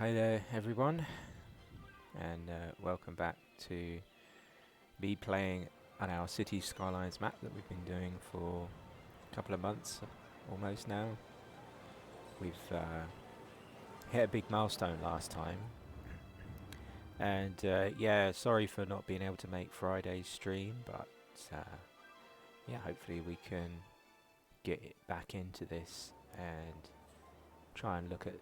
Hi there everyone, and welcome back to me playing on our Cities Skylines map that we've been doing for a couple of months almost now. We've hit a big milestone last time, and yeah, sorry for not being able to make Friday's stream, but yeah, hopefully we can get it back into this and try and look at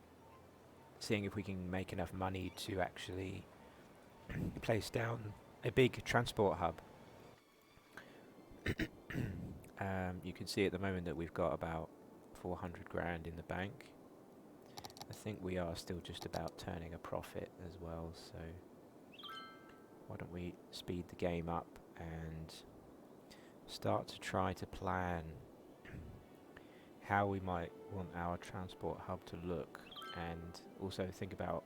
seeing if we can make enough money to actually place down a big transport hub. You can see at the moment that we've got about 400 grand in the bank. I think we are still just about turning a profit as well, so why don't we speed the game up and start to try to plan how we might want our transport hub to look, and also think about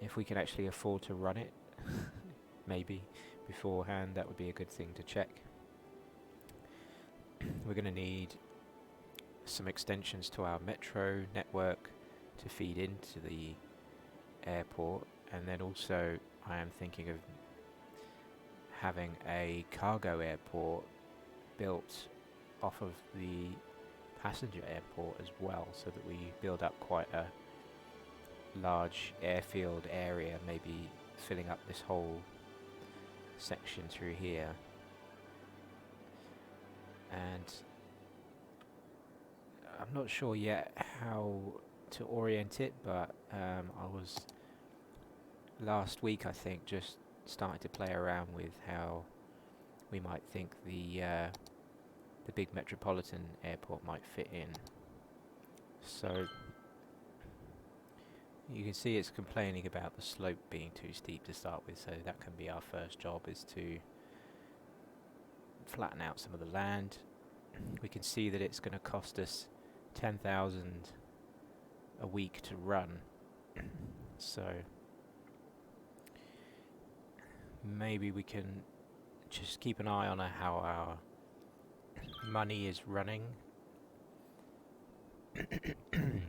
if we can actually afford to run it. Maybe beforehand, that would be a good thing to check. We're going to need some extensions to our metro network to feed into the airport, and then also I am thinking of having a cargo airport built off of the passenger airport as well, so that we build up quite a large airfield area, maybe filling up this whole section through here. And I'm not sure yet how to orient it, but I was last week, I think, just started to play around with how we might think the big metropolitan airport might fit in. So you can see it's complaining about the slope being too steep to start with, so that can be our first job, is to flatten out some of the land. We can see that it's going to cost us 10,000 a week to run, so maybe we can just keep an eye on how our money is running.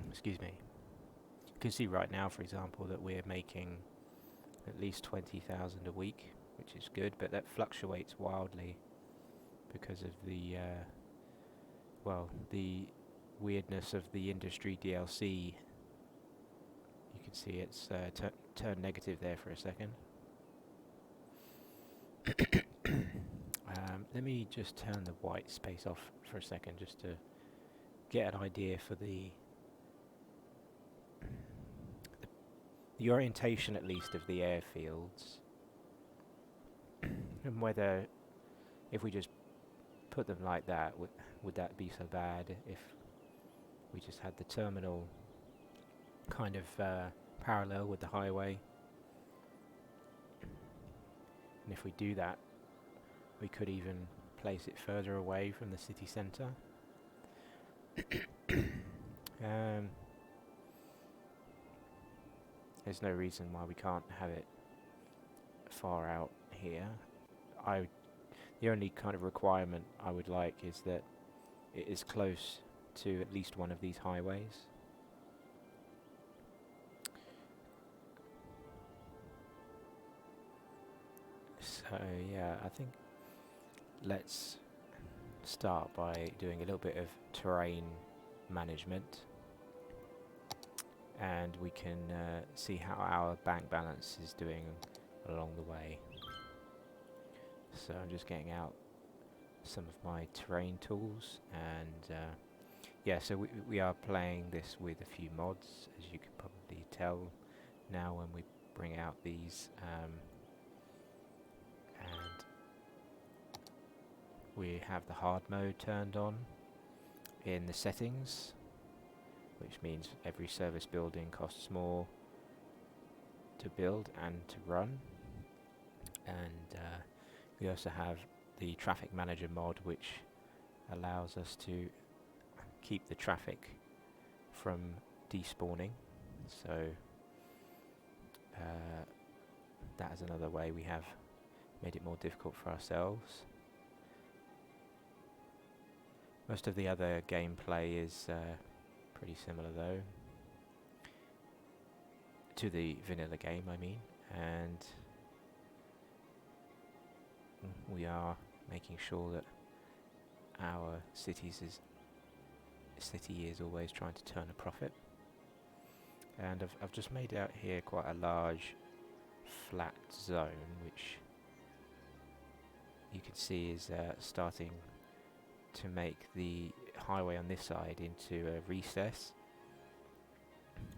Excuse me. You can see right now, for example, that we're making at least 20,000 a week, which is good, but that fluctuates wildly because of the well, the weirdness of the industry DLC. You can see it's turned negative there for a second. Let me just turn the white space off for a second, just to get an idea for the orientation, at least, of the airfields, and whether, if we just put them like that, would that be so bad if we just had the terminal kind of parallel with the highway. And if we do that, we could even place it further away from the city centre. There's no reason why we can't have it far out here. The only kind of requirement I would like is that it is close to at least one of these highways. So yeah, I think let's start by doing a little bit of terrain management, and we can see how our bank balance is doing along the way. So I'm just getting out some of my terrain tools, and yeah, so we are playing this with a few mods, as you can probably tell now when we bring out these, and we have the hard mode turned on in the settings, which means every service building costs more to build and to run. And we also have the traffic manager mod, which allows us to keep the traffic from despawning. So that is another way we have made it more difficult for ourselves. Most of the other gameplay is pretty similar though. to the vanilla game, I mean, and we are making sure that our city is always trying to turn a profit. And I've just made out here quite a large flat zone, which you can see is starting to make the highway on this side into a recess,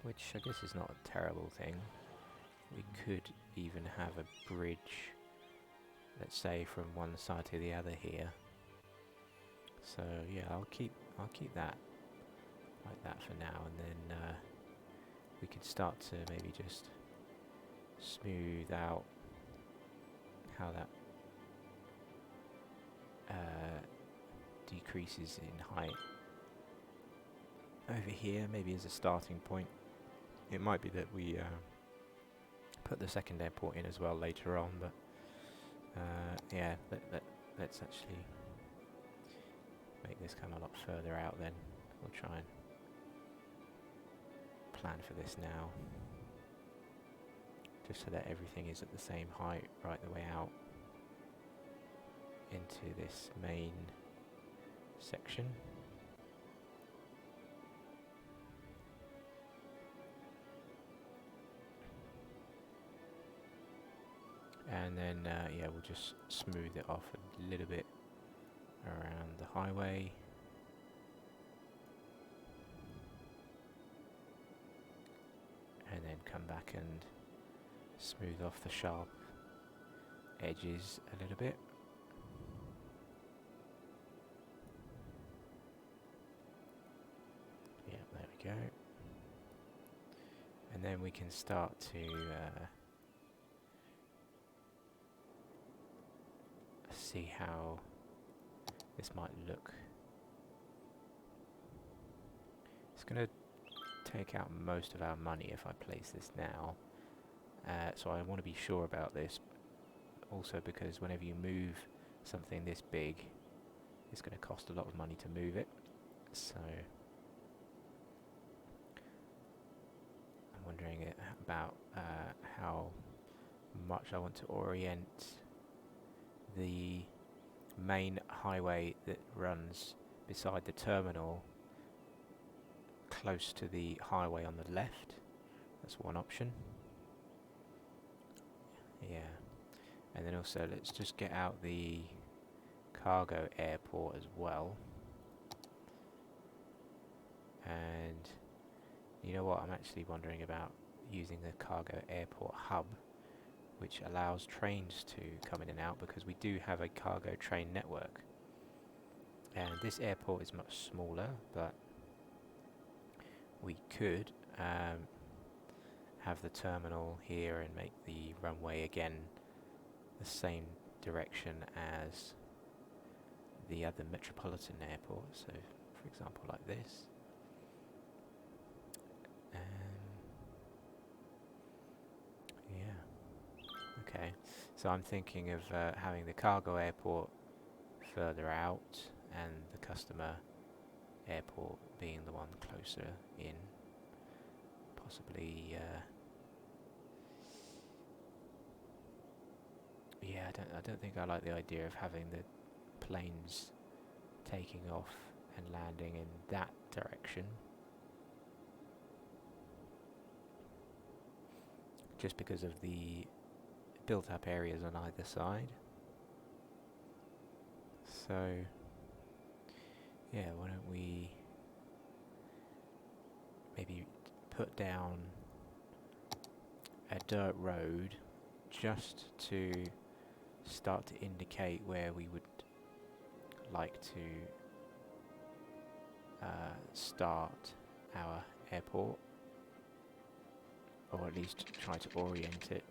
which I guess is not a terrible thing. We could even have a bridge, let's say, from one side to the other here. So yeah, I'll keep that like that for now, and then we could start to maybe just smooth out how that decreases in height over here, maybe as a starting point. It might be that we put the second airport in as well later on, but yeah, let's actually make this come a lot further out then. We'll try and plan for this now, just so that everything is at the same height right the way out into this main section. And then yeah, we'll just smooth it off a little bit around the highway. And then come back and smooth off the sharp edges a little bit. Yeah, there we go. And then we can start to see how this might look. It's going to take out most of our money if I place this now, so I want to be sure about this, also because whenever you move something this big, it's going to cost a lot of money to move it. So I'm wondering about how much I want to orient the main highway that runs beside the terminal close to the highway on the left. That's one option. Yeah. And then also let's just get out the cargo airport as well. And you know what, I'm actually wondering about using the cargo airport hub, which allows trains to come in and out, because we do have a cargo train network. And this airport is much smaller, but we could have the terminal here and make the runway again the same direction as the other metropolitan airport. So, for example, like this. Yeah. Okay. So I'm thinking of having the cargo airport further out and the customer airport being the one closer in. Possibly, yeah, I don't think I like the idea of having the planes taking off and landing in that direction. Just because of the built up areas on either side. So yeah, why don't we maybe put down a dirt road just to start to indicate where we would like to start our airport, or at least try to orient it.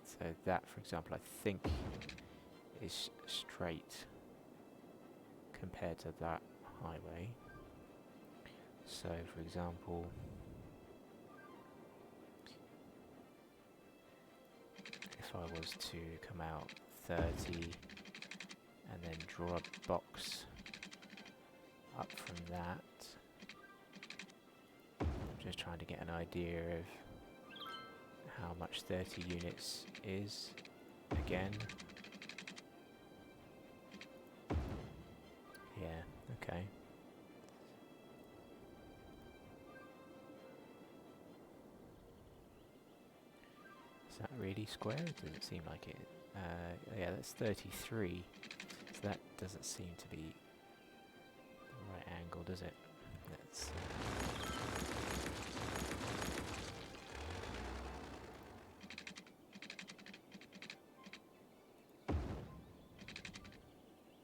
So that, for example, I think is straight compared to that highway. So, for example, if I was to come out 30 and then draw a box up from that, Just trying to get an idea of how much 30 units is again. Yeah, okay. Is that really square? It doesn't seem like it. Yeah, that's 33. So that doesn't seem to be the right angle, does it? Let's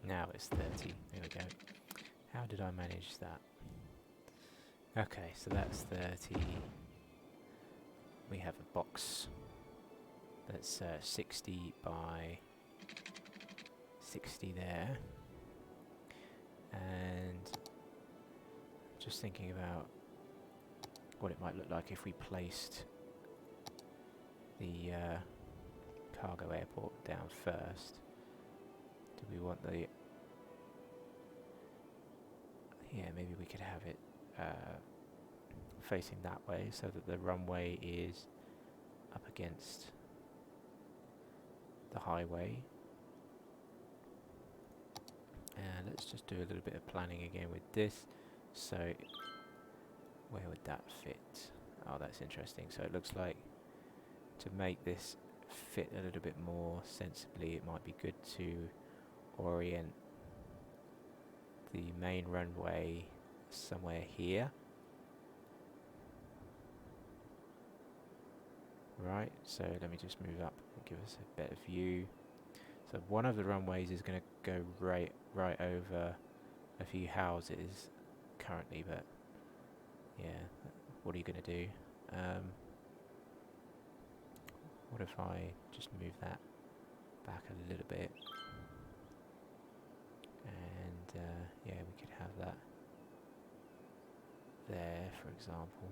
now it's 30. There we go. How did I manage that? Okay, so that's 30. We have a box that's 60 by 60 there. And just thinking about what it might look like if we placed the cargo airport down first. Do we want the... Yeah, maybe we could have it facing that way so that the runway is up against the highway. And let's just do a little bit of planning again with this. So where would that fit? Oh, that's interesting. So it looks like to make this fit a little bit more sensibly, it might be good to orient the main runway somewhere here. Right, so let me just move up and give us a better view. So one of the runways is going to go right over a few houses currently, but yeah, what are you going to do? What if I just move that back a little bit? And yeah, we could have that there, for example.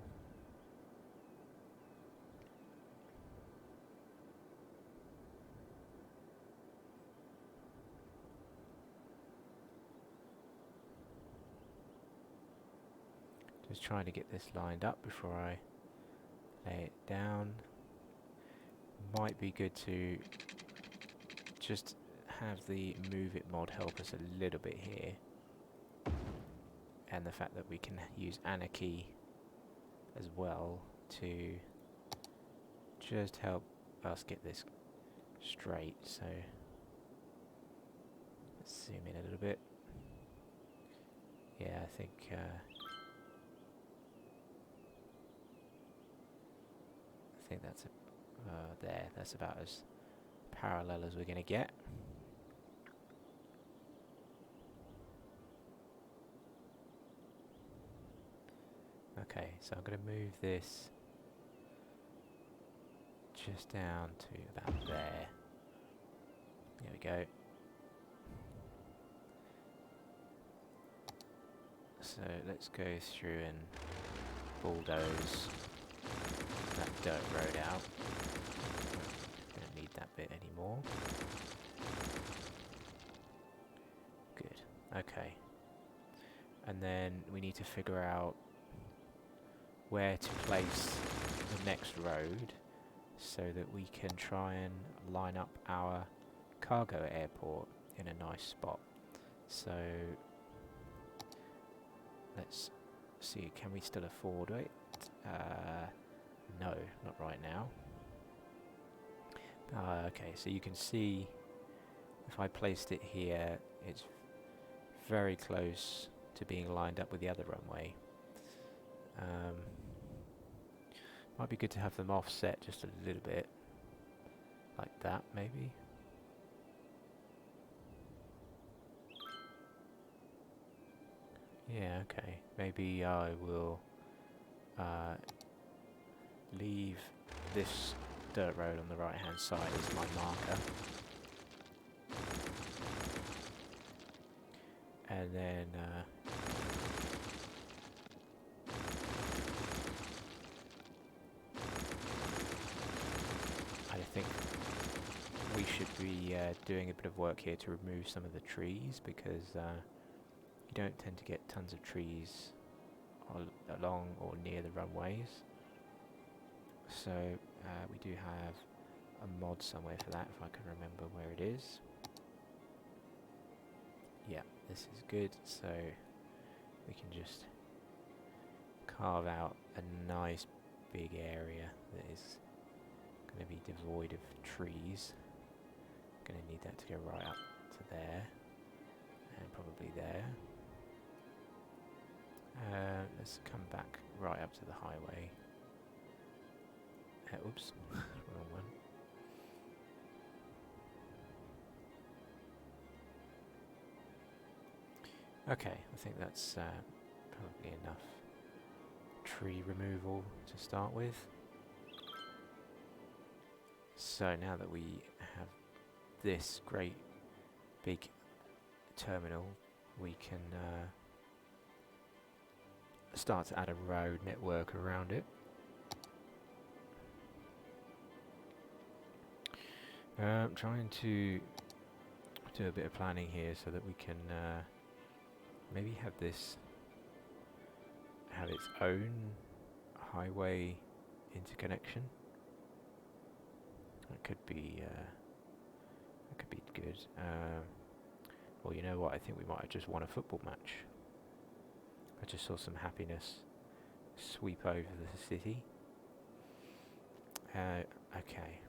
Just trying to get this lined up before I lay it down. Might be good to just have the Move It mod help us a little bit here. And the fact that we can use Anarchy as well to just help us get this straight. So let's zoom in a little bit. Yeah, I think that's there. That's about as parallel as we're going to get. Okay, so I'm going to move this just down to about there. There we go. So let's go through and bulldoze that dirt road out. Don't need that bit anymore. Good. Okay. And then we need to figure out where to place the next road so that we can try and line up our cargo airport in a nice spot. So let's see, can we still afford it? No, not right now. Okay, so you can see if I placed it here, it's very close to being lined up with the other runway. Might be good to have them offset just a little bit, like that maybe. Yeah, okay. Maybe I will leave this dirt road on the right hand side as my marker. And then I think we should be doing a bit of work here to remove some of the trees, because you don't tend to get tons of trees along or near the runways. So we do have a mod somewhere for that, if I can remember where it is. Yeah, this is good, so we can just carve out a nice big area that is going to be devoid of trees. Going to need that to go right up to there, and probably there. Let's come back right up to the highway. Oops, wrong one. Okay, I think that's probably enough tree removal to start with. So now that we have this great big terminal, we can start to add a road network around it. Trying to do a bit of planning here so that we can maybe have this have its own highway interconnection. That could be good. Well, you know what? I think we might have just won a football match. I just saw some happiness sweep over the city. Okay.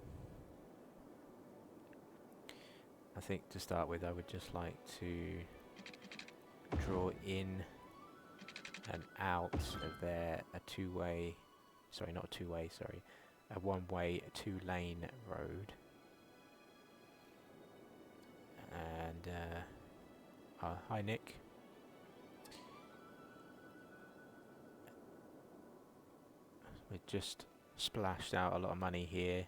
I think to start with, I would just like to draw in and out of there a two-way, sorry, not a two-way, sorry, a one-way, two-lane road. And, hi Nick. We just splashed out a lot of money here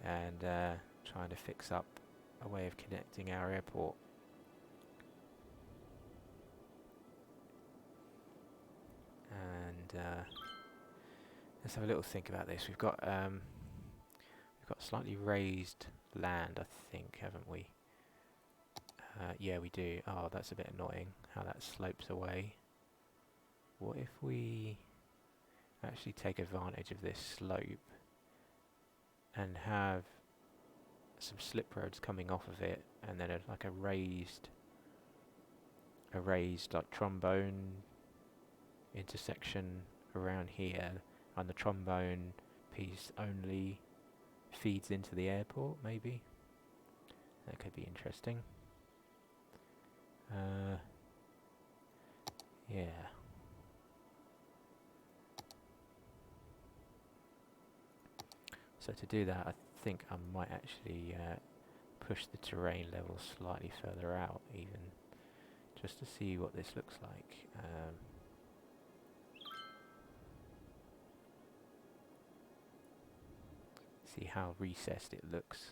and trying to fix up a way of connecting our airport. And let's have a little think about this. We've got slightly raised land, I think, haven't we? Yeah, we do. Oh, that's a bit annoying how that slopes away. What if we actually take advantage of this slope and have some slip roads coming off of it, and then like a raised like trombone intersection around here, and the trombone piece only feeds into the airport, maybe? That could be interesting. Yeah. So to do that, I think I might actually push the terrain level slightly further out, even, just to see what this looks like. See how recessed it looks.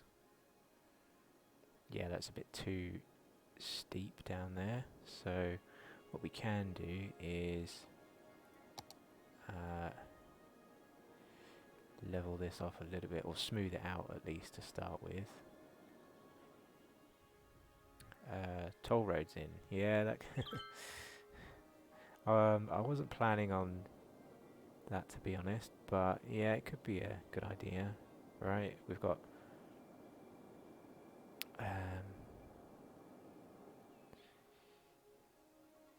Yeah, that's a bit too steep down there. So what we can do is level this off a little bit, or smooth it out at least to start with. Toll roads in. Yeah, that I wasn't planning on that, to be honest, but yeah, it could be a good idea, right? We've got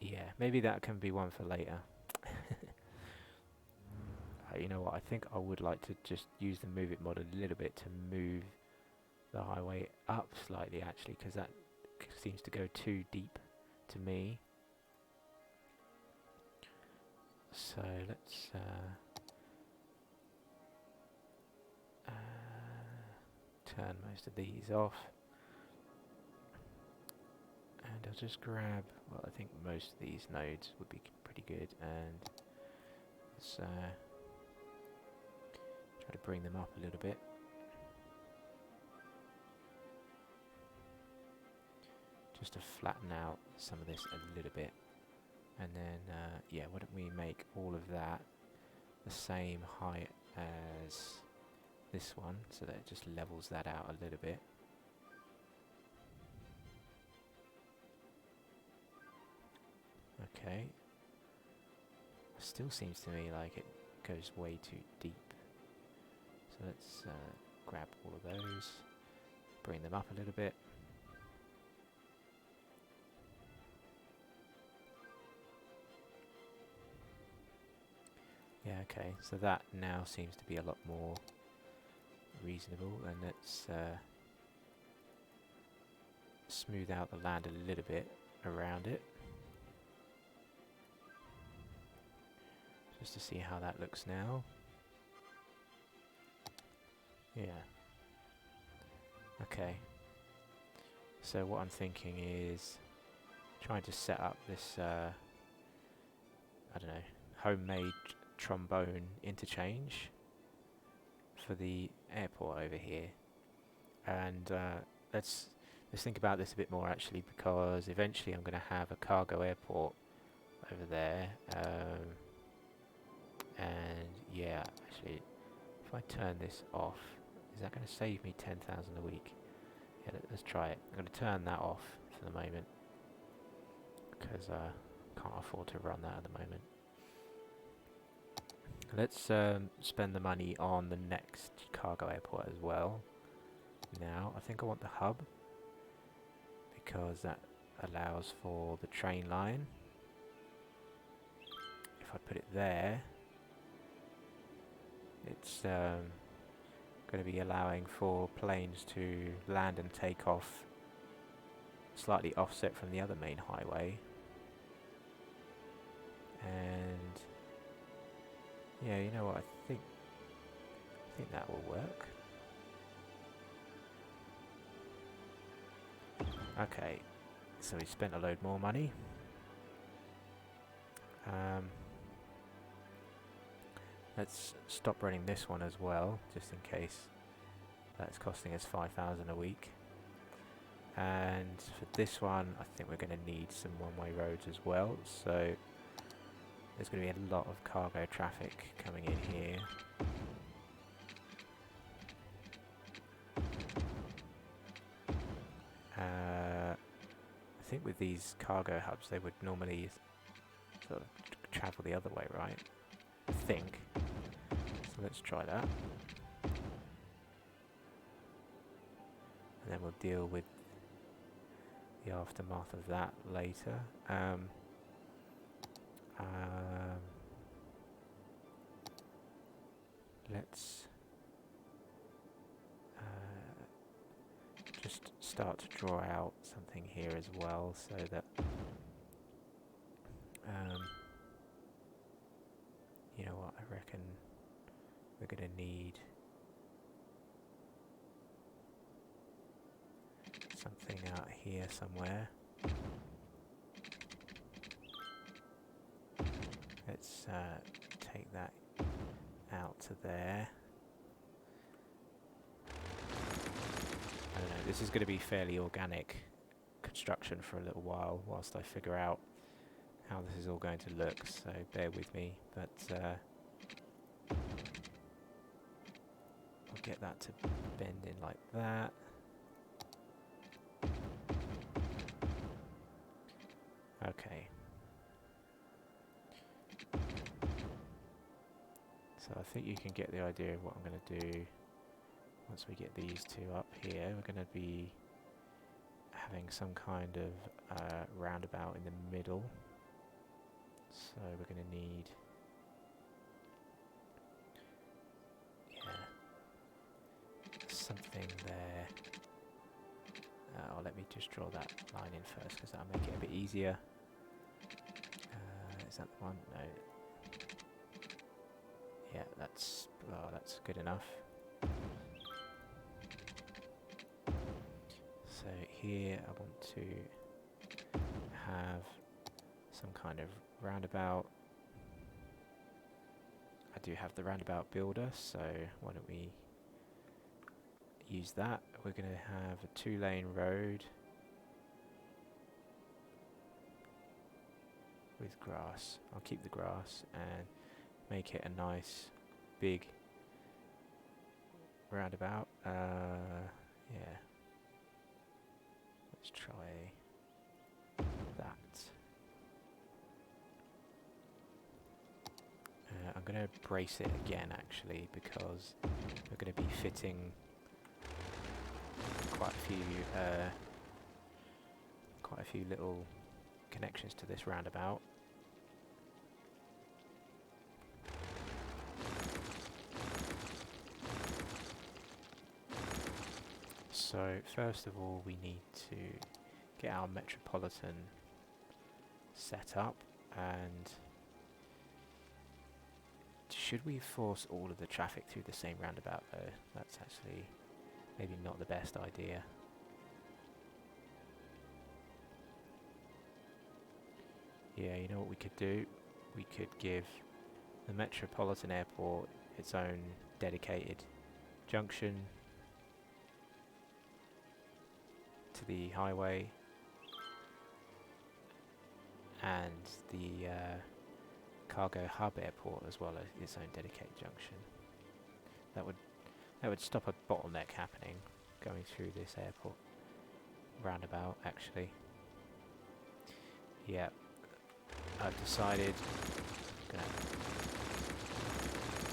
yeah, maybe that can be one for later. You know what, I think I would like to just use the move it mod a little bit to move the highway up slightly, actually, because that seems to go too deep to me. So let's turn most of these off, and I'll just grab, well, I think most of these nodes would be pretty good, and let's try to bring them up a little bit. Just to flatten out some of this a little bit. And then, yeah, why don't we make all of that the same height as this one, so that it just levels that out a little bit. Okay. Still seems to me like it goes way too deep. So let's grab all of those, bring them up a little bit. Yeah, okay, so that now seems to be a lot more reasonable, and let's smooth out the land a little bit around it, just to see how that looks now. Yeah. Okay. So what I'm thinking is trying to set up this, I don't know, homemade trombone interchange for the airport over here. And let's think about this a bit more actually, because eventually I'm going to have a cargo airport over there. And yeah, actually, if I turn this off, is that going to save me 10,000 a week? Yeah, let's try it. I'm going to turn that off for the moment, because I can't afford to run that at the moment. Let's spend the money on the next cargo airport as well. Now, I think I want the hub, because that allows for the train line. If I put it there, it's going to be allowing for planes to land and take off slightly offset from the other main highway. And yeah, you know what, I think that will work. Okay, so we spent a load more money. Let's stop running this one as well, just in case that's costing us 5,000 a week. And for this one, I think we're going to need some one-way roads as well. So there's going to be a lot of cargo traffic coming in here. I think with these cargo hubs, they would normally sort of travel the other way, right? I think. So let's try that. And then we'll deal with the aftermath of that later. Let's just start to draw out something here as well, so that you know what, I reckon we're going to need something out here somewhere. Let's take that out to there. I don't know, this is going to be fairly organic construction for a little while whilst I figure out how this is all going to look, so bear with me, but I'll get that to bend in like that. Okay. So I think you can get the idea of what I'm going to do once we get these two up here. We're going to be having some kind of roundabout in the middle. So we're going to need, something there. Oh, let me just draw that line in first, because that'll make it a bit easier. Is that the one? No. Yeah, that's good enough. So here I want to have some kind of roundabout. I do have the Roundabout Builder, so why don't we use that. We're going to have a 2-lane road with grass. I'll keep the grass and make it a nice big roundabout. Yeah. Let's try that. going to brace it again actually, because we're going to be fitting quite a few little connections to this roundabout. So first of all we need to get our Metropolitan set up, and should we force all of the traffic through the same roundabout though? That's actually maybe not the best idea. Yeah, you know what we could do? We could give the Metropolitan Airport its own dedicated junction to the highway, and the Cargo Hub Airport as well as its own dedicated junction. That would stop a bottleneck happening going through this airport roundabout actually. Yeah, I've decided I'm gonna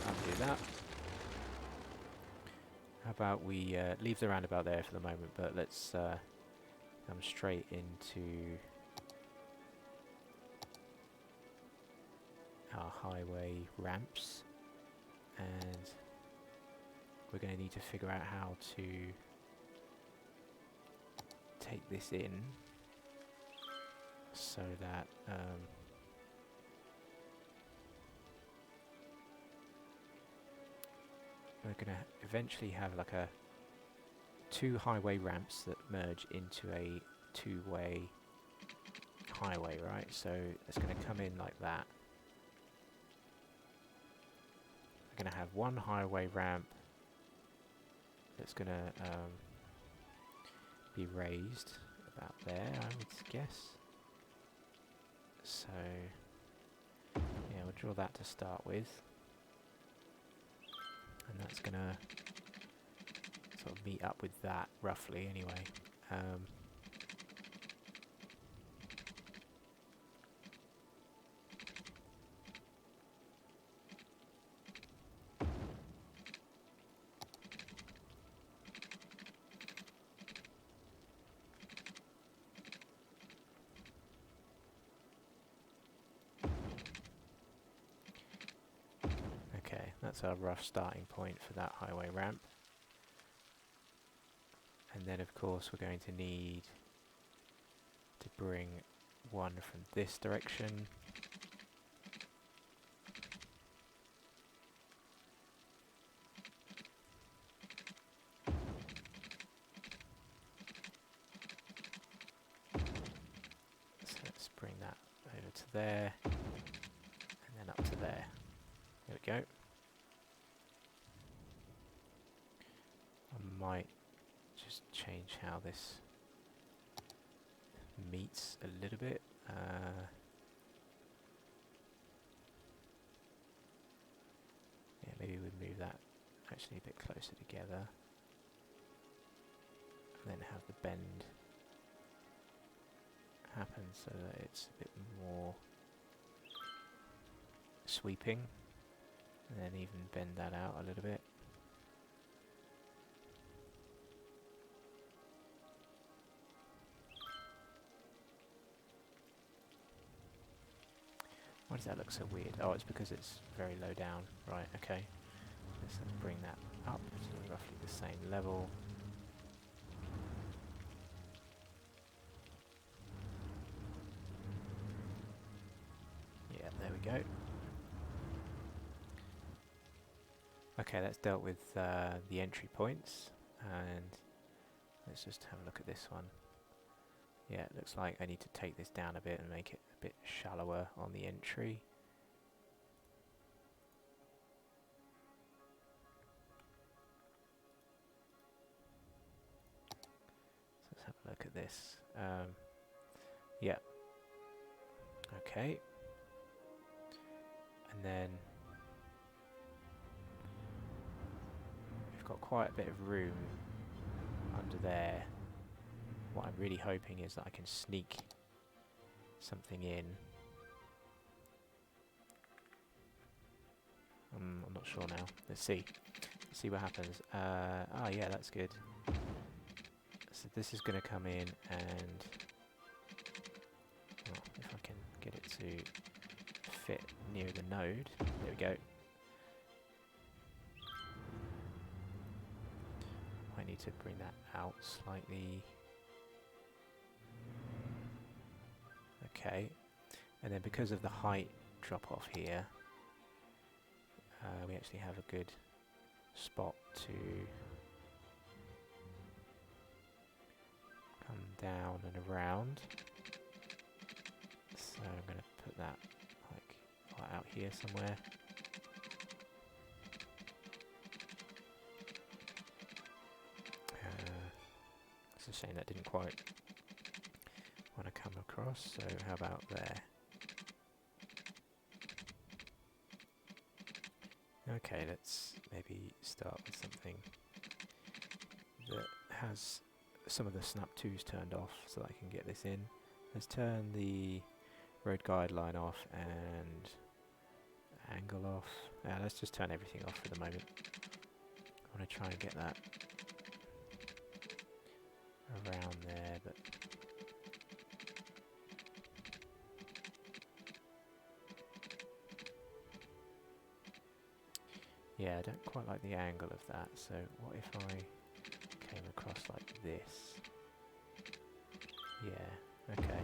undo that. How about we leave the roundabout there for the moment, but let's come straight into our highway ramps, and we're going to need to figure out how to take this in so that we're going to eventually have like a 2 highway ramps that merge into a 2-way highway, right? So it's going to come in like that. We're going to have 1 highway ramp that's going to be raised about there, I would guess. So yeah, we'll draw that to start with, and that's going to sort of meet up with that roughly anyway. That's our rough starting point for that highway ramp. And then of course we're going to need to bring one from this direction. So let's bring that over to there, and then up to there. There we go. I might just change how this meets a little bit. Yeah, maybe we'd move that actually a bit closer together, and then have the bend happen so that it's a bit more sweeping, and then even bend that out a little bit. Why does that look so weird? Oh, it's because it's very low down. Right, okay. Let's bring that up to roughly the same level. Yeah, there we go. Okay, that's dealt with the entry points, and let's just have a look at this one. Yeah, it looks like I need to take this down a bit and make it a bit shallower on the entry. So let's have a look at this. Yeah. Okay. And then we've got quite a bit of room under there. What I'm really hoping is that I can sneak something in. I'm not sure now. Let's see. Let's see what happens. Oh yeah, that's good. So this is going to come in and... well, if I can get it to fit near the node. There we go. I need to bring that out slightly. Okay. And then because of the height drop off here, we actually have a good spot to come down and around. So I'm going to put that like right out here somewhere. It's a shame that didn't quite want to come across, so how about there? Okay, let's maybe start with something that has some of the snap 2s turned off so that I can get this in. Let's turn the road guideline off and angle off. Let's just turn everything off for the moment. I want to try and get that around there, but yeah, I don't quite like the angle of that, so what if I came across like this? Yeah, okay.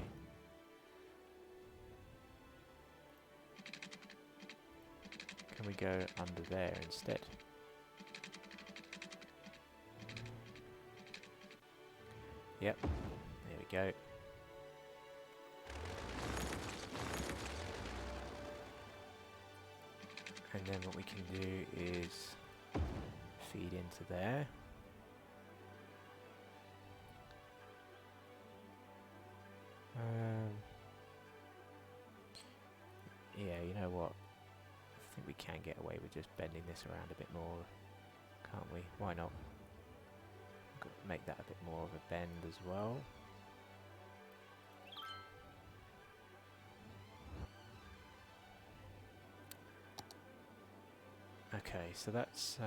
Can we go under there instead? Yep, there we go. And then what we can do is feed into there. Yeah, you know what? I think we can get away with just bending this around a bit more, can't we? Why not? Make that a bit more of a bend as well. Okay, so that's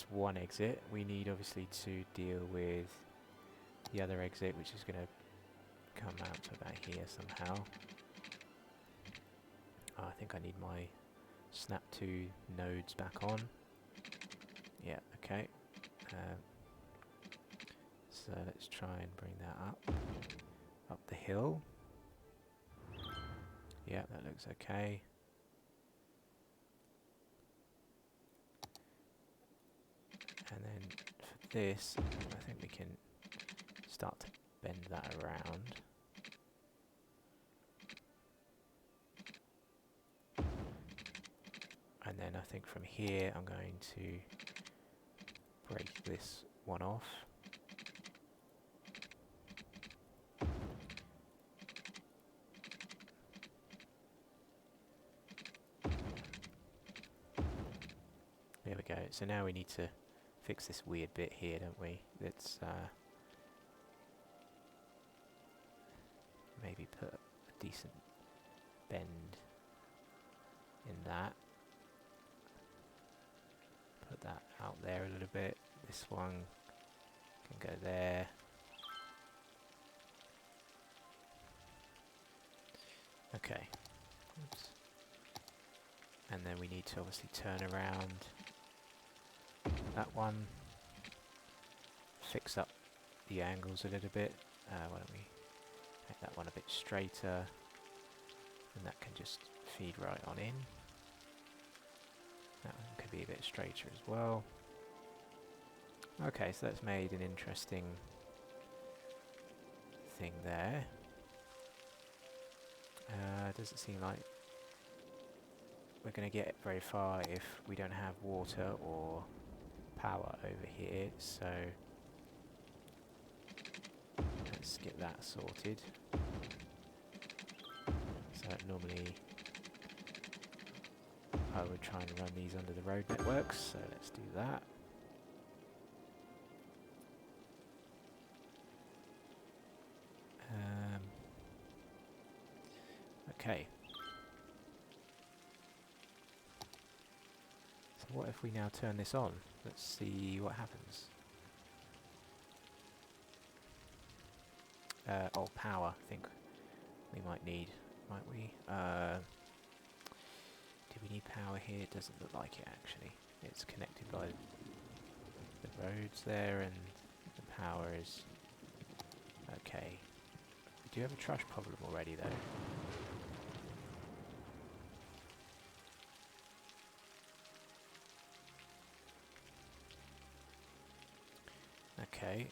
one exit. We need obviously to deal with the other exit, which is going to come out to about here somehow. Oh, I think I need my snap 2 nodes back on. Yeah, okay. So let's try and bring that up the hill. Yeah, that looks okay. And then for this, I think we can start to bend that around. And then I think from here I'm going to break this one off. There we go. So now we need to fix this weird bit here, don't we? Let's maybe put a decent bend in that. Put that out there a little bit. This one can go there. Okay. Oops. And then we need to obviously turn around that one, fix up the angles a little bit. Why don't we make that one a bit straighter, and that can just feed right on in. That one could be a bit straighter as well. Okay, so that's made an interesting thing there. Doesn't seem like we're going to get very far if we don't have water or power over here, so let's get that sorted. So normally I would try and run these under the road networks, so let's do that. Okay. So what if we now turn this on? Let's see what happens. Oh, power, I think we might need, might we? Do we need power here? It doesn't look like it actually. It's connected by the roads there, and the power is okay. We do have a trash problem already though. Okay.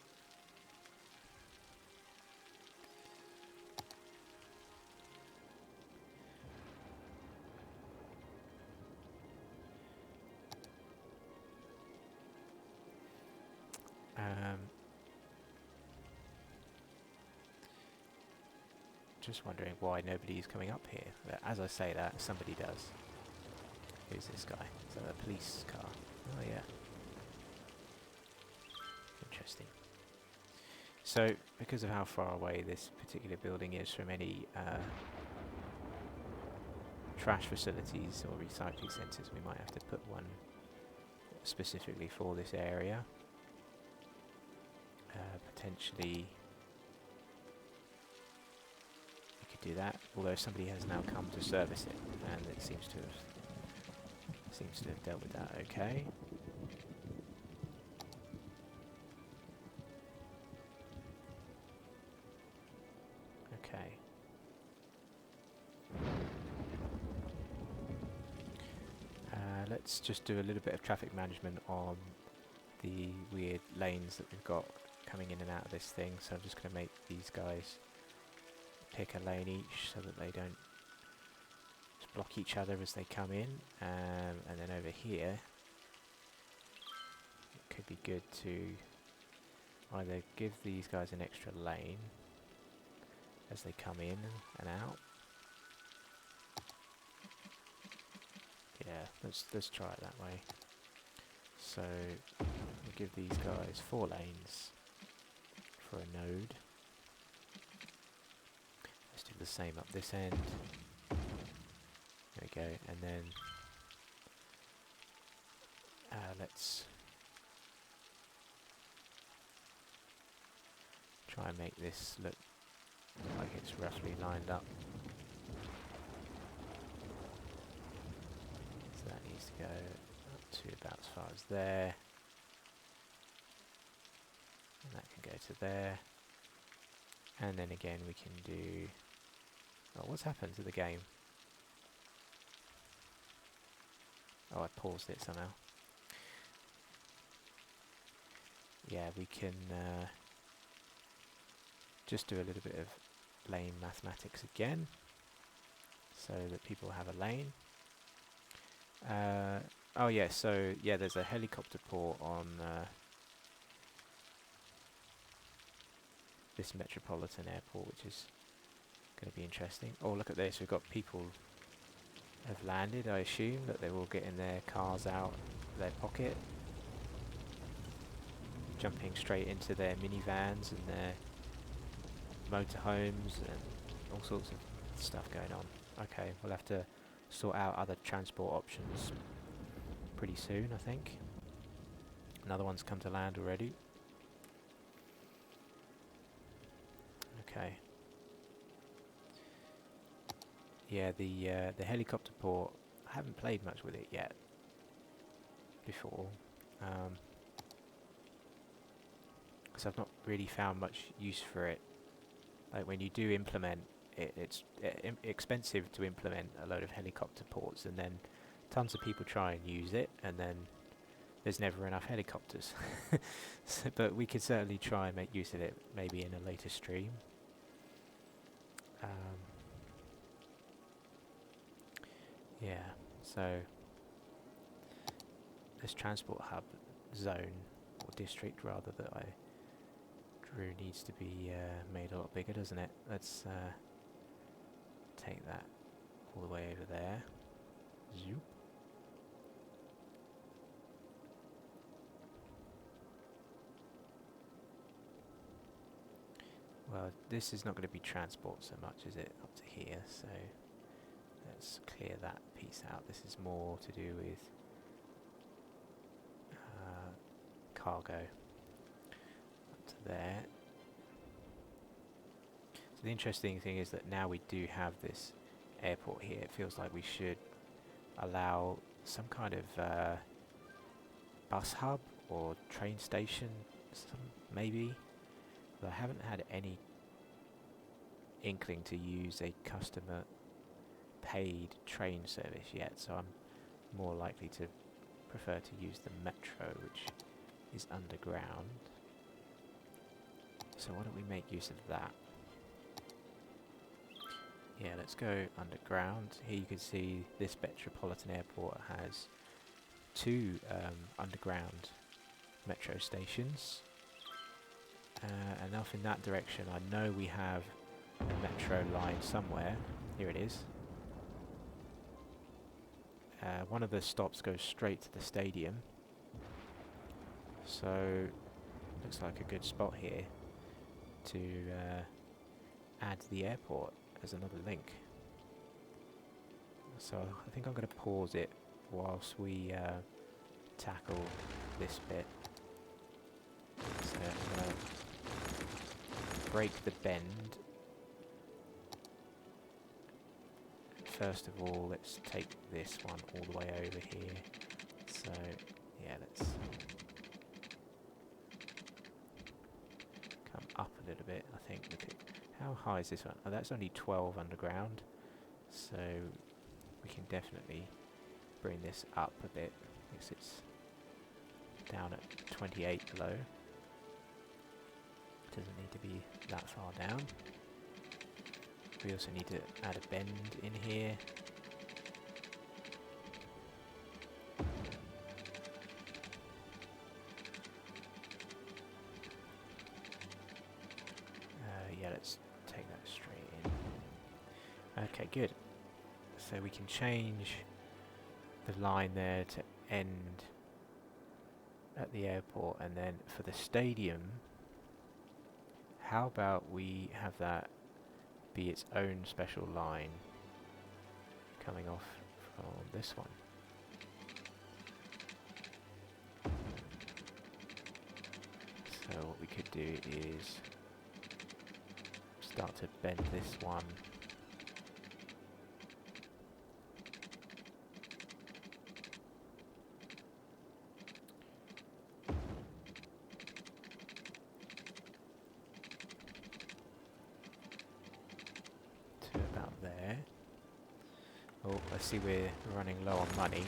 Just wondering why nobody's coming up here. But as I say that, somebody does. Who's this guy? Is that a police car? Oh yeah. Interesting. So, because of how far away this particular building is from any trash facilities or recycling centres, we might have to put one specifically for this area. Potentially we could do that, although somebody has now come to service it, and it seems to have dealt with that okay. Okay. Let's just do a little bit of traffic management on the weird lanes that we've got coming in and out of this thing. So I'm just going to make these guys pick a lane each so that they don't just block each other as they come in. And then over here, it could be good to either give these guys an extra lane as they come in and out. Yeah, let's try it that way. So we'll give these guys 4 lanes for a node. Let's do the same up this end. There we go, and then let's try and make this look like it's roughly lined up. So that needs to go up to about as far as there. And that can go to there. And then again we can do... Oh, what's happened to the game? Oh, I paused it somehow. Yeah, we can just do a little bit of lane mathematics again, so that people have a lane. Oh yeah, so yeah, there's a helicopter port on this metropolitan airport, which is going to be interesting. Oh, look at this, we've got people have landed. I assume that they're all getting their cars out of their pocket, jumping straight into their minivans and their motorhomes and all sorts of stuff going on. Okay, we'll have to sort out other transport options pretty soon, I think. Another one's come to land already. Okay. Yeah, the helicopter port, I haven't played much with it yet before, because I've not really found much use for it. Like when you do implement it, it's expensive to implement a load of helicopter ports, and then tons of people try and use it, and then there's never enough helicopters. So, but we could certainly try and make use of it maybe in a later stream. Yeah, so this transport hub zone, or district rather, that I drew needs to be made a lot bigger, doesn't it? Let's take that all the way over there. Zoop. Well, this is not going to be transport so much, is it? Up to here, so let's clear that piece out. This is more to do with cargo. Up to there. So the interesting thing is that now we do have this airport here. It feels like we should allow some kind of bus hub or train station, maybe. But I haven't had any inkling to use a customer paid train service yet, so I'm more likely to prefer to use the metro, which is underground. So why don't we make use of that? Yeah, let's go underground. Here you can see this metropolitan airport has 2 underground metro stations. Enough in that direction. I know we have a metro line somewhere. Here it is. One of the stops goes straight to the stadium. So, looks like a good spot here to add the airport as another link. So I think I'm going to pause it whilst we tackle this bit. So I'm going to break the bend. First of all, let's take this one all the way over here. So yeah, let's come up a little bit. I think. Look at how high is this one? Oh, that's only 12 underground. So we can definitely bring this up a bit because it's down at 28 below. Doesn't need to be that far down. We also need to add a bend in here. Yeah, let's take that straight in. Okay, good. So we can change the line there to end at the airport, and then for the stadium, how about we have that be its own special line coming off from this one. So what we could do is start to bend this one there. Oh, I see we're running low on money.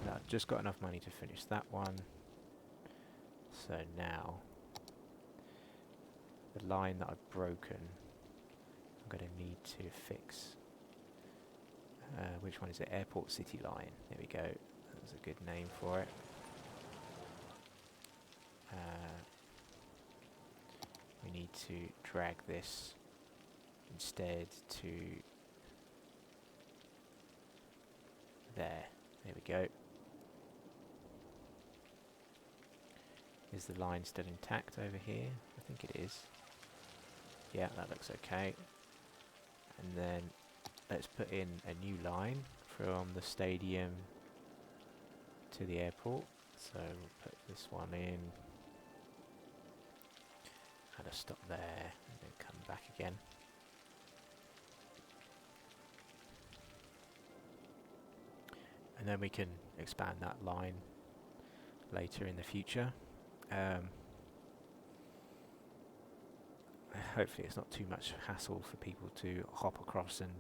No, I've just got enough money to finish that one. So now, the line that I've broken, I'm going to need to fix. Which one is it? Airport City Line. There we go. That's a good name for it. We need to drag this instead to there. There we go. Is the line still intact over here? I think it is. Yeah, that looks okay. And then let's put in a new line from the stadium to the airport. So we'll put this one in. Add a stop there and then come back again. And then we can expand that line later in the future. Hopefully it's not too much hassle for people to hop across and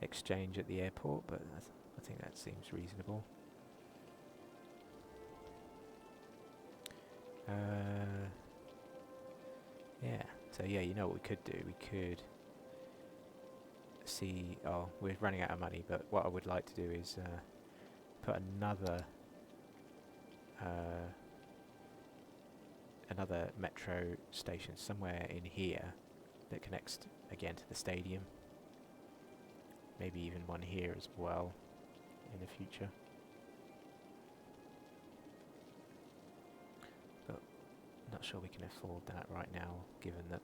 exchange at the airport, but I think that seems reasonable. Yeah, so yeah, you know what we could do? We could see, oh, we're running out of money, but what I would like to do is put another metro station somewhere in here that connects again to the stadium. Maybe even one here as well in the future. sure we can afford that right now, given that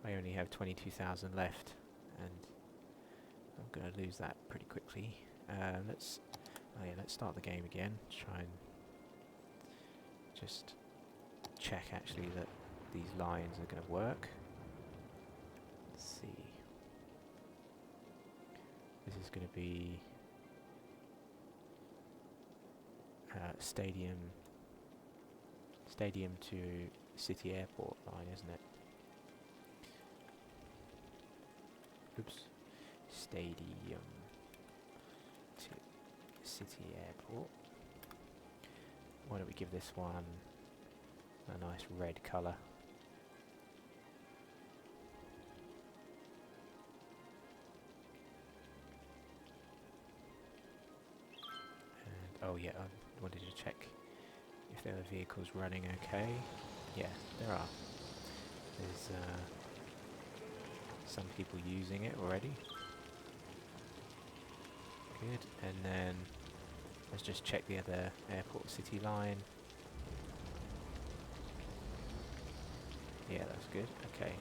I only have 22,000 left, and I'm going to lose that pretty quickly. Let's start the game again. Try and just check actually that these lines are going to work. Let's see. This is going to be stadium to city airport line, isn't it? Oops. Stadium to city airport. Why don't we give this one a nice red colour? And oh yeah, I wanted to check if there are vehicles running okay. Yeah, there are. There's some people using it already. Good, and then let's just check the other airport city line. Yeah, that's good. Okay,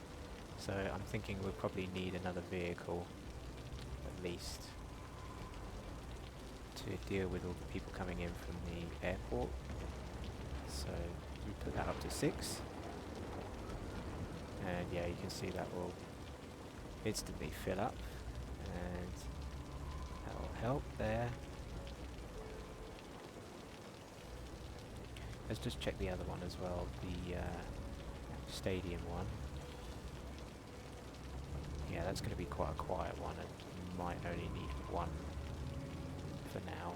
so I'm thinking we'll probably need another vehicle at least to deal with all the people coming in from the airport. So we put that up to 6, and yeah, you can see that will instantly fill up, and that will help there. Let's just check the other one as well, the stadium one. Yeah, that's going to be quite a quiet one, and might only need one for now.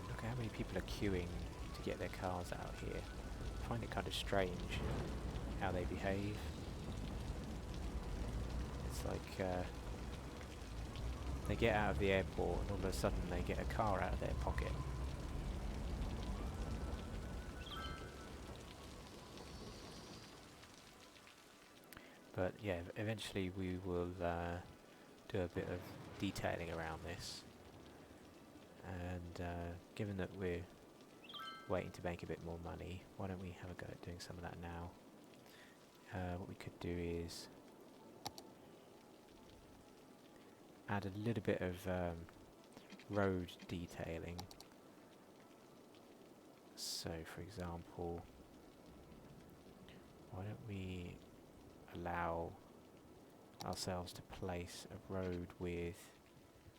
Look at how many people are queuing to get their cars out here. I find it kind of strange how they behave. It's like they get out of the airport and all of a sudden they get a car out of their pocket. But yeah, eventually we will do a bit of detailing around this. And given that we're waiting to make a bit more money, why don't we have a go at doing some of that now? What we could do is add a little bit of road detailing. So for example, why don't we allow ourselves to place a road with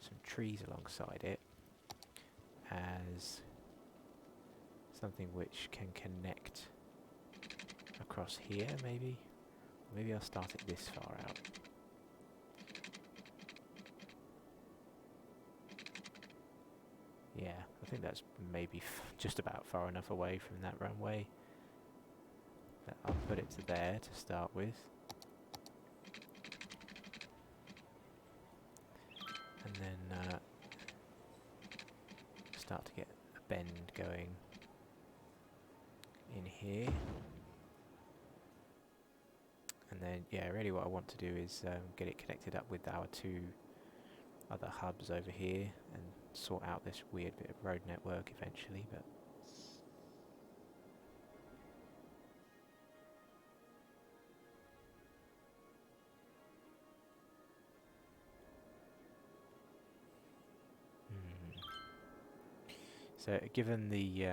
some trees alongside it as something which can connect across here, maybe? Maybe I'll start it this far out. Yeah, I think that's maybe just about far enough away from that runway. But I'll put it to there to start with. And then start to get a bend going in here. And then, yeah, really what I want to do is get it connected up with our 2 other hubs over here and sort out this weird bit of road network eventually, but so given the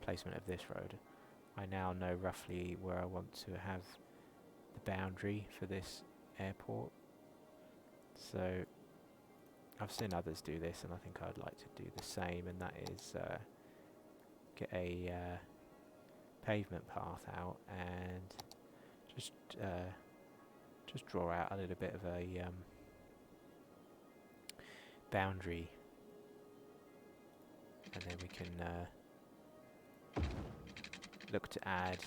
placement of this road, I now know roughly where I want to have the boundary for this airport. So I've seen others do this, and I think I'd like to do the same, and that is get a pavement path out and just draw out a little bit of a boundary, and then we can look to add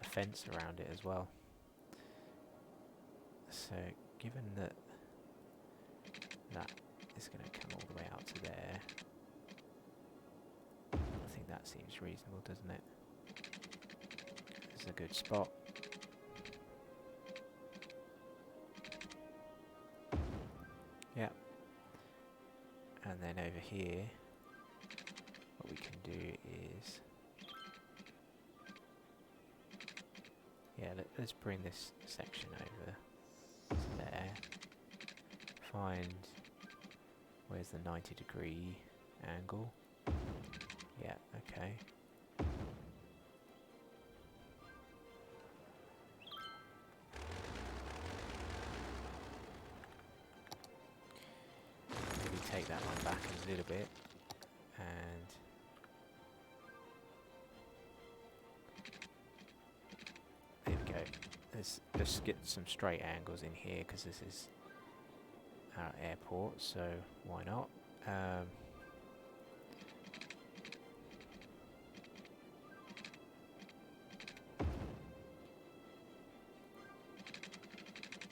a fence around it as well. So given that that is going to come all the way out to there, I think that seems reasonable, doesn't it? This is a good spot. Yeah. And then over here, what we can do is, yeah, let's bring this section over to there. Find where's the 90-degree angle. Yeah, okay. Maybe take that one back a little bit, and there we go. Let's get some straight angles in here because this is our airport, so why not?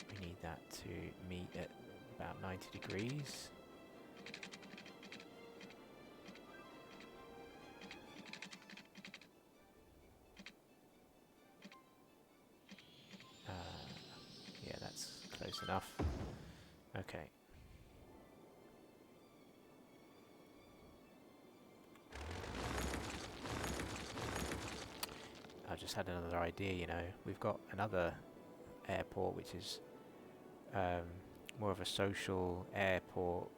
We need that to meet at about 90 degrees. Yeah, that's close enough. Okay. I just had another idea, you know. We've got another airport which is more of a social airport.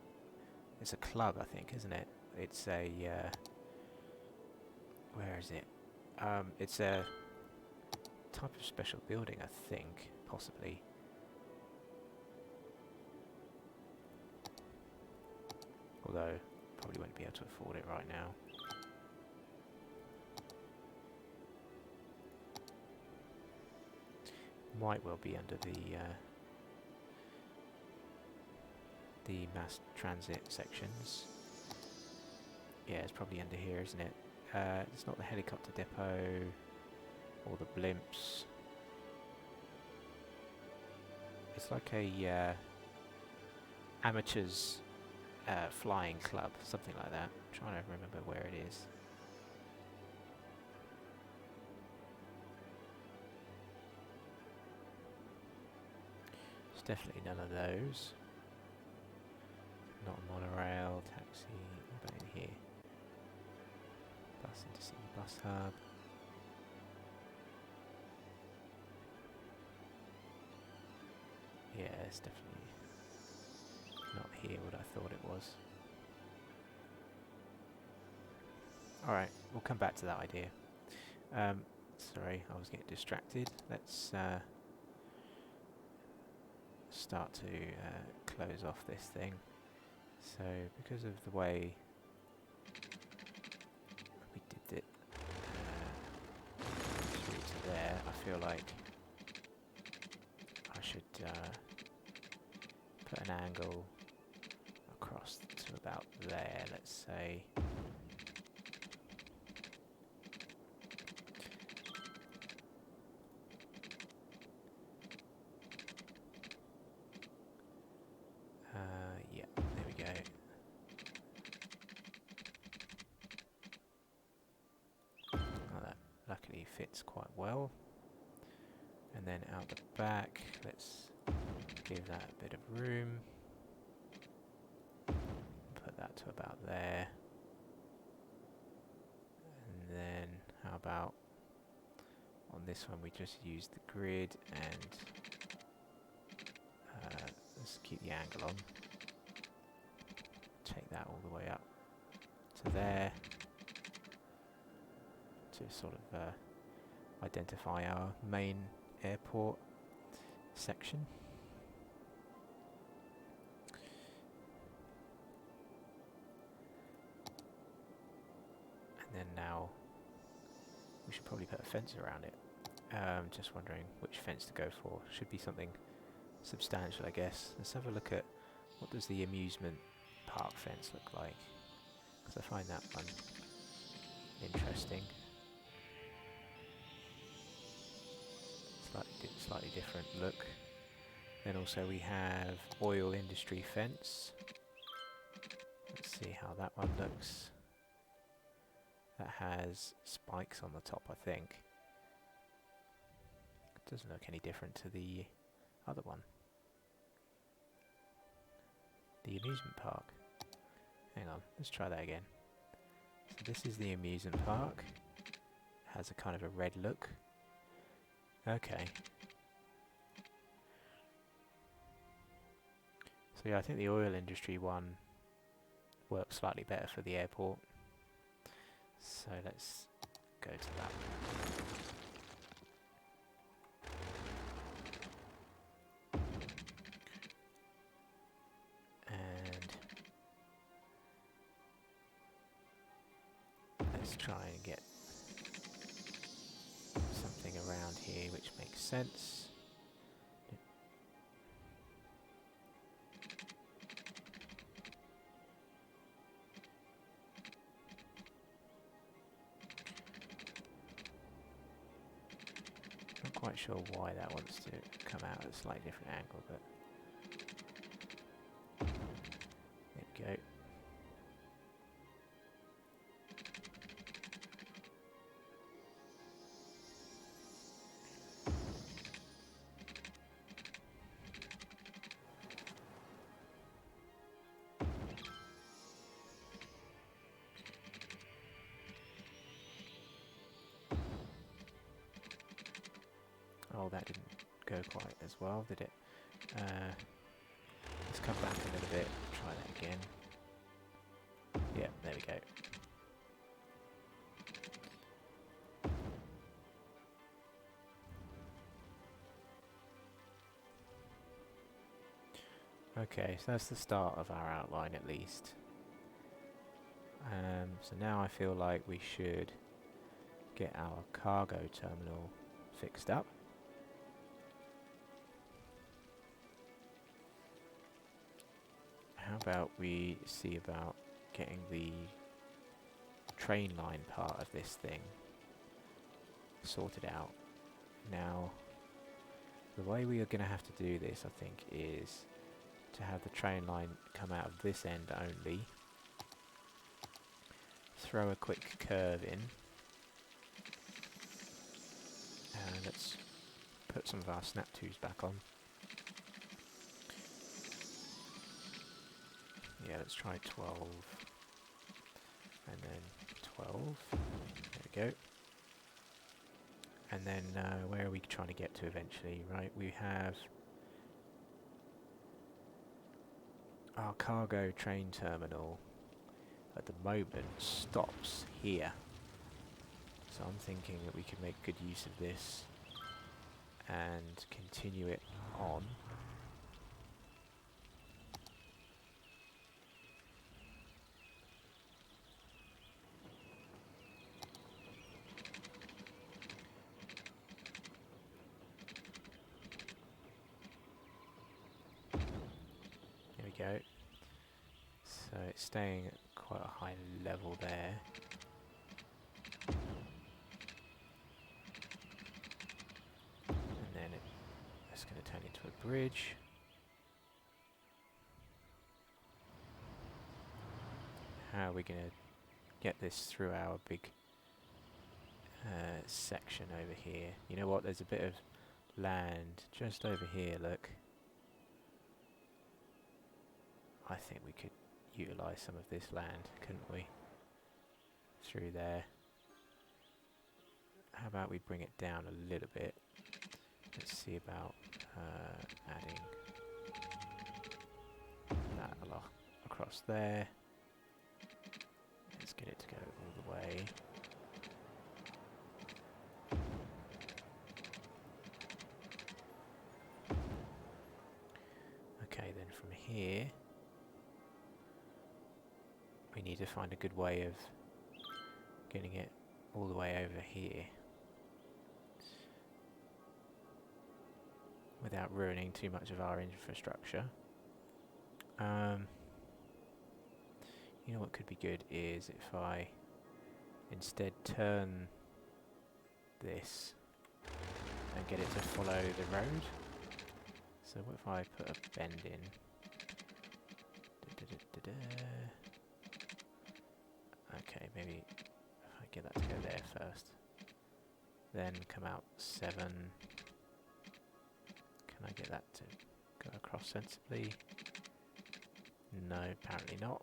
It's a club, I think, isn't it? It's a where is it? It's a type of special building, I think, possibly. Although probably won't be able to afford it right now. Might well be under the mass transit sections. Yeah, it's probably under here, isn't it? It's not the helicopter depot or the blimps. It's like a amateurs flying club, something like that. I'm trying to remember where it is. It's definitely none of those. Not a monorail, taxi, what about in here? Bus intercity bus hub. Yeah, it's definitely not here what I thought it was. Alright, we'll come back to that idea. Sorry, I was getting distracted. Let's start to close off this thing. So, because of the way we did it through to there, I feel like I should put an angle across to about there, let's say. Yeah, there we go. Oh, that luckily fits quite well. And then out the back, let's give that a bit of room. Put that to about there. And then how about on this one we just use the grid and let's keep the angle on. Take that all the way up to there to sort of identify our main airport section. And then now we should probably put a fence around it. Just wondering which fence to go for. Should be something substantial, I guess. Let's have a look at what does the amusement park fence look like, because I find that one interesting. Slightly different look. Then also we have oil industry fence. Let's see how that one looks. That has spikes on the top, I think. It doesn't look any different to the other one. The amusement park. Hang on, let's try that again. So this is the amusement park. Has a kind of a red look. Okay. So yeah, I think the oil industry one works slightly better for the airport. So let's go to that. And let's try and get something around here which makes sense. Not quite sure why that wants to come out at a slightly different angle, but there we go. Oh, that didn't go quite as well, did it? Let's come back a little bit, try that again. Yeah, there we go. Okay, so that's the start of our outline at least. So now I feel like we should get our cargo terminal fixed up. How about we see about getting the train line part of this thing sorted out. Now, the way we are going to have to do this, I think, is to have the train line come out of this end only. Throw a quick curve in. And let's put some of our snap tubes back on. Yeah, let's try 12. And then 12. There we go. And then where are we trying to get to eventually? Right, we have our cargo train terminal at the moment stops here. So I'm thinking that we could make good use of this and continue it on. There we go. So it's staying at quite a high level there. And then it's going to turn into a bridge. How are we going to get this through our big section over here? You know what, there's a bit of land just over here, look. I think we could utilise some of this land, couldn't we? Through there. How about we bring it down a little bit? Let's see about adding that across there. Let's get it to go all the way. Okay, then from here we need to find a good way of getting it all the way over here without ruining too much of our infrastructure. You know what could be good is if I instead turn this and get it to follow the road. So what if I put a bend in? Okay, maybe if I get that to go there first. Then come out 7. Can I get that to go across sensibly? No, apparently not.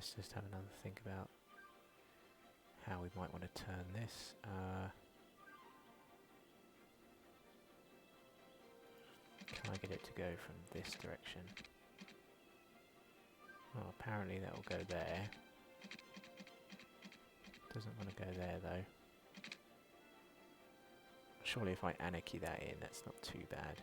let's just have another think about how we might want to turn this. Can I get it to go from this direction? Well, apparently that will go there. Doesn't want to go there though. Surely if I Anarchy that in, that's not too bad.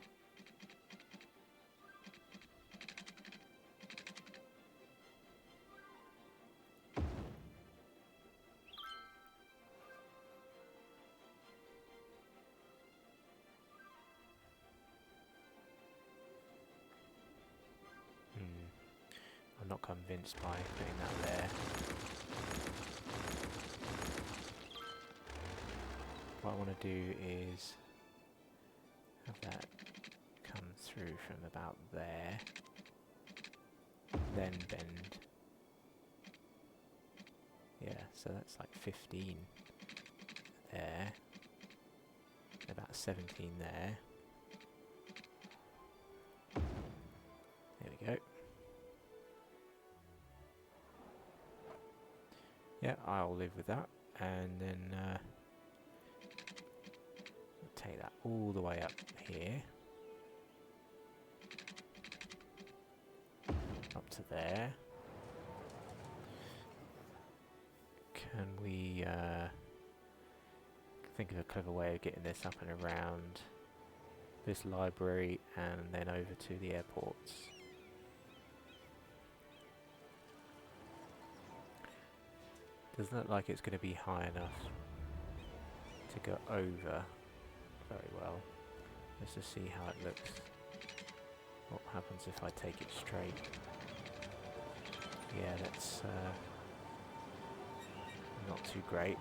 I'm not convinced by putting that there. What I want to do is have that come through from about there, then bend. Yeah, so that's like 15 there, about 17 there. There we go. Yeah, I'll live with that, and then take that all the way up here, up to there. Can we think of a clever way of getting this up and around this library and then over to the airports? Doesn't look like it's going to be high enough to go over very well. Let's just see how it looks. What happens if I take it straight? Yeah, that's not too great.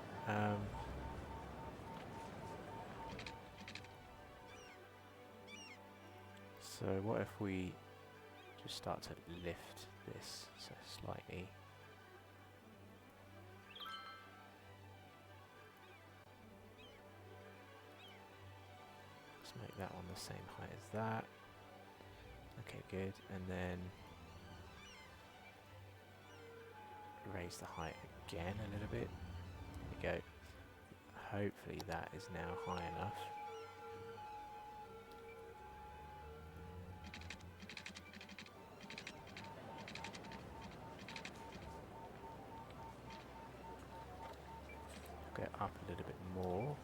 So what if we just start to lift this so slightly? Make that one the same height as that. Okay, good. And then raise the height again a little bit. There we go. Hopefully that is now high enough. Go up a little bit more.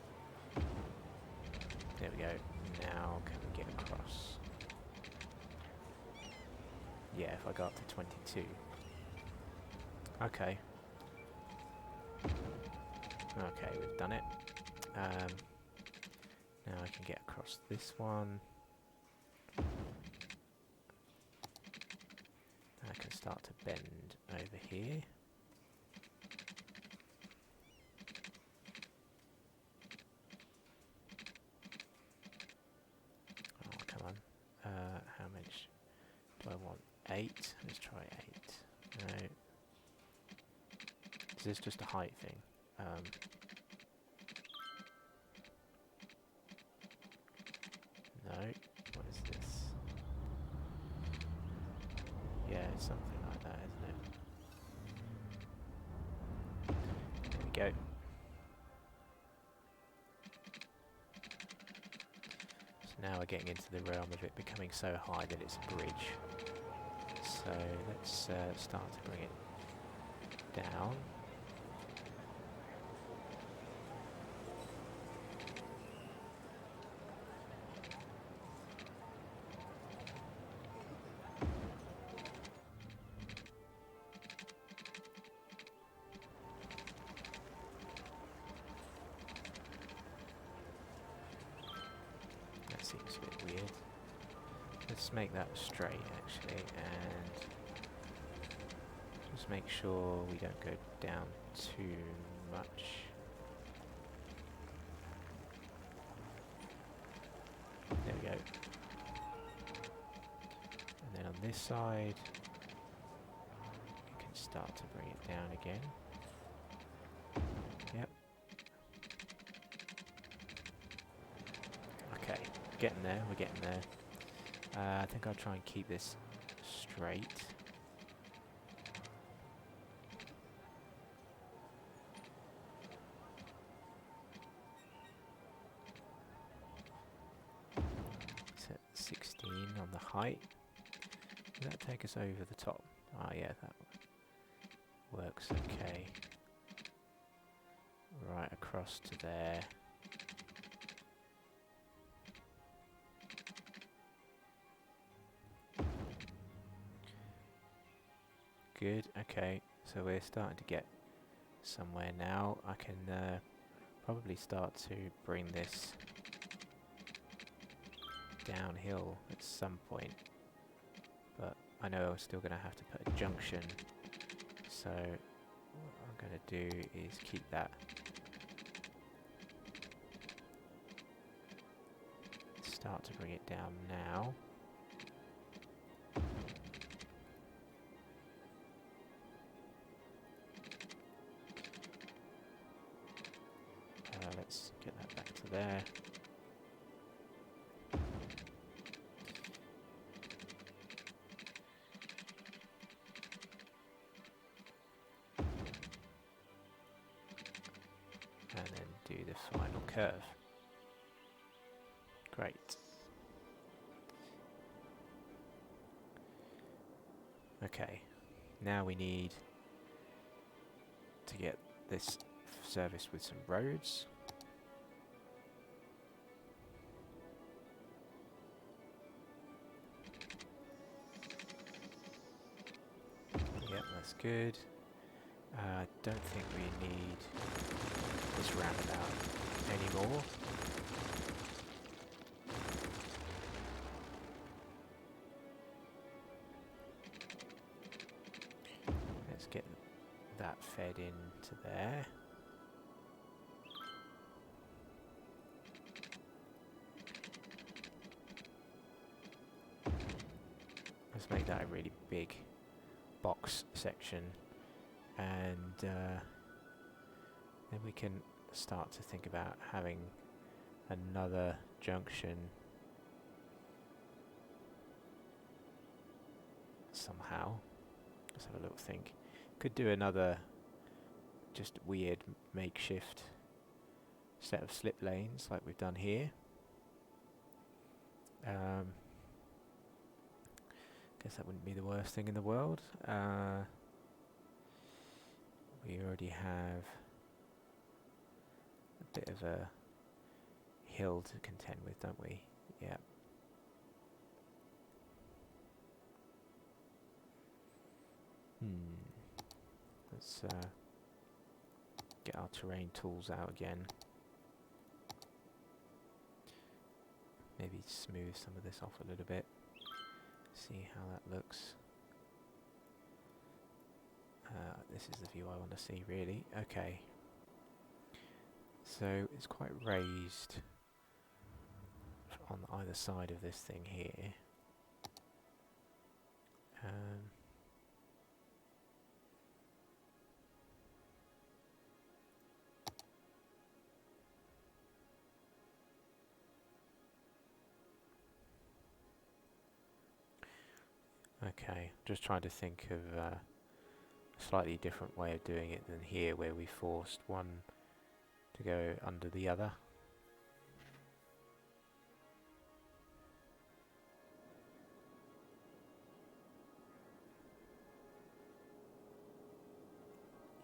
There we go. Now can we get across? Yeah, if I go up to 22. Okay. Okay, we've done it. Now I can get across this one. I can start to bend over here. How much do I want? 8? Let's try 8. No. Is this just a height thing? No. What is this? Yeah, it's something like that, isn't it? There we go. Now we're getting into the realm of it becoming so high that it's a bridge. So let's start to bring it down. Seems a bit weird. Let's make that straight actually, and just make sure we don't go down too much. There we go. And then on this side, we can start to bring it down again. Yep. Okay. Getting there, we're getting there. I think I'll try and keep this straight. the height. Does that take us over the top? Ah, yeah, that works okay. Right across to there. Good, okay, so we're starting to get somewhere now. I can probably start to bring this downhill at some point, but I know I'm still going to have to put a junction, so what I'm going to do is keep that start to bring it down now. Let's get that back to there. And then do the final curve. Great. Okay, now we need to get this serviced with some roads. Yep, that's good. I don't think we need this roundabout anymore. Let's get that fed into there. Let's make that a really big box section, and then we can start to think about having another junction somehow. Let's have a little think. Could do another just weird makeshift set of slip lanes like we've done here. Guess that wouldn't be the worst thing in the world. We already have a bit of a hill to contend with, don't we? Yeah. Let's get our terrain tools out again. Maybe smooth some of this off a little bit. See how that looks. This is the view I want to see, really. Okay. So it's quite raised on either side of this thing here. Okay, just trying to think of a slightly different way of doing it than here, where we forced one to go under the other.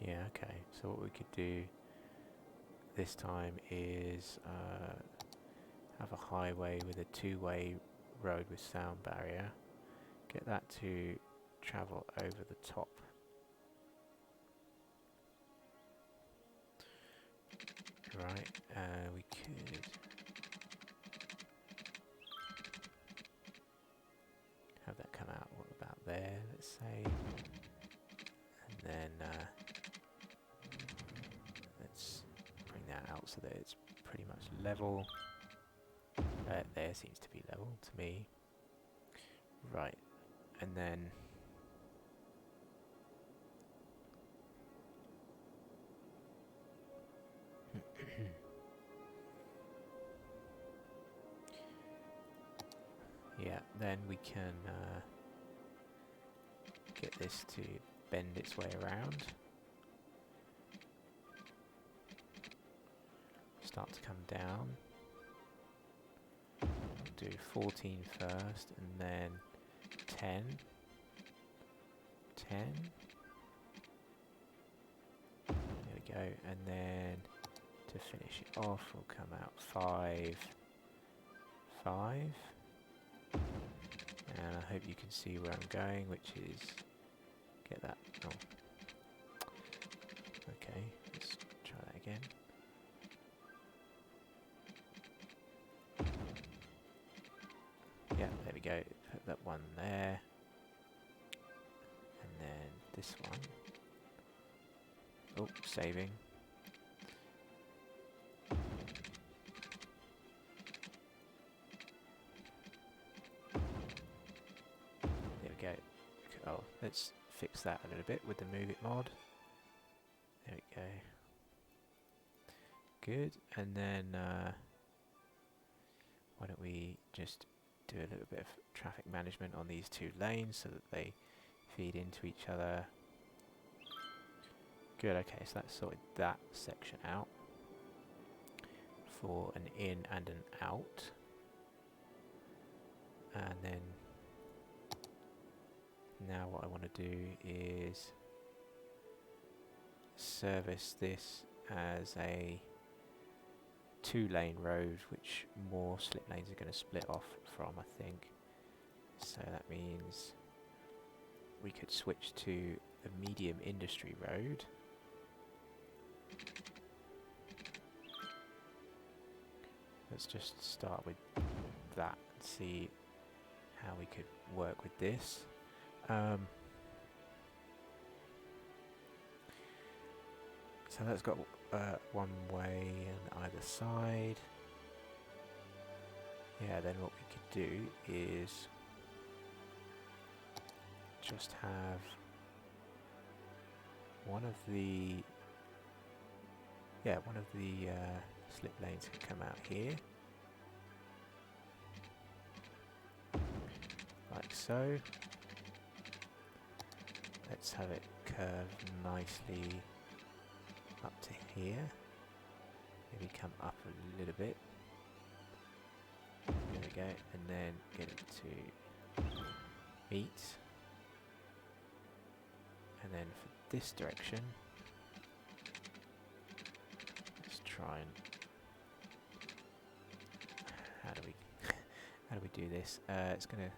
Yeah, okay, so what we could do this time is have a highway with a two-way road with sound barrier. Get that to travel over the top. Right, we could have that come out, what about there, let's say, and then let's bring that out so that it's pretty much level. There seems to be level to me. Right, and then yeah, then we can get this to bend its way around. Start to come down. do 14 first, and then 10. 10. There we go, and then to finish it off will come out 5, 5. And I hope you can see where I'm going, which is get that. Oh, okay. Let's try that again. Yeah, there we go. Put that one there, and then this one. Oh, saving. There we go. Oh, let's fix that a little bit with the Move It mod. There we go. Good. And then why don't we just do a little bit of traffic management on these two lanes so that they feed into each other. Good. Okay, so that sorted that section out for an in and an out. And then now what I want to do is service this as a 2-lane road, which more slip lanes are going to split off from, I think. So that means we could switch to a medium industry road. Let's just start with that and see how we could work with this. So that's got one way on either side. Yeah, then what we could do is just have one of the slip lanes can come out here, like so. Let's have it curve nicely up to here. Maybe come up a little bit. There we go, and then get it to meet. And then for this direction, let's try and how do we do this? It's gonna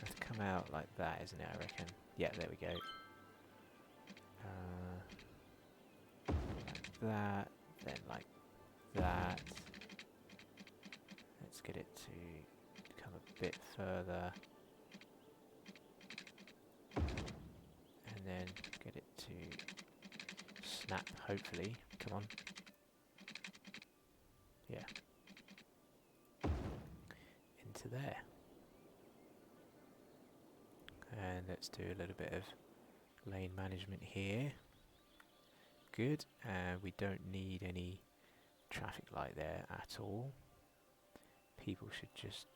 have to come out like that, isn't it? I reckon. Yeah, there we go. Like that, then like that. Let's get it to come a bit further, and then get it to snap, hopefully. Come on. Yeah. Into there. And let's do a little bit of lane management here. Good. We don't need any traffic light there at all. People should just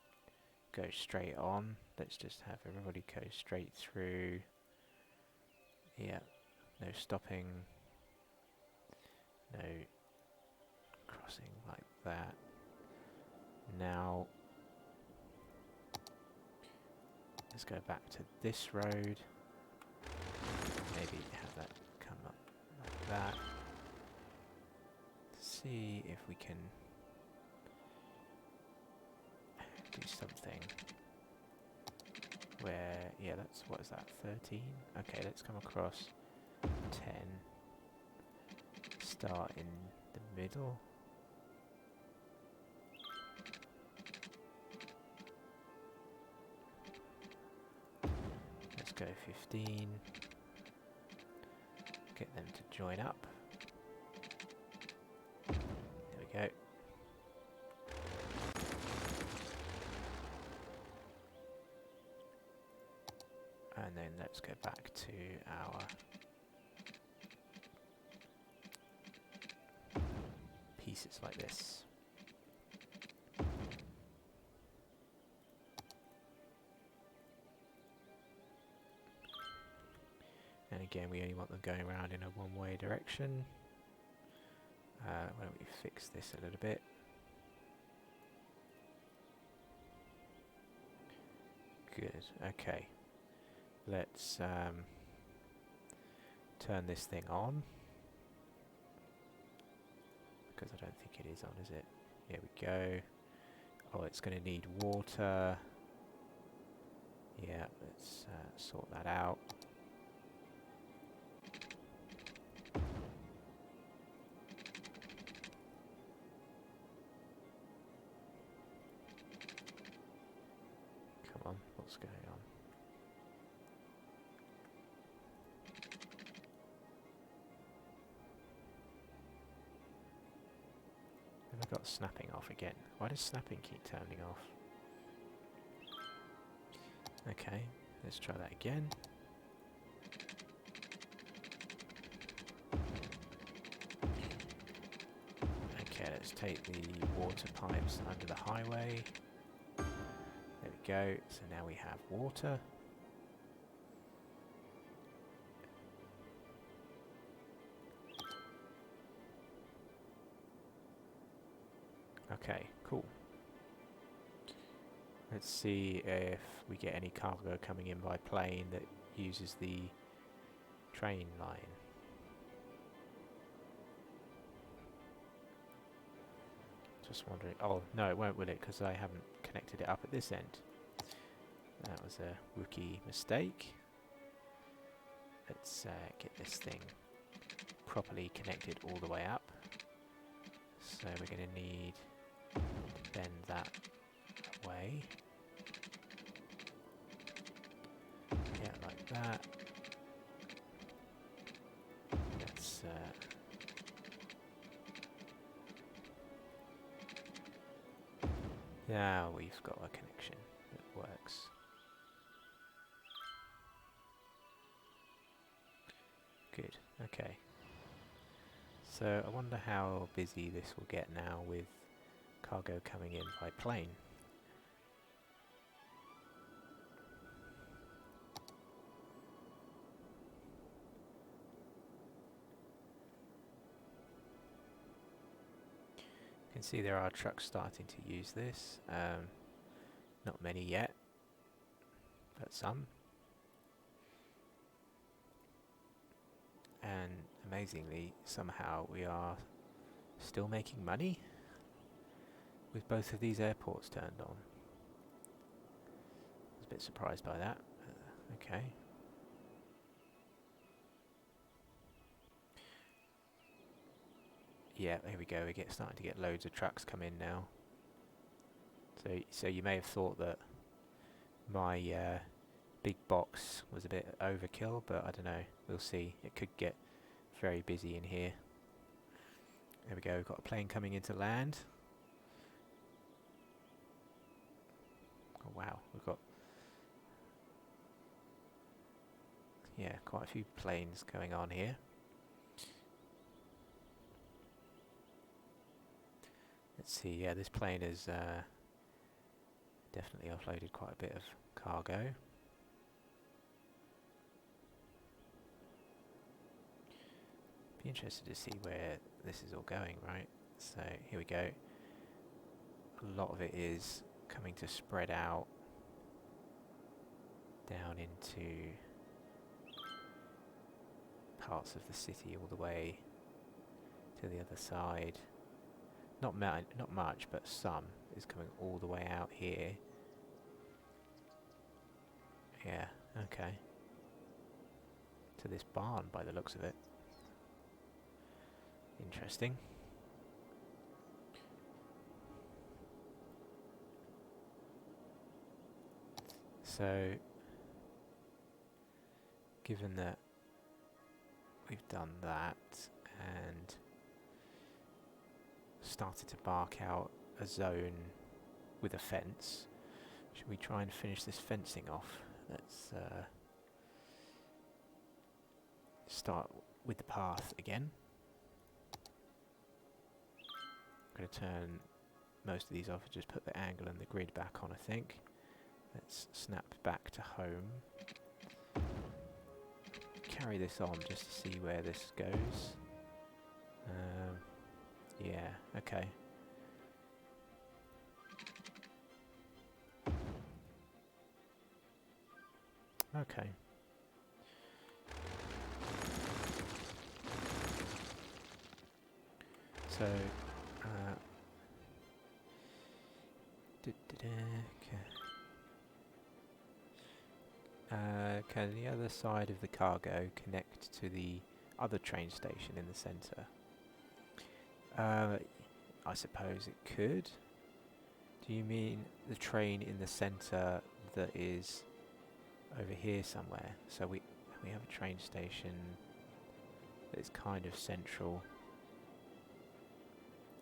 go straight on. Let's just have everybody go straight through. Yeah, no stopping, no crossing like that. Now let's go back to this road. Maybe have that come up like that. See if we can do something where, yeah, that's, what is that, 13? Okay, let's come across 10. Start in the middle. Let's go 15. Get them to join up. There we go. And then let's go back to our pieces like this. And again, we only want them going around in a one-way direction. Why don't we fix this a little bit? Good, okay. Let's turn this thing on. Because I don't think it is on, is it? Here we go. Oh, it's going to need water. Yeah, let's sort that out. Come on, what's going on? Have I got snapping off again? Why does snapping keep turning off? Okay, let's try that again. Okay, let's take the water pipes under the highway. There we go, so now we have water. Okay, cool. Let's see if we get any cargo coming in by plane that uses the train line. Just wondering. Oh, no, it won't, will it? Because I haven't connected it up at this end. That was a rookie mistake. Let's get this thing properly connected all the way up. So we're going to need to bend that way. Yeah, like that. Let's now we've got a connection that works. Good, okay. So I wonder how busy this will get now with cargo coming in by plane. You can see there are trucks starting to use this. Not many yet, but some. And amazingly, somehow we are still making money with both of these airports turned on. I was a bit surprised by that. Okay. Yeah, here we go. We're starting to get loads of trucks come in now. So you may have thought that my big box was a bit overkill, but I don't know. We'll see. It could get very busy in here. There we go. We've got a plane coming into land. Oh wow, we've got quite a few planes going on here. Let's see. Yeah, this plane has definitely offloaded quite a bit of cargo. Be interested to see where this is all going, right? So here we go. A lot of it is coming to spread out down into parts of the city all the way to the other side. Not much, but some is coming all the way out here. Yeah, okay. To this barn by the looks of it. Interesting. So, given that we've done that and started to mark out a zone with a fence, should we try and finish this fencing off? Let's start with the path again. I'm going to turn most of these off and just put the angle and the grid back on, I think. Let's snap back to home. Carry this on just to see where this goes. Yeah, okay. Okay. So, can the other side of the cargo connect to the other train station in the centre? I suppose it could. Do you mean the train in the centre that is over here somewhere? So we have a train station that's kind of central.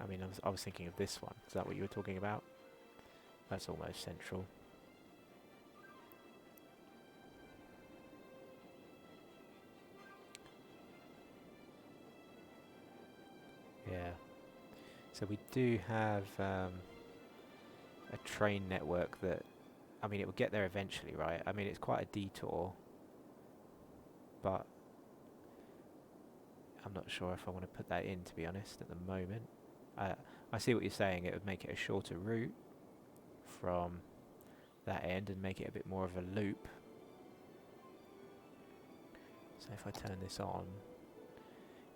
I mean, I was thinking of this one. Is that what you were talking about? That's almost central. Yeah. So we do have a train network that, I mean, it will get there eventually, right? I mean, it's quite a detour, but I'm not sure if I want to put that in, to be honest, at the moment. I see what you're saying. It would make it a shorter route from that end and make it a bit more of a loop. So if I turn this on,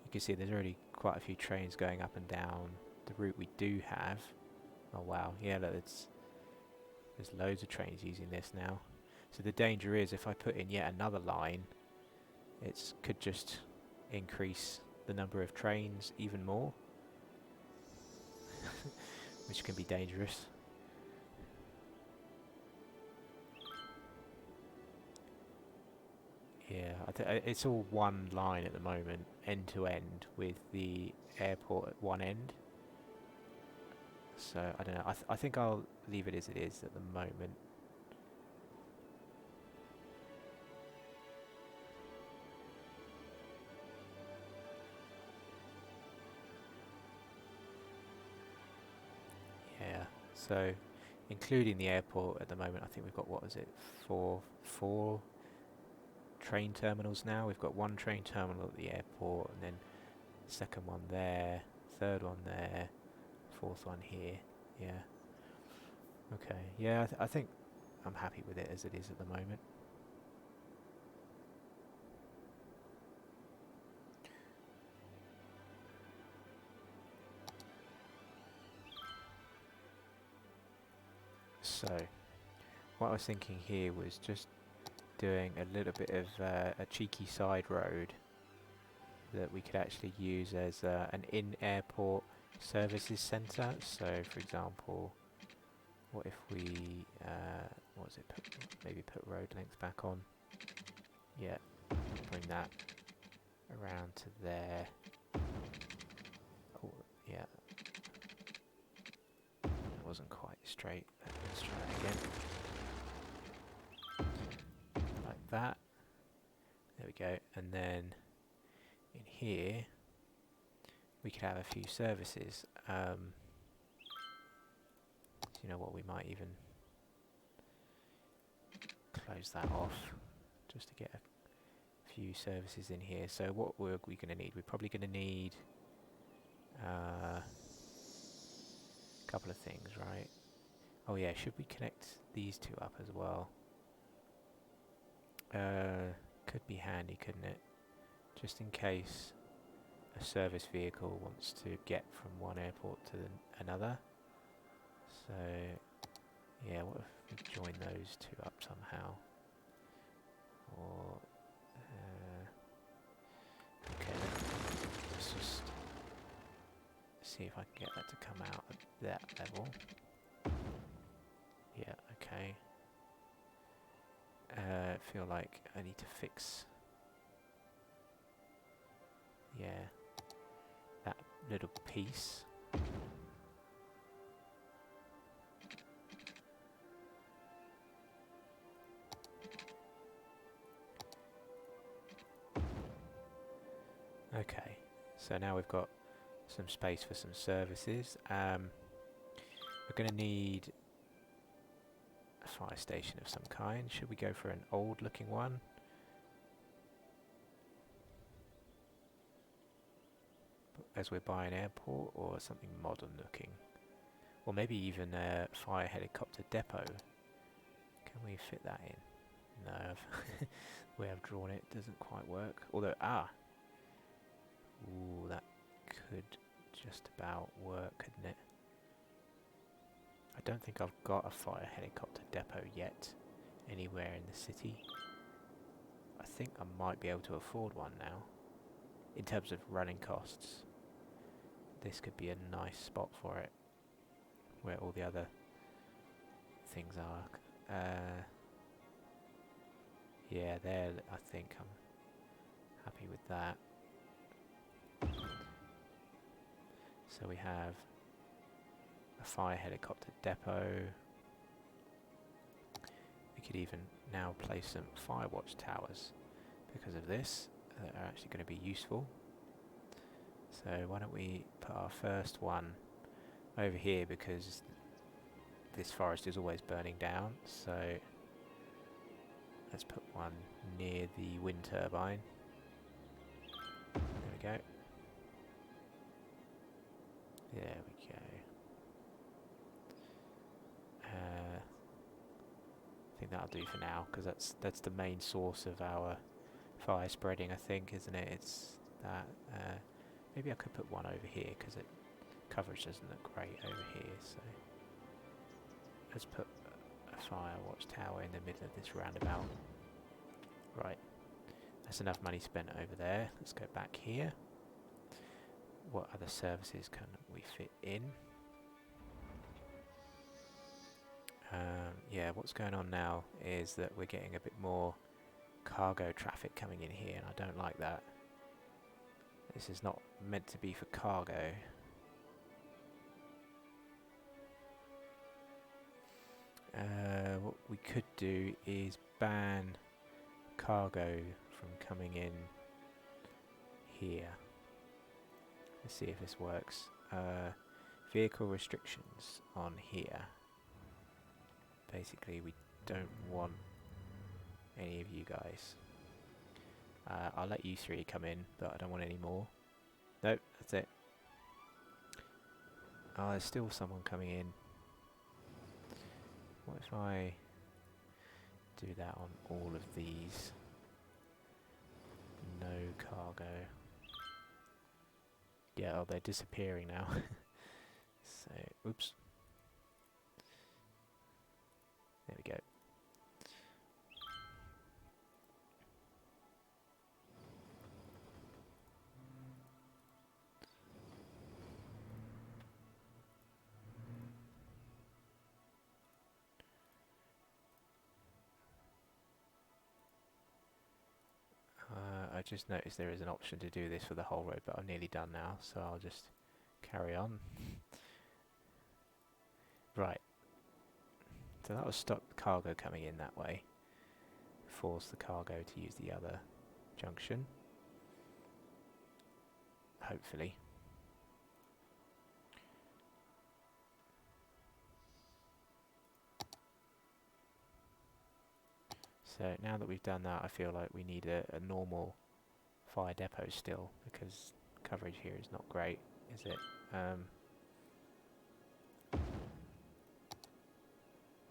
you can see there's already quite a few trains going up and down the route we do have. Oh wow, yeah, look, there's loads of trains using this now. So the danger is if I put in yet another line, it could just increase the number of trains even more, which can be dangerous. Yeah, it's all one line at the moment, end to end, with the airport at one end. So I don't know. I think I'll leave it as it is at the moment. Yeah. So, including the airport at the moment, I think we've got, what is it, four train terminals now. We've got one train terminal at the airport, and then second one there, third one there, fourth one here. Yeah. Okay. Yeah, I think I'm happy with it as it is at the moment. So, what I was thinking here was just doing a little bit of a cheeky side road that we could actually use as an in-airport services centre. So, for example, what if we, what was it, maybe put road links back on. Yeah, bring that around to there. Oh, yeah. It wasn't quite straight. Let's try it again. Like that. There we go. And then in here, we could have a few services. You know what, we might even close that off just to get a few services in here. So what were we going to need? We're probably going to need a couple of things, right? Oh yeah, should we connect these two up as well? Could be handy, couldn't it? Just in case a service vehicle wants to get from one airport to another. So yeah, what if we join those two up somehow? Or okay, let's just see if I can get that to come out at that level. Yeah, okay. Feel like I need to fix, yeah, that little piece. Okay, so now we've got some space for some services. We're going to need a fire station of some kind. Should we go for an old looking one? As we're by an airport, or something modern looking? Or maybe even a fire helicopter depot. Can we fit that in? No, the way I've drawn it doesn't quite work. Although, ooh, that could just about work, couldn't it? I don't think I've got a fire helicopter depot yet, anywhere in the city. I think I might be able to afford one now. In terms of running costs, this could be a nice spot for it, where all the other things are. Yeah, there, I think I'm happy with that. So we have a fire helicopter depot. We could even now place some firewatch towers because of this that are actually going to be useful. So why don't we put our first one over here, because this forest is always burning down. So let's put one near the wind turbine. There we go. There we go. I think that'll do for now, because that's the main source of our fire spreading, I think, isn't it? It's that. Maybe I could put one over here, because coverage doesn't look great over here. So let's put a firewatch tower in the middle of this roundabout. Right, that's enough money spent over there. Let's go back here. What other services can we fit in? Yeah, what's going on now is that we're getting a bit more cargo traffic coming in here, and I don't like that. This is not meant to be for cargo. What we could do is ban cargo from coming in here. Let's see if this works. Vehicle restrictions on here. Basically, we don't want any of you guys. I'll let you three come in, but I don't want any more. Nope, that's it. Oh, there's still someone coming in. What if I do that on all of these? No cargo. Yeah, oh, they're disappearing now. So, oops. There we go. I just noticed there is an option to do this for the whole road, but I'm nearly done now, so I'll just carry on. Right. So that will stop the cargo coming in that way. Force the cargo to use the other junction. Hopefully. So now that we've done that, I feel like we need a normal fire depot still, because coverage here is not great, is it?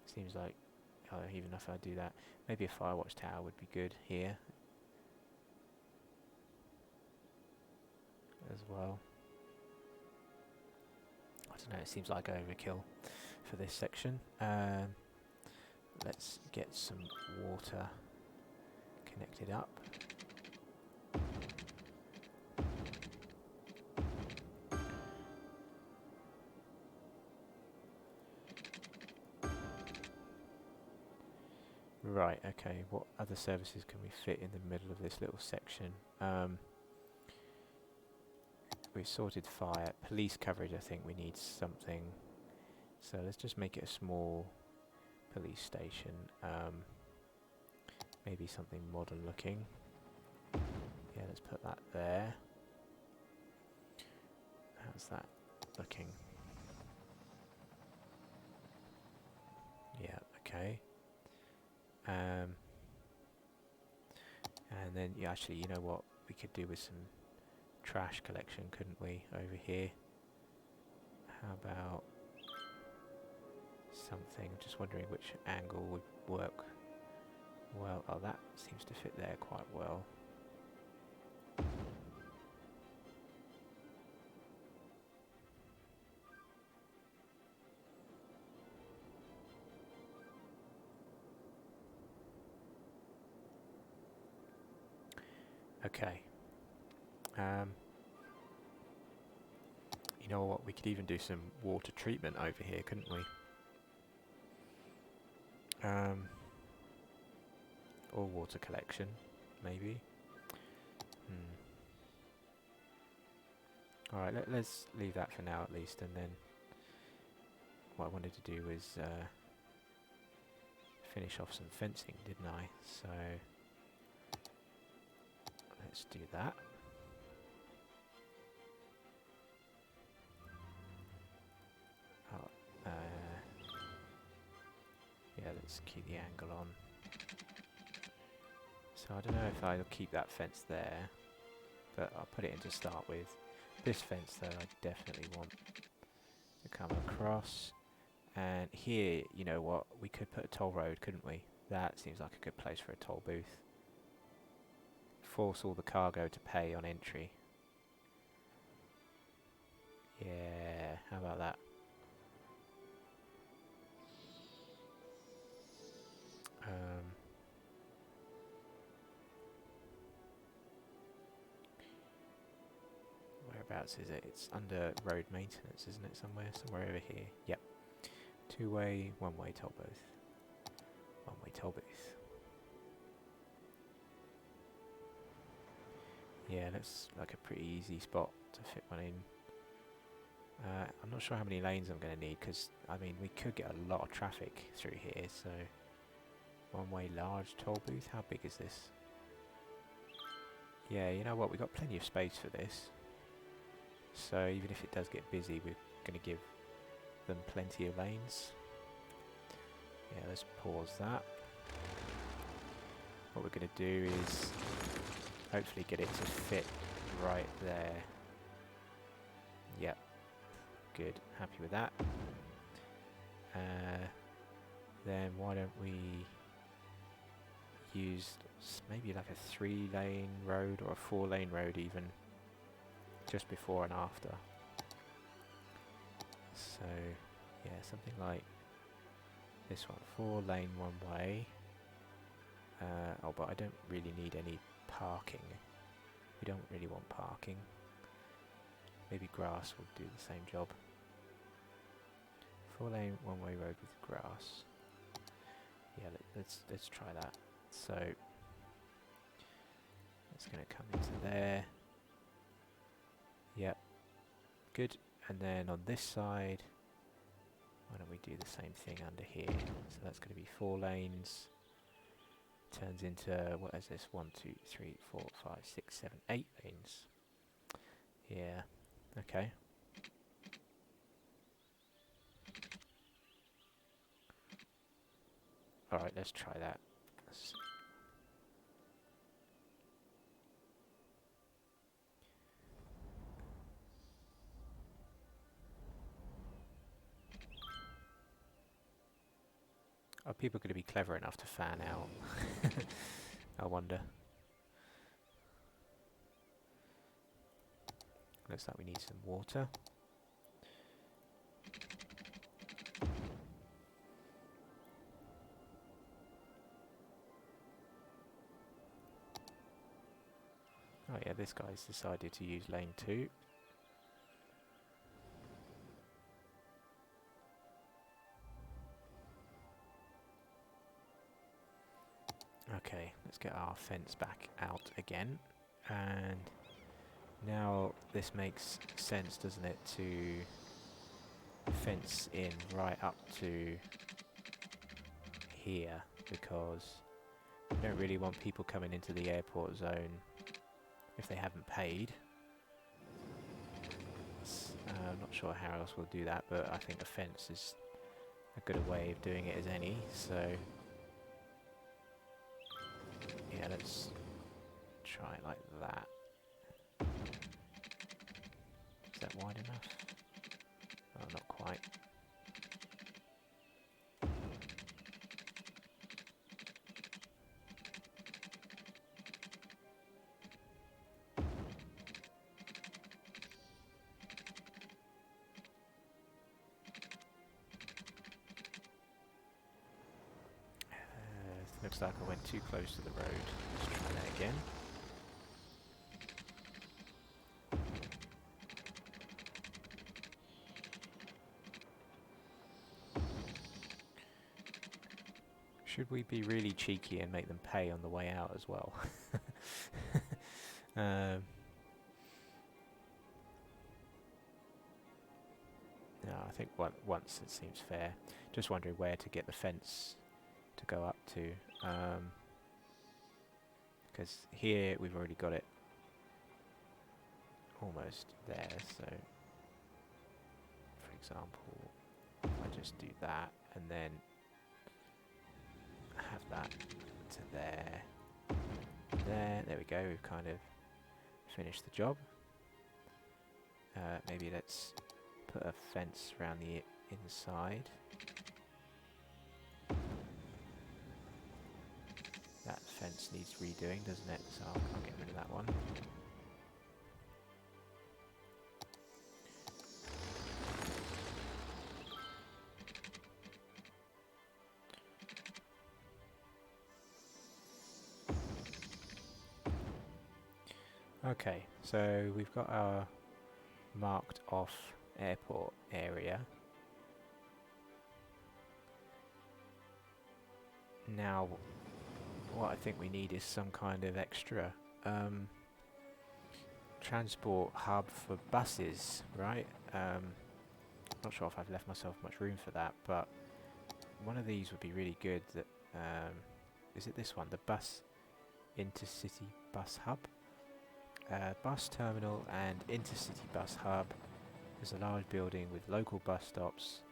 Seems like, even if I do that, maybe a firewatch tower would be good here as well. I don't know, it seems like overkill for this section. Let's get some water connected up. Right, okay, what other services can we fit in the middle of this little section? We've sorted fire. Police coverage, I think we need something. So let's just make it a small police station. Maybe something modern looking. Yeah, let's put that there. How's that looking? Yeah, okay. And then, yeah, actually, you know what? We could do with some trash collection, couldn't we, over here? How about something? Just wondering which angle would work well. Oh, that seems to fit there quite well. Okay. You know what? We could even do some water treatment over here, couldn't we? Or water collection, maybe. Alright, let's leave that for now at least, and then what I wanted to do was finish off some fencing, didn't I? So let's do that. Oh, yeah, let's keep the angle on. So I don't know if I'll keep that fence there, but I'll put it in to start with. This fence though I definitely want to come across. And here, you know what, we could put a toll road, couldn't we? That seems like a good place for a toll booth. Force all the cargo to pay on entry. Yeah, how about that? Whereabouts is it? It's under road maintenance, isn't it? Somewhere over here. Yep. Two-way, one-way toll booth. One-way toll booth. Yeah, looks like a pretty easy spot to fit one in. I'm not sure how many lanes I'm going to need, because, I mean, we could get a lot of traffic through here, so... One-way large toll booth? How big is this? Yeah, you know what? We've got plenty of space for this. So even if it does get busy, we're going to give them plenty of lanes. Yeah, let's pause that. What we're going to do is hopefully get it to fit right there. Yep, good, happy with that. Then why don't we use maybe like a 3-lane road or a 4-lane road even, just before and after. So yeah, something like this one, 4-lane one way. Oh, but I don't really need any parking. We don't really want parking. Maybe grass will do the same job. 4-lane one-way road with grass. Yeah, let's try that. So it's going to come into there. Yep, good. And then on this side, why don't we do the same thing under here? So that's going to be 4 lanes. Turns into, what is this? 1, 2, 3, 4, 5, 6, 7, 8 lanes. Yeah, okay. Alright, let's try that. Are people going to be clever enough to fan out? I wonder. Looks like we need some water. Oh yeah, this guy's decided to use lane 2. Okay, let's get our fence back out again. And now this makes sense, doesn't it, to fence in right up to here, because we don't really want people coming into the airport zone if they haven't paid. I'm not sure how else we'll do that, but I think a fence is a good way of doing it as any, so yeah, let's try it like that. Is that wide enough? Oh, not quite. looks like I went too close to the road. Let's try that again. Should we be really cheeky and make them pay on the way out as well? No, I think once it seems fair. Just wondering where to get the fence to go up to. Because here we've already got it almost there, so for example, if I just do that and then have that to there, there we go, we've kind of finished the job. Maybe let's put a fence around the inside. That fence needs redoing, doesn't it? So I'll get rid of that one. Okay, so we've got our marked off airport area. Now, what I think we need is some kind of extra transport hub for buses, right? Not sure if I've left myself much room for that, but one of these would be really good. That is it this one, the bus intercity bus hub? Bus terminal and intercity bus hub. There's a large building with local bus stops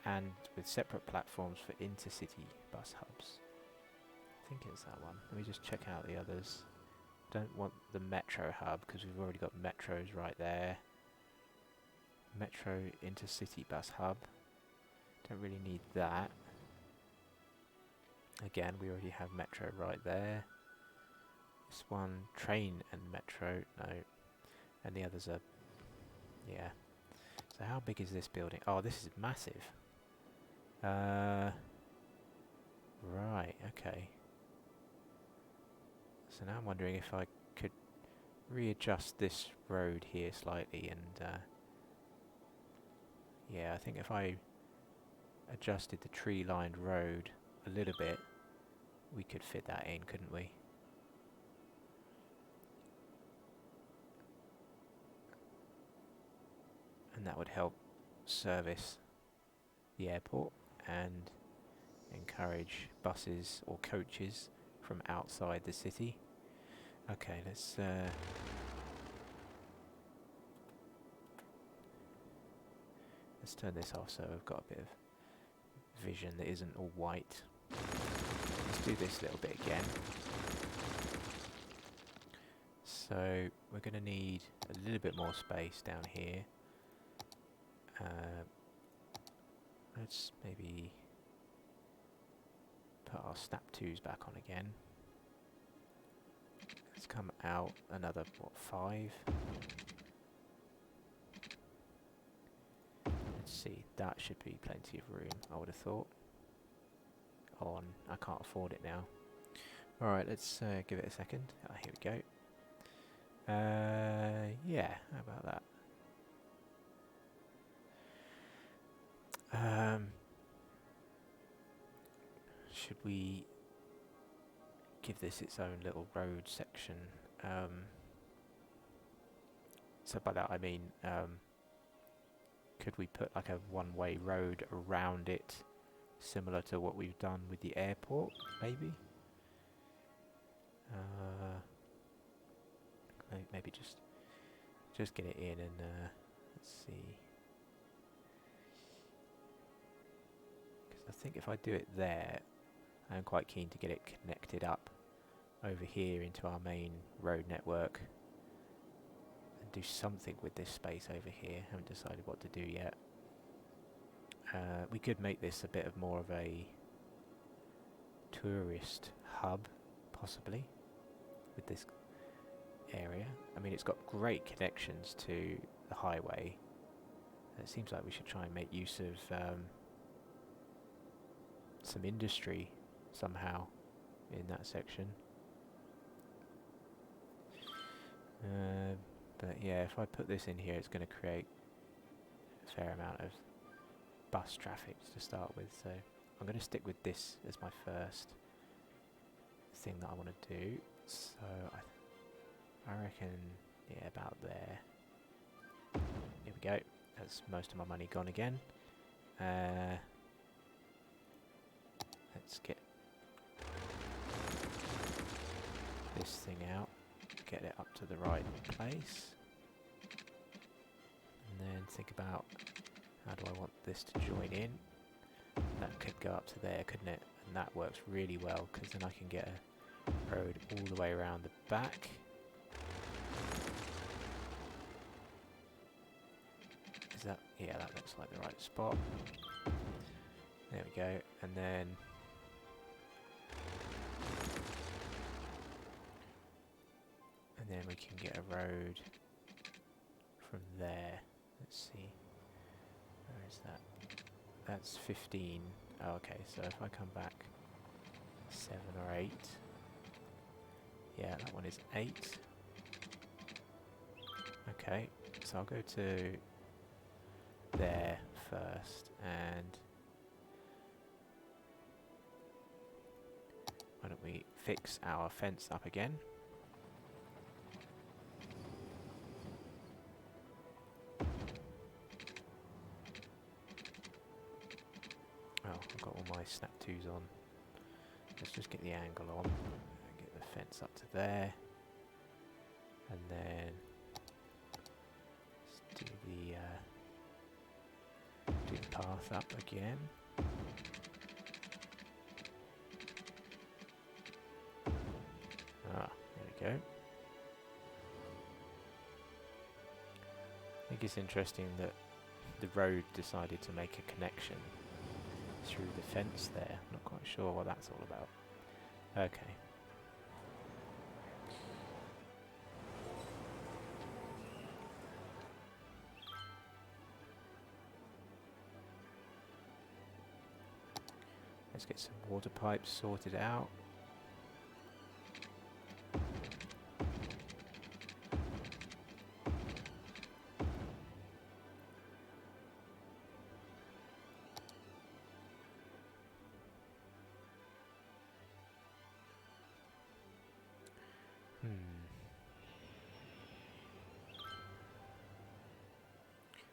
and with separate platforms for intercity bus hubs. I think it's that one. Let me just check out the others. Don't want the metro hub because we've already got metros right there. Metro intercity bus hub. Don't really need that. Again, we already have metro right there. This one, train and metro, no. And the others are, yeah. So how big is this building? Oh, this is massive. Right, okay. So now I'm wondering if I could readjust this road here slightly and, yeah, I think if I adjusted the tree-lined road a little bit, we could fit that in, couldn't we? And that would help service the airport and encourage buses or coaches from outside the city. Okay, let's turn this off so I've got a bit of vision that isn't all white. Let's do this little bit again. So we're going to need a little bit more space down here. Let's maybe put our snap 2s back on again. Let's come out another, what, 5? Let's see, that should be plenty of room, I would have thought. On, I can't afford it now. Alright, let's give it a second. Ah, here we go. Yeah, how about that? Should we give this its own little road section? So by that I mean, could we put like a one-way road around it, similar to what we've done with the airport, maybe? Maybe just get it in and let's see. Because I think if I do it there, I'm quite keen to get it connected up over here into our main road network and do something with this space over here. Haven't decided what to do yet. We could make this a bit of more of a tourist hub, possibly, with this area. I mean, it's got great connections to the highway. It seems like we should try and make use of some industry somehow in that section. But yeah, if I put this in here, it's going to create a fair amount of bus traffic to start with, so I'm going to stick with this as my first thing that I want to do. So I reckon, yeah, about there. Here we go. That's most of my money gone again. Let's get this thing out, get it up to the right place, and then think about how do I want this to join in. That could go up to there, couldn't it? And that works really well, because then I can get a road all the way around the back. Is that, yeah, that looks like the right spot. There we go, and then we can get a road from there. Let's see, where is that? That's 15. Oh, okay, so if I come back 7 or 8, yeah, that one is 8. Okay, so I'll go to there first, and why don't we fix our fence up again? Oh, I've got all my snap 2s on. Let's just get the angle on. Get the fence up to there, and then let's do the path up again. Ah, there we go. I think it's interesting that the road decided to make a connection through the fence there. I'm not quite sure what that's all about. Okay. Let's get some water pipes sorted out.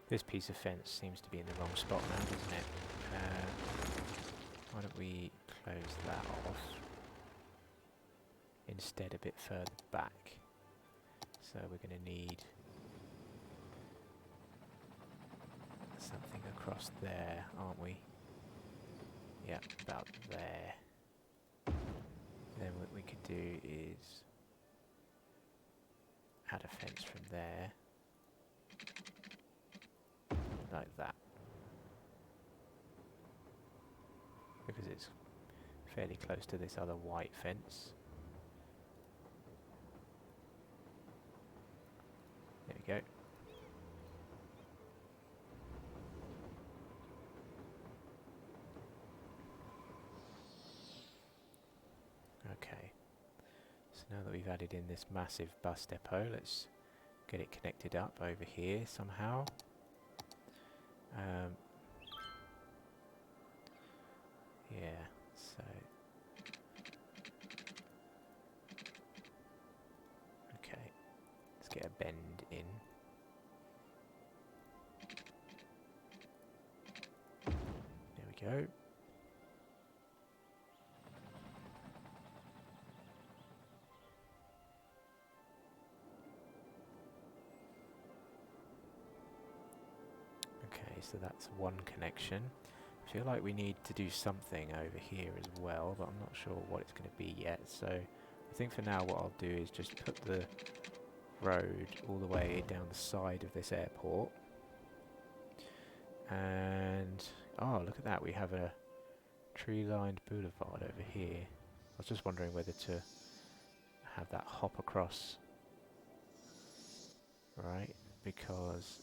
This piece of fence seems to be in the wrong spot now, doesn't it? Why don't we close that off instead a bit further back? So we're going to need something across there, aren't we? Yeah, about there. Then what we could do is add a fence from there, like that, because it's fairly close to this other white fence. There we go. Okay, so now that we've added in this massive bus depot, let's get it connected up over here somehow. Yeah, so okay, let's get a bend in. There we go. Okay, so that's one connection. I feel like we need to do something over here as well, but I'm not sure what it's going to be yet. So I think for now what I'll do is just put the road all the way down the side of this airport. And, oh, look at that, we have a tree-lined boulevard over here. I was just wondering whether to have that hop across, right, because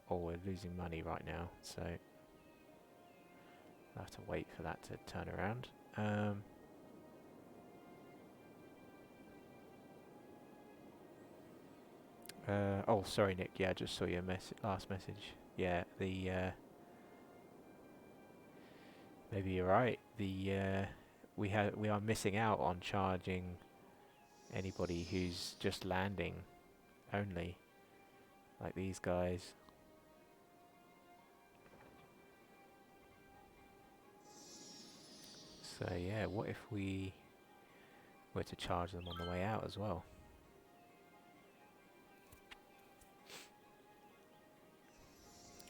oh, we're losing money right now, so I'll have to wait for that to turn around. Oh, sorry, Nick. Yeah, I just saw your last message. Yeah, maybe you're right. We are missing out on charging anybody who's just landing only, like these guys. So yeah, what if we were to charge them on the way out as well?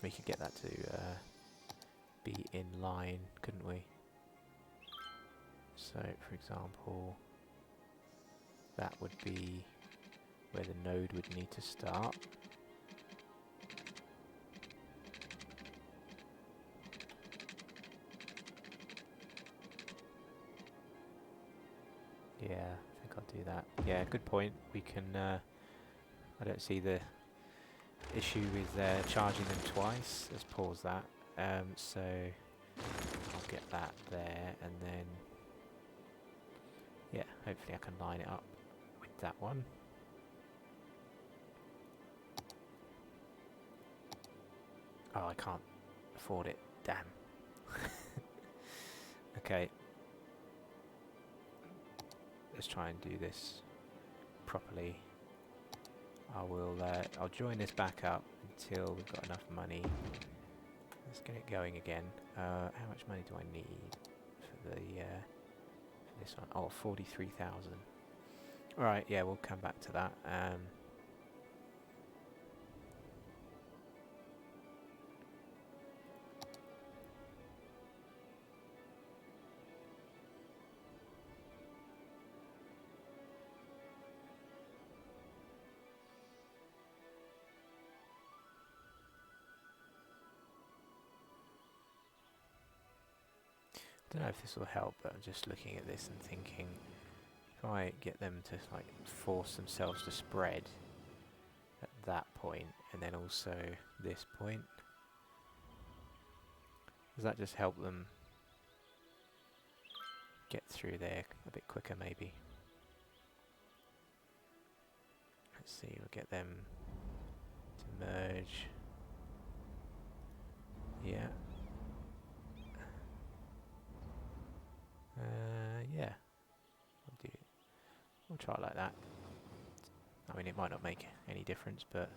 We could get that to be in line, couldn't we? So, for example, that would be where the node would need to start. Yeah, I think I'll do that. Yeah, good point. We can, I don't see the issue with charging them twice. Let's pause that. So I'll get that there, and then, yeah, hopefully I can line it up with that one. Oh, I can't afford it. Damn. Okay. Let's try and do this properly. I'll join this back up until we've got enough money. Let's get it going again. How much money do I need for the for this one? Oh, 43,000. All right, yeah, we'll come back to that. I don't know if this will help, but I'm just looking at this and thinking, if I get them to like force themselves to spread at that point, and then also this point, does that just help them get through there a bit quicker maybe? Let's see, we'll get them to merge. Yeah. Yeah. We'll try it like that. I mean, it might not make any difference, but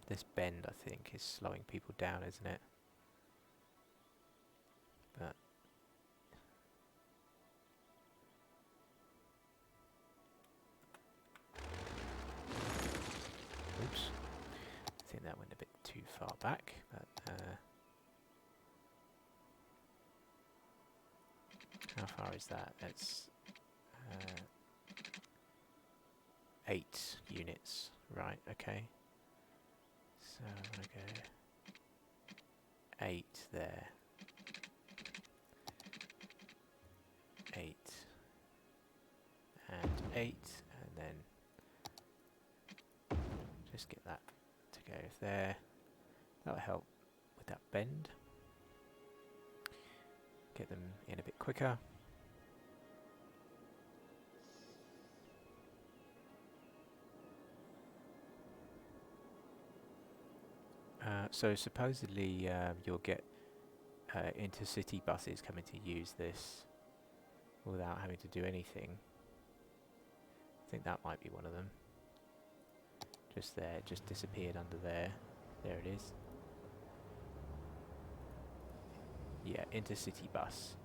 this bend, I think, is slowing people down, isn't it? But oops, I think that went a bit too far back. But how far is that? It's 8 units, right? Okay. So I'm gonna go 8 there. 8 and 8, and then just get that to go there. That'll help with that bend. Get them in a bit quicker. So supposedly you'll get intercity buses coming to use this without having to do anything. I think that might be one of them. Just there, just disappeared under there. There it is. Yeah, intercity bus.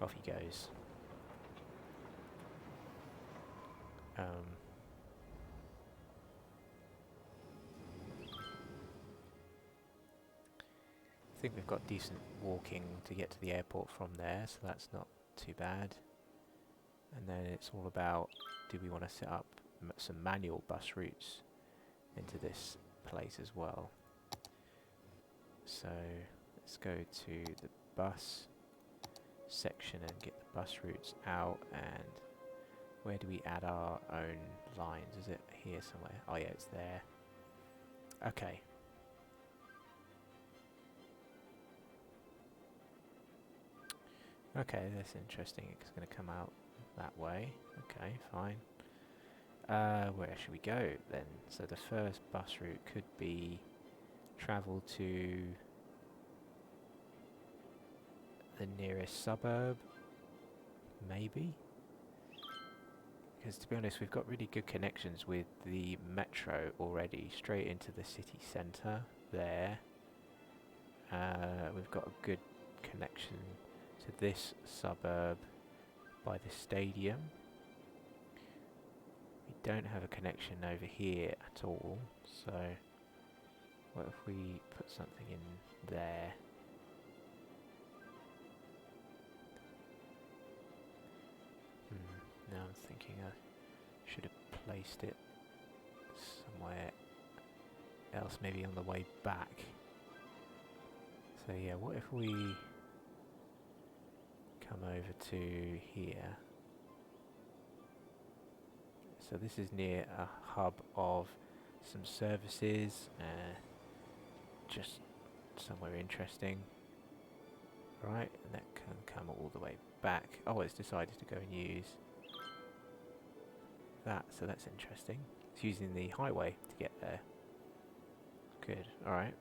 Off he goes. I think we've got decent walking to get to the airport from there, so that's not too bad. And then it's all about, do we want to set up some manual bus routes into this place as well? So let's go to the bus section and get the bus routes out, and Where do we add our own lines? Is it here somewhere? Oh yeah, it's there. Okay. Okay, that's interesting. It's going to come out that way. Okay, fine. Where should we go then? So the first bus route could be travel to the nearest suburb, maybe? Because to be honest, we've got really good connections with the metro already, straight into the city centre there. We've got a good connection to this suburb by the stadium. We don't have a connection over here at all, so what if we put something in there? Now I'm thinking I should have placed it somewhere else, maybe on the way back. So yeah, what if we come over to here? So this is near a hub of some services, just somewhere interesting. Right, and that can come all the way back. Oh, it's decided to go and use that, so that's interesting. It's using the highway to get there. Good, alright.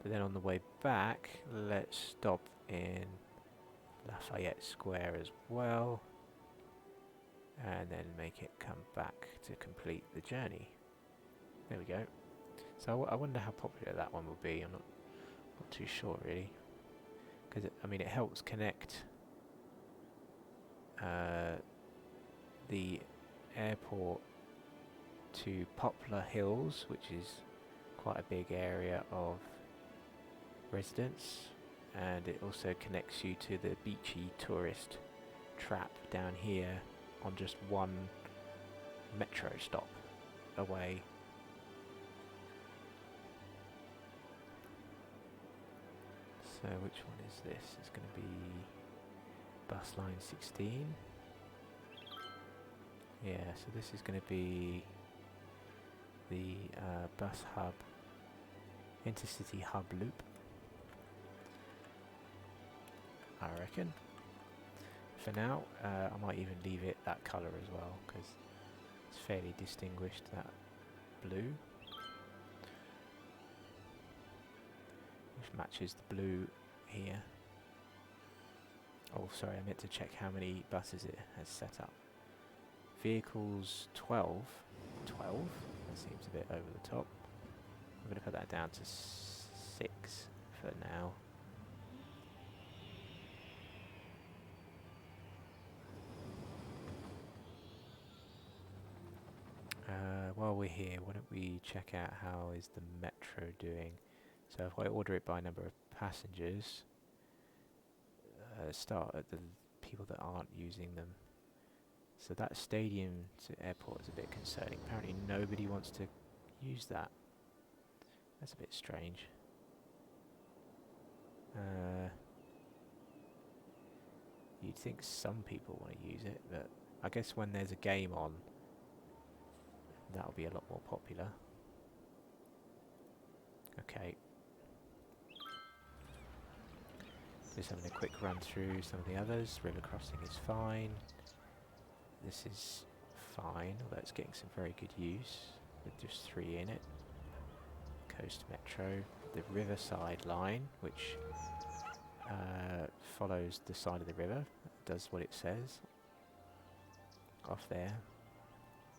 But then on the way back, let's stop in Lafayette Square as well. And then make it come back to complete the journey. There we go. So I wonder how popular that one will be. I'm not too sure really. Because, I mean, it helps connect the airport to Poplar Hills, which is quite a big area of residence, and it also connects you to the beachy tourist trap down here on just one metro stop away. So which one is this? It's going to be bus line 16. Yeah, so this is going to be the bus hub, intercity hub loop, I reckon. For now, I might even leave it that colour as well, because it's fairly distinguished, that blue, which matches the blue here. Oh, sorry, I meant to check how many buses it has set up. Vehicles 12. 12? That seems a bit over the top. I'm going to put that down to 6 for now. While we're here, why don't we check out how is the metro doing? So if I order it by number of passengers, start at the people that aren't using them. So that stadium to airport is a bit concerning. Apparently nobody wants to use that. That's a bit strange. You'd think some people want to use it, but I guess when there's a game on, that'll be a lot more popular. Okay. Just having a quick run through some of the others. River crossing is fine. This is fine, although it's getting some very good use with just 3 in it. Coast Metro. The Riverside line, which follows the side of the river, does what it says. Off there,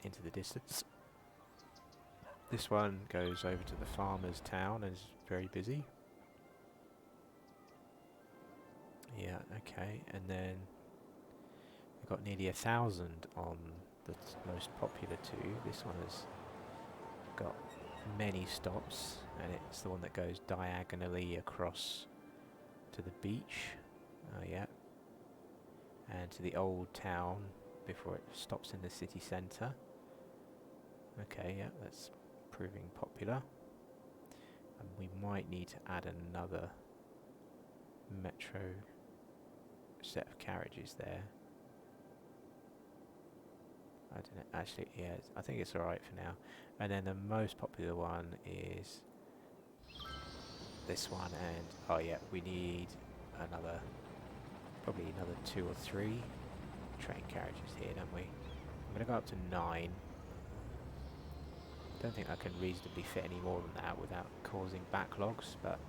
into the distance. This one goes over to the farmer's town and is very busy. Yeah, okay, and then we've got nearly 1,000 on the most popular 2. This one has got many stops, and it's the one that goes diagonally across to the beach. Yeah, and to the old town before it stops in the city centre. Okay, yeah, that's proving popular, and we might need to add another metro set of carriages there. I don't know. Actually, yeah, I think it's alright for now. And then the most popular one is this one, and oh yeah, we need another, probably another 2 or 3 train carriages here, don't we? I'm going to go up to 9. Don't think I can reasonably fit any more than that without causing backlogs, but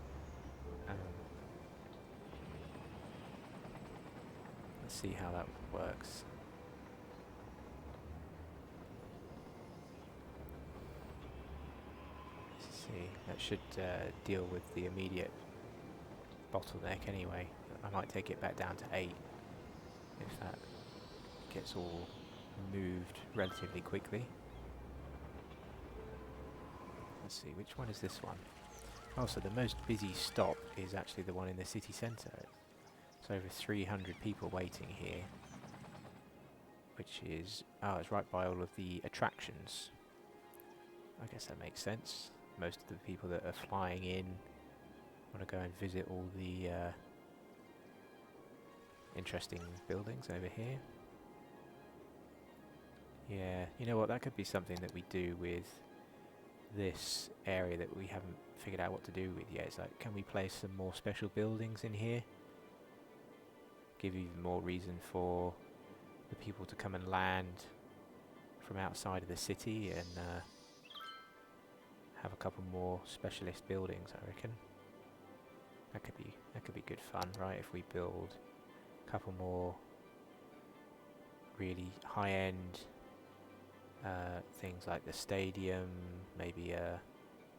let's see how that works. Let's see, that should deal with the immediate bottleneck anyway. I might take it back down to 8 if that gets all moved relatively quickly. Let's see, which one is this one? Oh, so the most busy stop is actually the one in the city centre. It's over 300 people waiting here, which is, oh, it's right by all of the attractions. I guess that makes sense. Most of the people that are flying in want to go and visit all the interesting buildings over here. Yeah, you know what, that could be something that we do with this area that we haven't figured out what to do with yet. It's like, can we place some more special buildings in here? Give even more reason for the people to come and land from outside of the city, and have a couple more specialist buildings, I reckon. That could be good fun, right? If we build a couple more really high-end things like the stadium, maybe a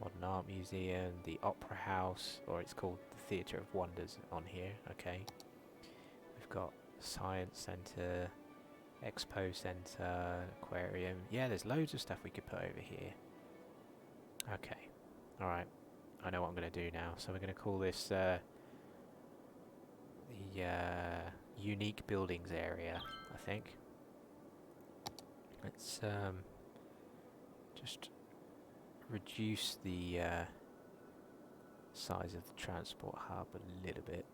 modern art museum, the opera house, or it's called the Theatre of Wonders on here. Okay, we've got science centre, expo centre, aquarium. Yeah, there's loads of stuff we could put over here. Okay, alright, I know what I'm going to do now. So we're going to call this the unique buildings area, I think. Let's just reduce the size of the transport hub a little bit.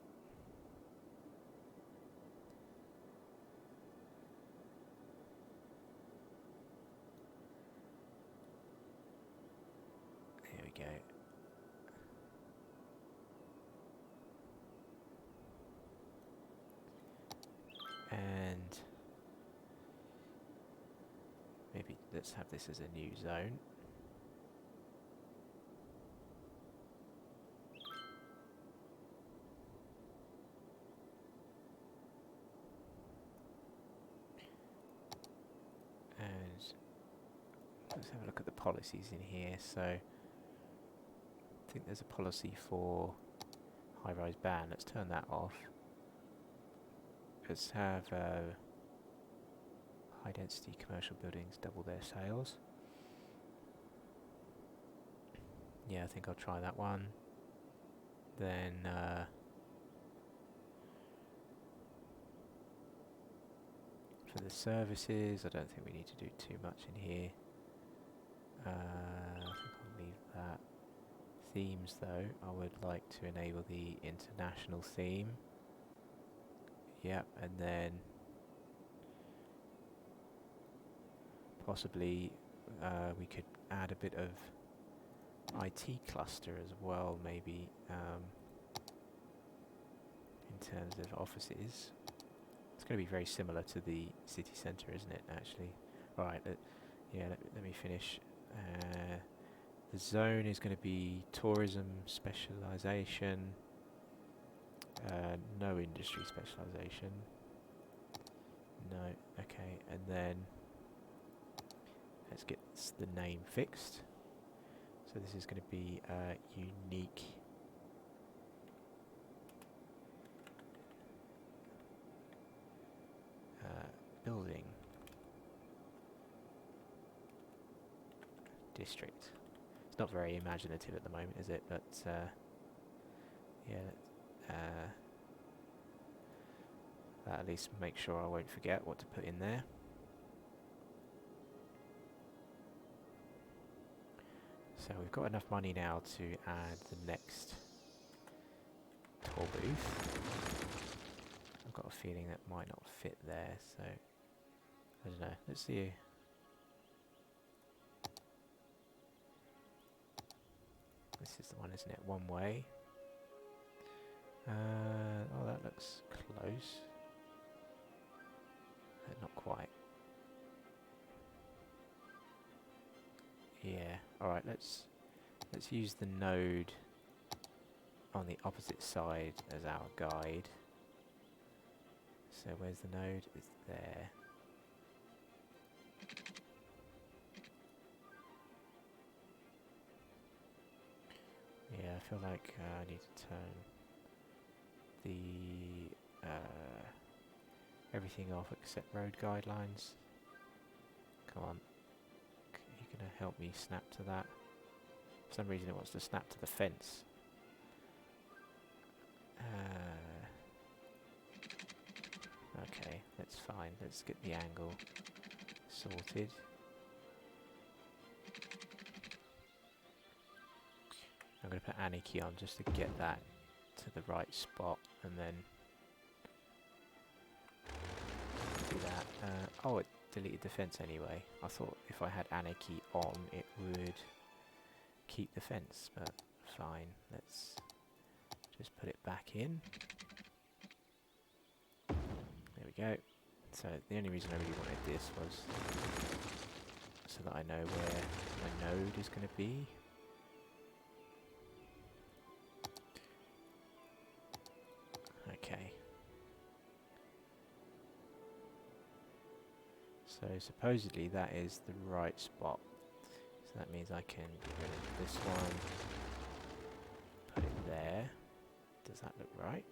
There we go. And maybe let's have this as a new zone. And let's have a look at the policies in here. So I think there's a policy for high-rise ban. Let's turn that off. Let's have high-density commercial buildings double their sales. Yeah, I think I'll try that one. Then for the services, I don't think we need to do too much in here. I think I'll leave that. Themes though, I would like to enable the international theme. Yep, and then possibly we could add a bit of IT cluster as well, maybe, in terms of offices. It's going to be very similar to the city centre, isn't it, actually? Right, yeah, let me finish. The zone is going to be tourism specialisation, no industry specialisation. No, okay, and then let's get the name fixed. So this is going to be unique building district. It's not very imaginative at the moment, is it? But yeah, that at least make sure I won't forget what to put in there. So we've got enough money now to add the next toll booth. I've got a feeling that might not fit there, so I don't know. Let's see. This is the one, isn't it? One way. Oh, that looks close. Not quite. Yeah. All right. Let's use the node on the opposite side as our guide. So where's the node? It's there. Yeah, I feel like I need to turn the everything off except road guidelines. Come on. You're going to help me snap to that. For some reason it wants to snap to the fence. Okay, that's fine. Let's get the angle sorted. I'm going to put Anarchy on just to get that to the right spot and then do that. Oh, it deleted the fence anyway. I thought if I had Anarchy on it would keep the fence, but fine. Let's just put it back in. There we go. So the only reason I really wanted this was so that I know where my node is going to be. Okay. So supposedly that is the right spot. So that means I can get rid of this one, put it there. Does that look right?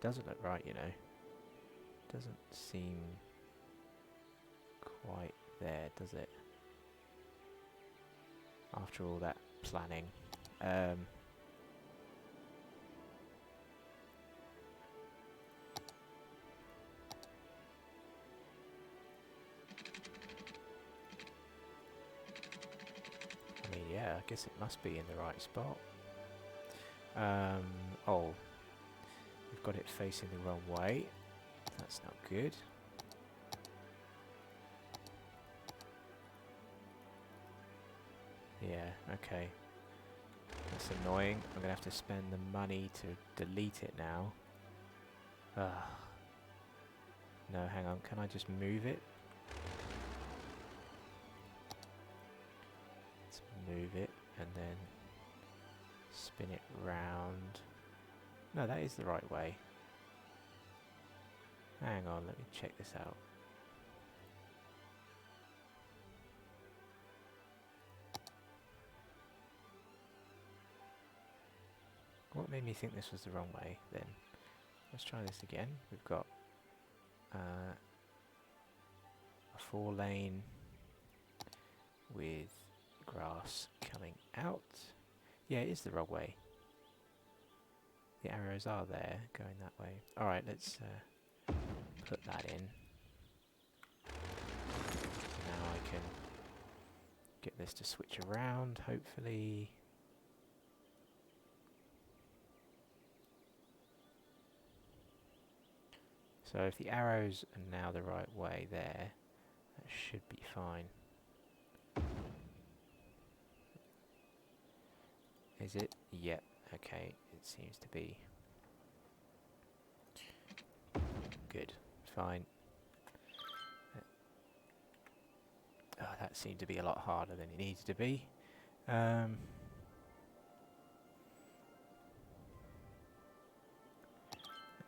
Doesn't look right, you know. Doesn't seem quite there, does it? After all that planning. Yeah, I guess it must be in the right spot. Oh, we've got it facing the wrong way. That's not good. Yeah, okay. That's annoying. I'm going to have to spend the money to delete it now. No, hang on. Can I just move it? Let's move it and then spin it round. No, that is the right way. Hang on, let me check this out. What made me think this was the wrong way then? Let's try this again. We've got a 4-lane with grass coming out. Yeah, it is the wrong way. The arrows are there, going that way. Alright, let's put that in. Now I can get this to switch around, hopefully. So if the arrows are now the right way there, that should be fine. Is it? Yep. Okay, it seems to be. Good. Fine. Oh, that seemed to be a lot harder than it needed to be. Let's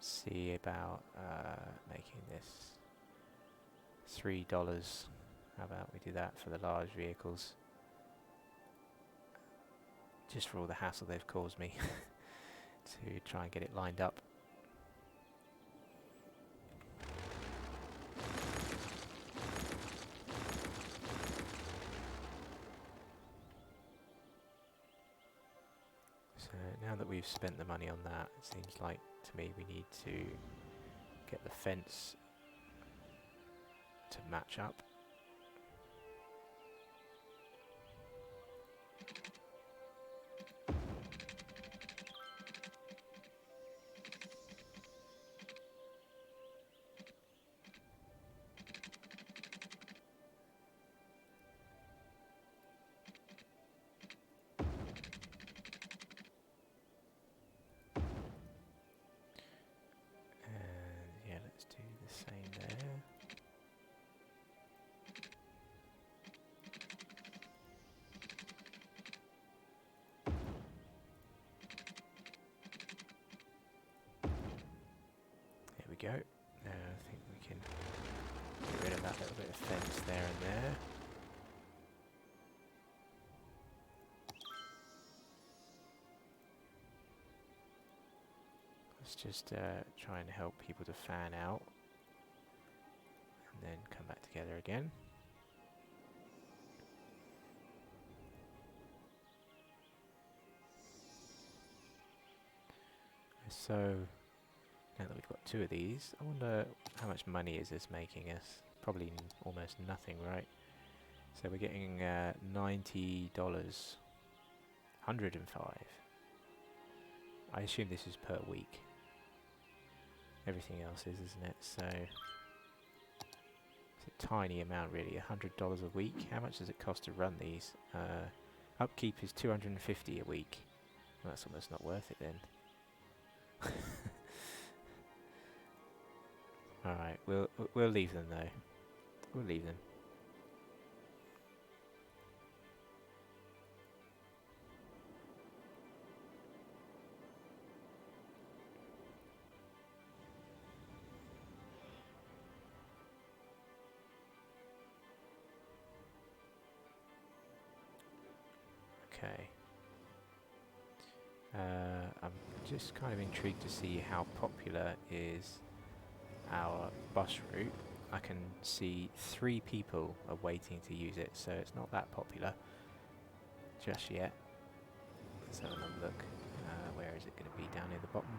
see about making this $3. How about we do that for the large vehicles? Just for all the hassle they've caused me to try and get it lined up. So now that we've spent the money on that, it seems like to me we need to get the fence to match up. I think we can get rid of that little bit of fence there and there. Let's just try and help people to fan out and then come back together again. So, now that we've got two of these, I wonder how much money is this making us? Probably almost nothing, right? So we're getting $90, 105. I assume this is per week. Everything else is, isn't it? So it's a tiny amount, really. $100 a week. How much does it cost to run these? Upkeep is $250 a week. Well, that's almost not worth it then. All right, we'll leave them though. We'll leave them. Okay. I'm just kind of intrigued to see how popular is our bus route. I can see 3 people are waiting to use it, so it's not that popular just yet. Let's have another look. Where is it going to be? Down near the bottom.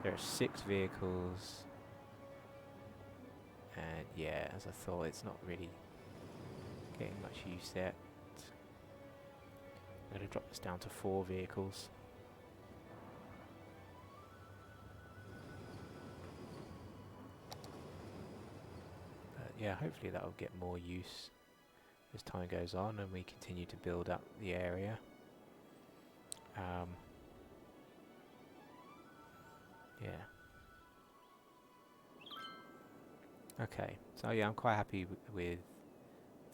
There are 6 vehicles, and yeah, as I thought, it's not really getting much use yet. I'm going to drop this down to 4 vehicles. But yeah, hopefully that'll get more use as time goes on and we continue to build up the area. Yeah. Okay, so yeah, I'm quite happy with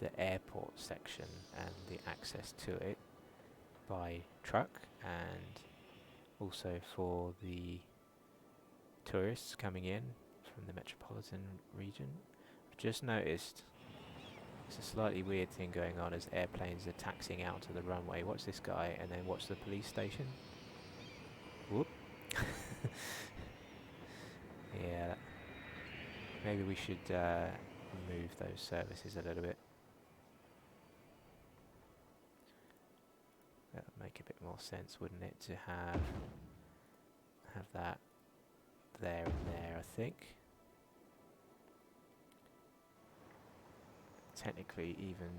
the airport section and the access to it by truck, and also for the tourists coming in from the metropolitan region. I've just noticed it's a slightly weird thing going on as airplanes are taxiing out to the runway. Watch this guy and then watch the police station. Whoop. Yeah, maybe we should move those services a little bit. That would make a bit more sense, wouldn't it, to have that there and there, I think. Technically, even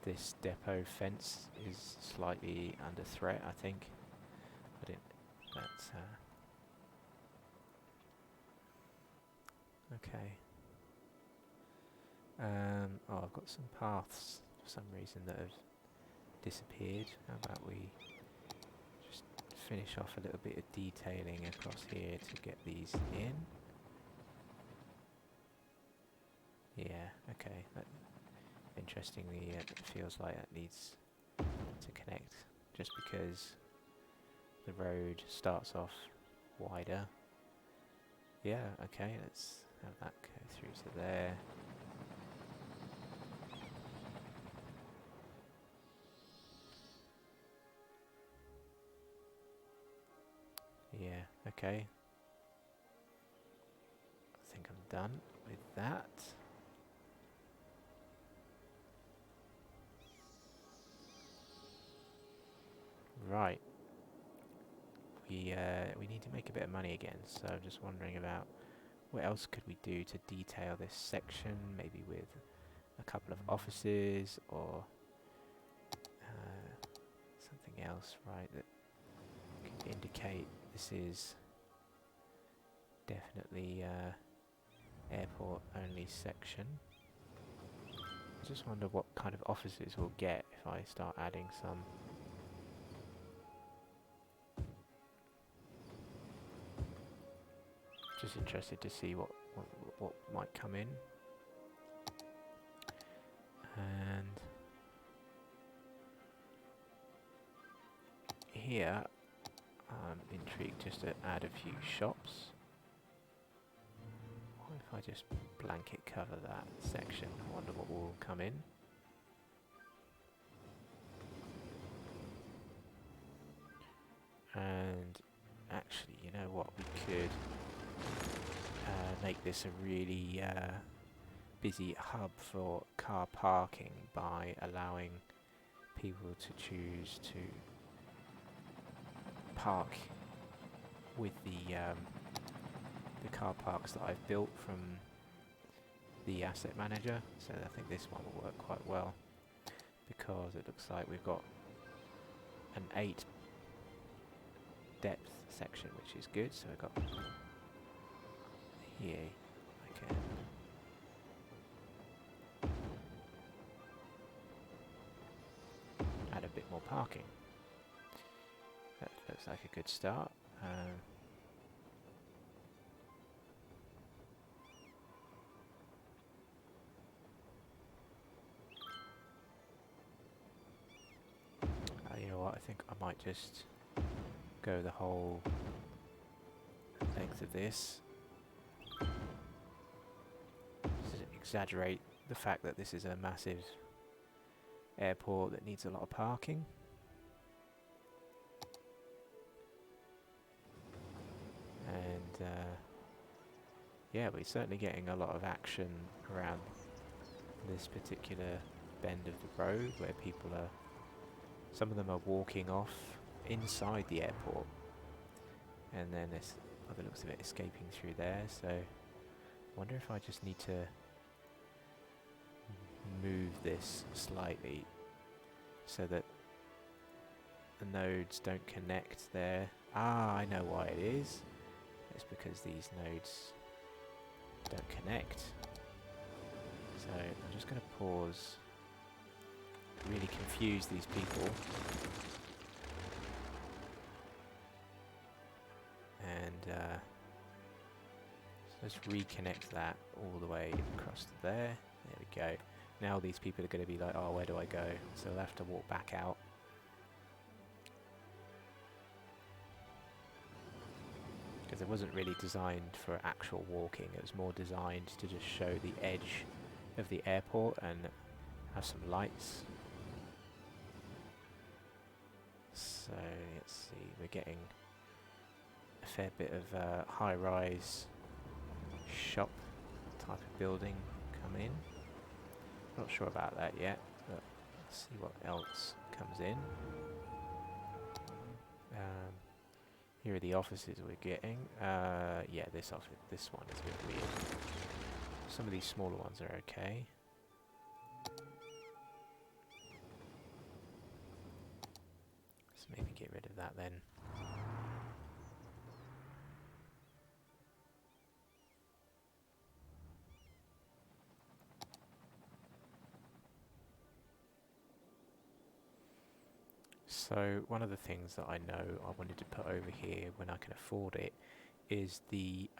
this depot fence is slightly under threat, I think. But that's okay. Oh, I've got some paths for some reason that have disappeared. How about we just finish off a little bit of detailing across here to get these in. Yeah, okay. That interestingly, it feels like that needs to connect just because the road starts off wider. Yeah, okay, let's have that go through to there. Yeah, okay. I think I'm done with that. Right. We need to make a bit of money again, so I'm just wondering about what else could we do to detail this section, maybe with a couple of offices or something else, right, that could indicate this is definitely airport only section. I just wonder what kind of offices we'll get if I start adding some. Just interested to see what might come in. And here I'm intrigued just to add a few shops. If I just blanket cover that section, I wonder what will come in. And actually, you know what, we could make this a really busy hub for car parking by allowing people to choose to park with the car parks that I've built from the asset manager. So I think this one will work quite well because it looks like we've got an 8 depth section, which is good. So we've got here I can add a bit more parking. That looks like a good start. You know what, I think I might just go the whole length of this. Just exaggerate the fact that this is a massive airport that needs a lot of parking. And yeah, we're certainly getting a lot of action around this particular bend of the road where people are, some of them are walking off inside the airport, and then there's, by the looks of it, escaping through there. So I wonder if I just need to move this slightly so that the nodes don't connect there. Ah, I know why it is. It's because these nodes don't connect. So I'm just going to pause, really confuse these people, and so let's reconnect that all the way across to there. There we go. Now these people are going to be like, oh, where do I go? So they'll have to walk back out. Because it wasn't really designed for actual walking, it was more designed to just show the edge of the airport and have some lights. So let's see, we're getting a fair bit of high-rise shop type of building come in. Not sure about that yet, but let's see what else comes in. Here are the offices we're getting. Yeah, this one is a bit weird. Some of these smaller ones are okay. Let's maybe get rid of that then. So one of the things that I know I wanted to put over here when I can afford it is the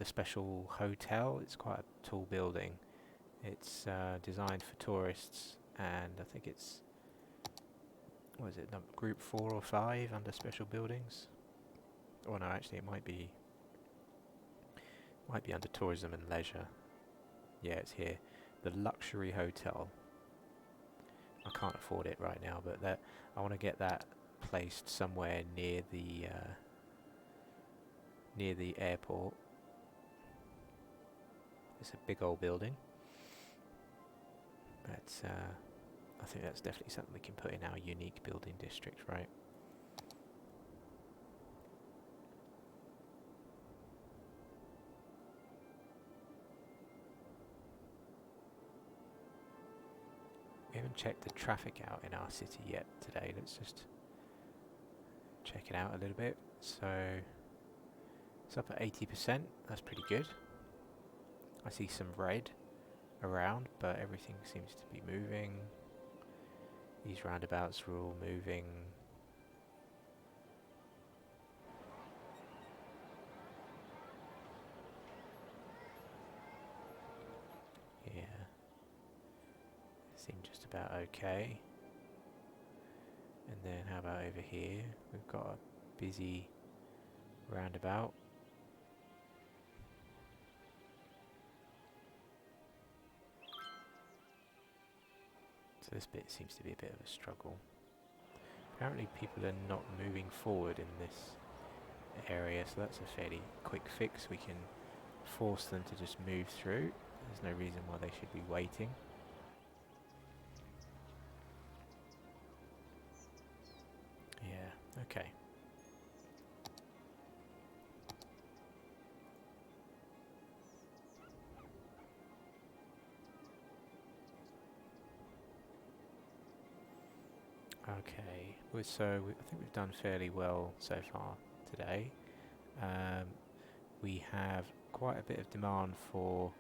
special hotel. It's quite a tall building. It's designed for tourists, and I think it's, what is it, group 4 or 5 under special buildings? Oh no, actually it might be under tourism and leisure. Yeah, it's here. The luxury hotel. I can't afford it right now, but that I want to get that placed somewhere near the airport. It's a big old building, but I think that's definitely something we can put in our unique building district, right? We haven't checked the traffic out in our city yet today. Let's just check it out a little bit. So it's up at 80%. That's pretty good. I see some red around, but everything seems to be moving. These roundabouts are all moving. Yeah. Seem just about okay. And then how about over here? We've got a busy roundabout. So this bit seems to be a bit of a struggle. Apparently people are not moving forward in this area, so that's a fairly quick fix. We can force them to just move through. There's no reason why they should be waiting. Yeah, okay. Okay, so I think we've done fairly well so far today. We have quite a bit of demand for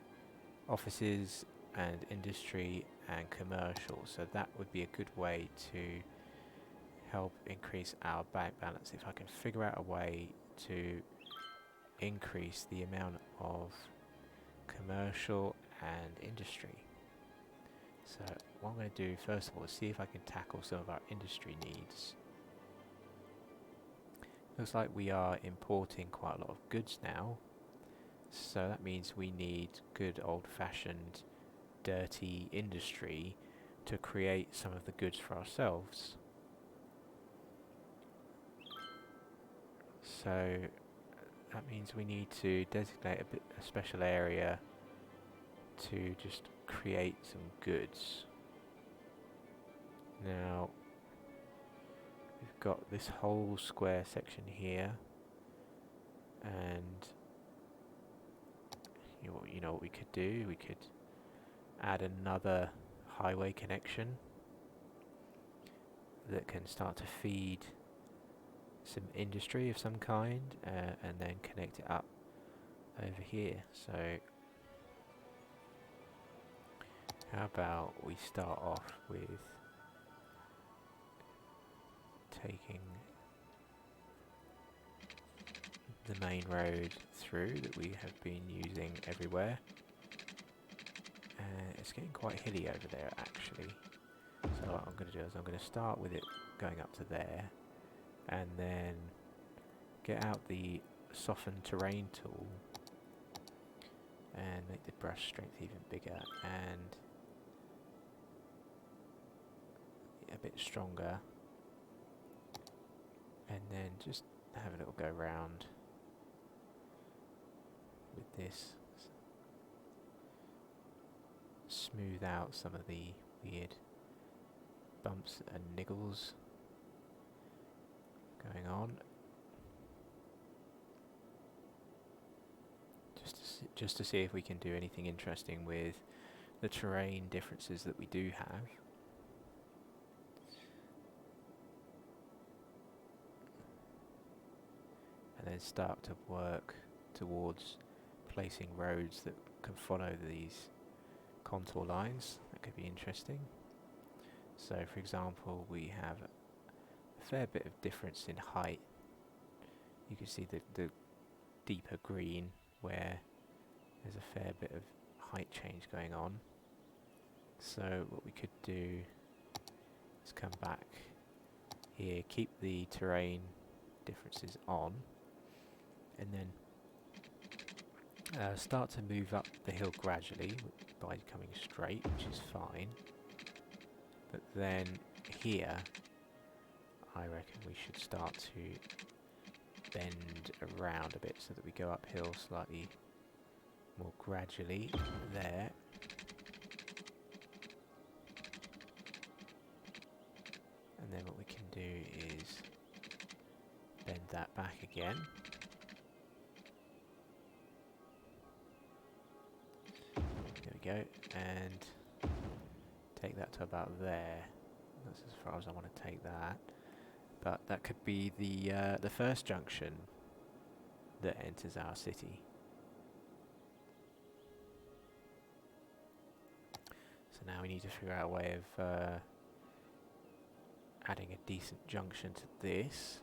offices and industry and commercial, so that would be a good way to help increase our bank balance. If I can figure out a way to increase the amount of commercial and industry. So what I'm going to do first of all is see if I can tackle some of our industry needs. Looks like we are importing quite a lot of goods now, so that means we need good old-fashioned dirty industry to create some of the goods for ourselves. So that means we need to designate a special area to just create some goods. Now we've got this whole square section here, and you know what we could do? We could add another highway connection that can start to feed some industry of some kind, and then connect it up over here. So how about we start off with taking the main road through that we have been using everywhere. It's getting quite hilly over there actually. So what I'm going to do is I'm going to start with it going up to there, and then get out the soften terrain tool and make the brush strength even bigger and a bit stronger, and then just have a little go round with this. Smooth out some of the weird bumps and niggles going on, just to see if we can do anything interesting with the terrain differences that we do have. And then start to work towards placing roads that can follow these contour lines. That could be interesting. So for example, we have a fair bit of difference in height. You can see the deeper green where there's a fair bit of height change going on. So what we could do is come back here, keep the terrain differences on, and then start to move up the hill gradually by coming straight, which is fine. But then here, I reckon we should start to bend around a bit so that we go uphill slightly more gradually there. And then what we can do is bend that back again. There we go, and take that to about there. That's as far as I want to take that. But that could be the first junction that enters our city. So now we need to figure out a way of adding a decent junction to this.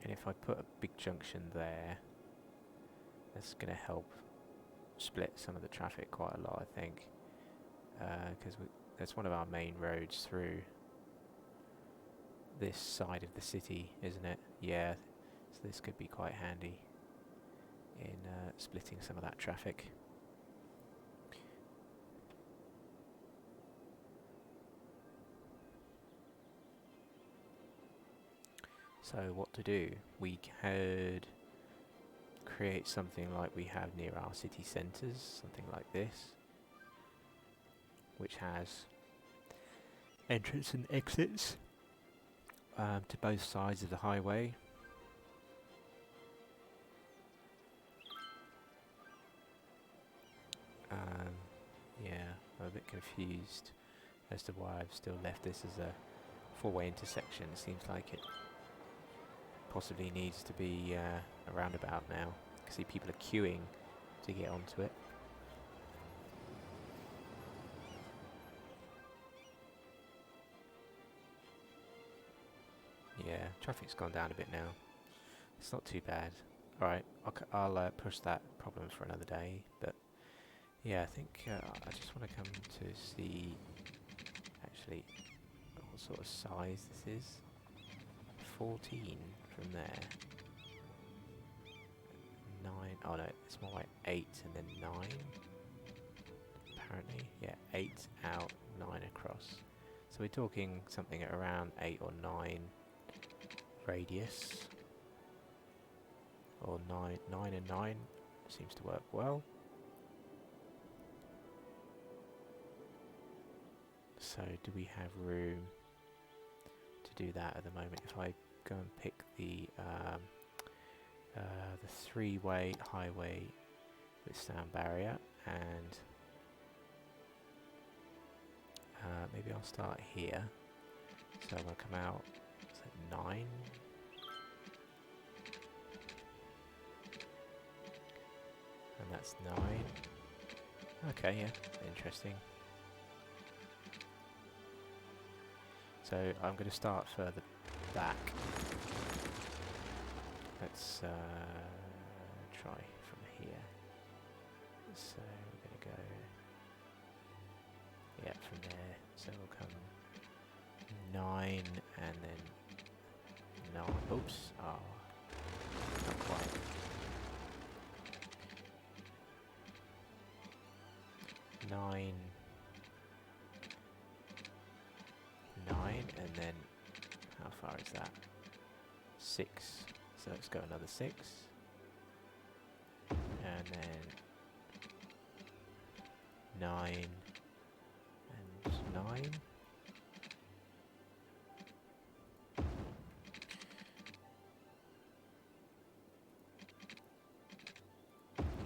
And if I put a big junction there, that's going to help split some of the traffic quite a lot, I think, because that's one of our main roads through this side of the city, isn't it? Yeah, So this could be quite handy in splitting some of that traffic. So what to do? We could create something like we have near our city centres, something like this, which has entrance and exits to both sides of the highway. Yeah, I'm a bit confused as to why I've still left this as a four-way intersection. It seems like it possibly needs to be a roundabout now. I can see people are queuing to get onto it. Yeah, traffic's gone down a bit now. It's not too bad. Alright, I'll push that problem for another day, but yeah, I think I just want to come to see actually what sort of size this is. 14 from there. 9, oh no, it's more like 8 and then 9. Apparently, yeah, 8 out, 9 across. So we're talking something at around 8 or 9 radius. Or 9 and 9 seems to work well. So do we have room to do that at the moment? If I go and pick the three-way highway with sound barrier, and maybe I'll start here. So I'm going to come out at 9. And that's 9. Okay, yeah, interesting. So I'm going to start further back. Let's try from here. So we're going to go, yeah, from there. So we'll come 9 and then 9. Oops, oh, not quite. 9, 9, and then how far is that? 6. So let's go another 6, and then 9 and 9.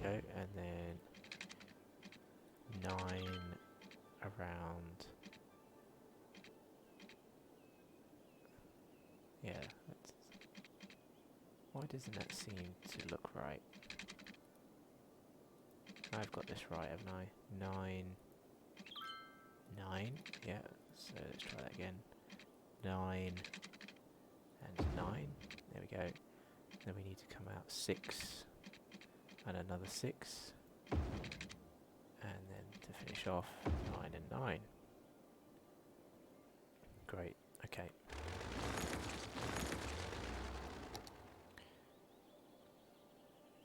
Go, and then 9 around. Yeah, that's, why doesn't that seem to look right? I've got this right, haven't I? 9, 9, yeah, so let's try that again. 9 and 9, there we go. Then we need to come out 6 and another 6. And then to finish off, 9 and 9. Great, okay.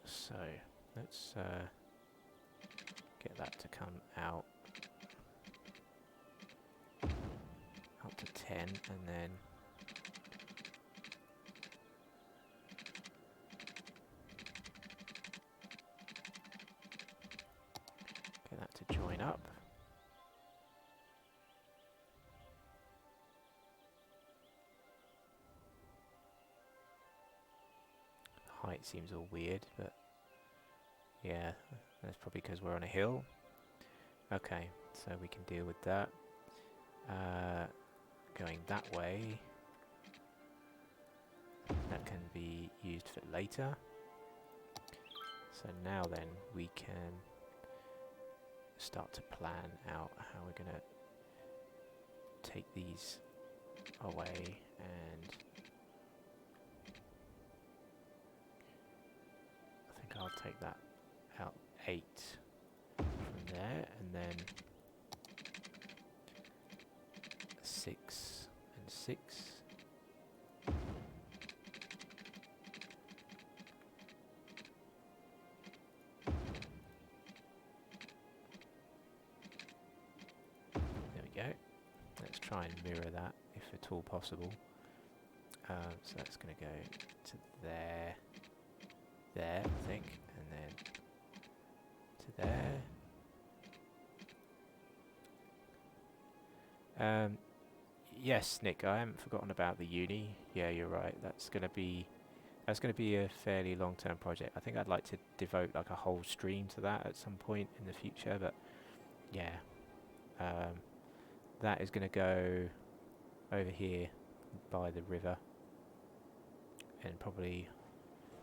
So, let's get that to come out up to 10, and then get that to join up. Height seems all weird, but yeah, that's probably because we're on a hill. Okay, so we can deal with that. Going that way, that can be used for later. So now then, we can start to plan out how we're going to take these away, and I think I'll take that out 8 from there, and then 6 and 6. and mirror that if at all possible. So that's going to go to there, I think, and then to there. Yes, Nick, I haven't forgotten about the uni. Yeah, you're right. That's going to be a fairly long-term project. I think I'd like to devote like a whole stream to that at some point in the future. But yeah, that is going to go over here by the river, and probably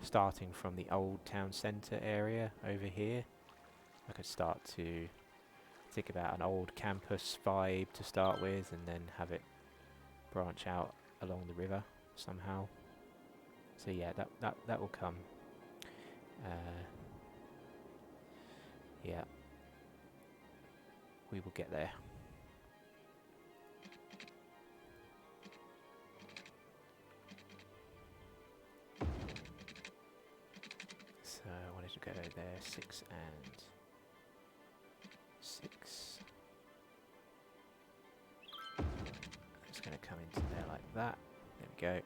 starting from the old town centre area over here. I could start to think about an old campus vibe to start with, and then have it branch out along the river somehow. So yeah, that will come. Yeah, we will get there. So I wanted to go there, 6 and 6. It's going to come into there like that. There we go.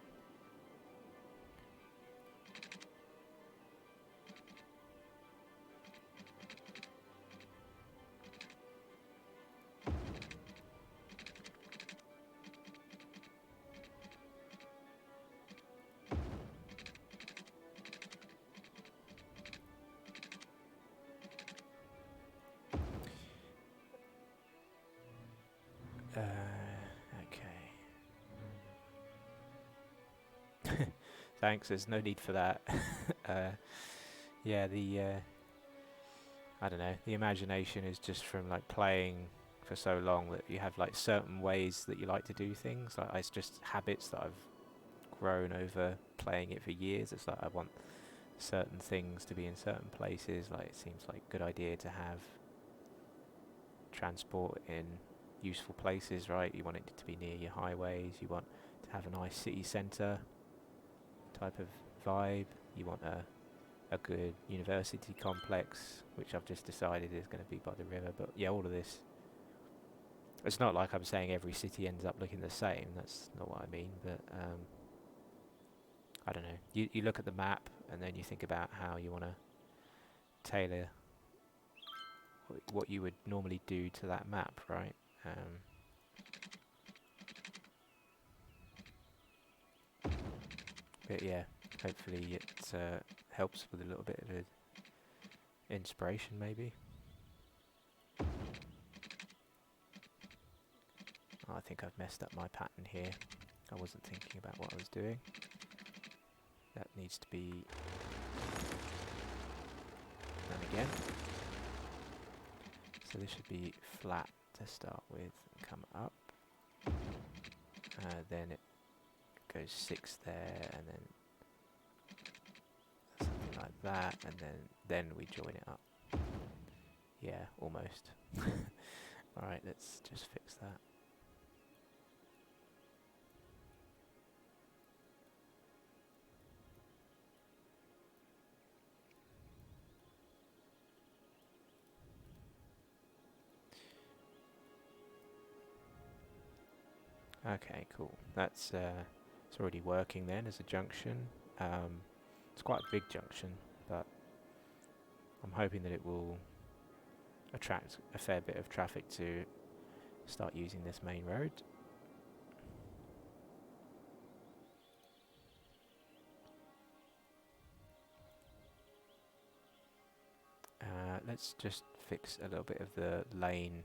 Okay. Thanks, there's no need for that. Yeah, I don't know, the imagination is just from like playing for so long that you have like certain ways that you like to do things. Like it's just habits that I've grown over playing it for years. It's like I want certain things to be in certain places. Like it seems like a good idea to have transport in useful places, right? You want it to be near your highways. You want to have a nice city centre type of vibe. You want a good university complex, which I've just decided is going to be by the river. But yeah, all of this, it's not like I'm saying every city ends up looking the same. That's not what I mean. But I don't know. You look at the map and then you think about how you want to tailor what you would normally do to that map, right? But yeah, hopefully it helps with a little bit of inspiration, maybe. Oh, I think I've messed up my pattern here. I wasn't thinking about what I was doing. That needs to be done again. So this should be flat to start with and come up. Then it goes 6 there, and then something like that, and then we join it up. Yeah, almost. Alright, let's just fix that. Okay, cool. That's it's already working then as a junction. It's quite a big junction, but I'm hoping that it will attract a fair bit of traffic to start using this main road. Let's just fix a little bit of the lane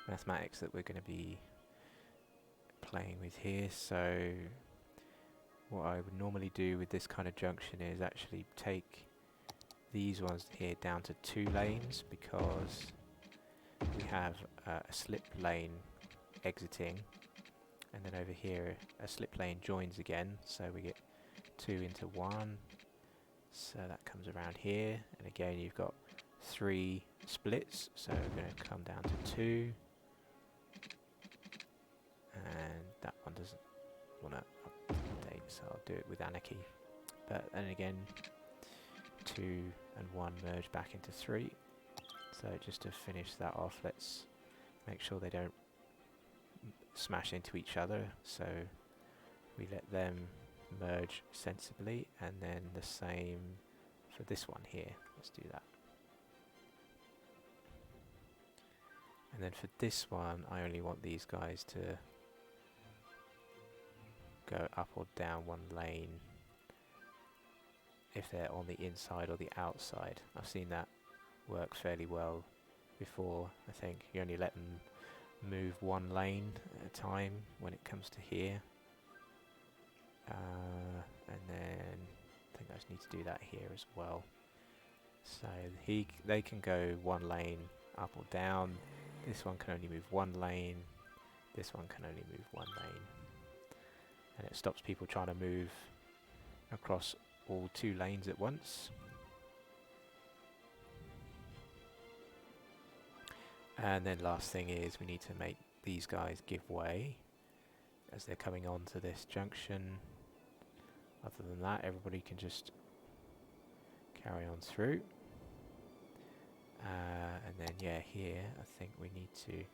mathematics that we're going to be playing with here. So what I would normally do with this kind of junction is actually take these ones here down to 2 lanes, because we have a slip lane exiting, and then over here a slip lane joins again, so we get 2 into 1. So that comes around here, and again you've got 3 splits, so we're going to come down to 2, and that one doesn't want to update, so I'll do it with Anarchy. But then again, 2 and 1 merge back into 3. So just to finish that off, let's make sure they don't smash into each other, so we let them merge sensibly, and then the same for this one here. Let's do that. And then for this one, I only want these guys to go up or down one lane if they're on the inside or the outside. I've seen that work fairly well before. I think you only let them move one lane at a time when it comes to here. And then I think I just need to do that here as well. So they can go one lane up or down. This one can only move one lane. This one can only move one lane. And it stops people trying to move across all two lanes at once. And then last thing is we need to make these guys give way as they're coming onto this junction. Other than that, everybody can just carry on through. And then yeah, here I think we need to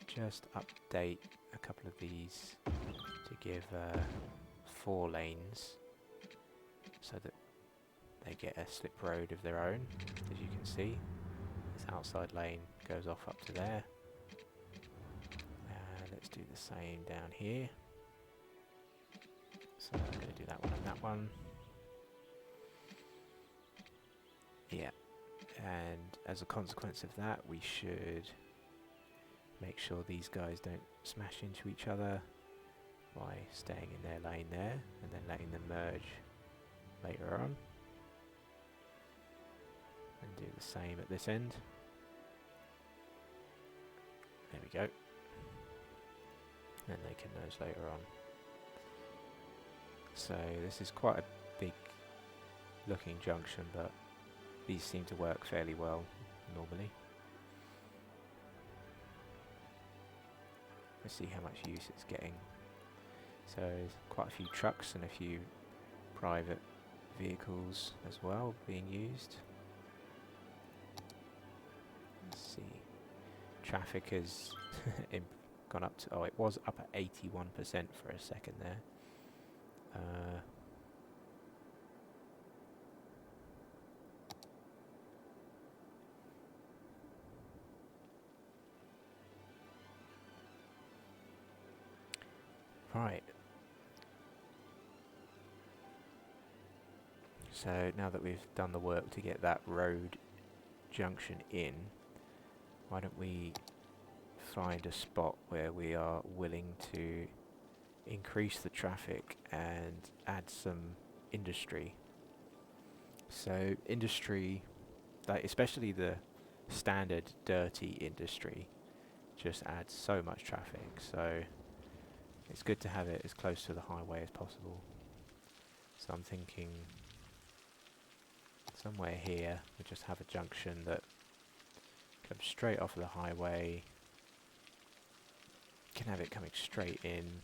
just update a couple of these to give 4 lanes so that they get a slip road of their own. As you can see, this outside lane goes off up to there. Let's do the same down here. So I'm going to do that one and that one. Yeah. And as a consequence of that, we should make sure these guys don't smash into each other by staying in their lane there and then letting them merge later on. And do the same at this end. There we go. And they can merge later on. So this is quite a big looking junction, but these seem to work fairly well normally. Let's see how much use it's getting. So there's quite a few trucks and a few private vehicles as well being used. Let's see. Traffic has gone up to, oh, it was up at 81% for a second there. Right. So now that we've done the work to get that road junction in, why don't we find a spot where we are willing to increase the traffic and add some industry. So industry, like especially the standard dirty industry, just adds so much traffic. So it's good to have it as close to the highway as possible. So I'm thinking somewhere here we just have a junction that comes straight off of the highway. Can have it coming straight in.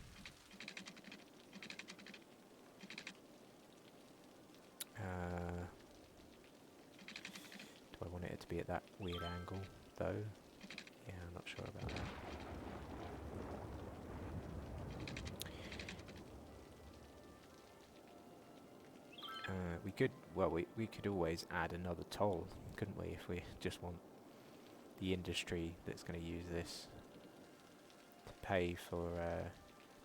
Do I want it to be at that weird angle though? Yeah, I'm not sure about that. We could, well, we could always add another toll, couldn't we, if we just want the industry that's going to use this to pay for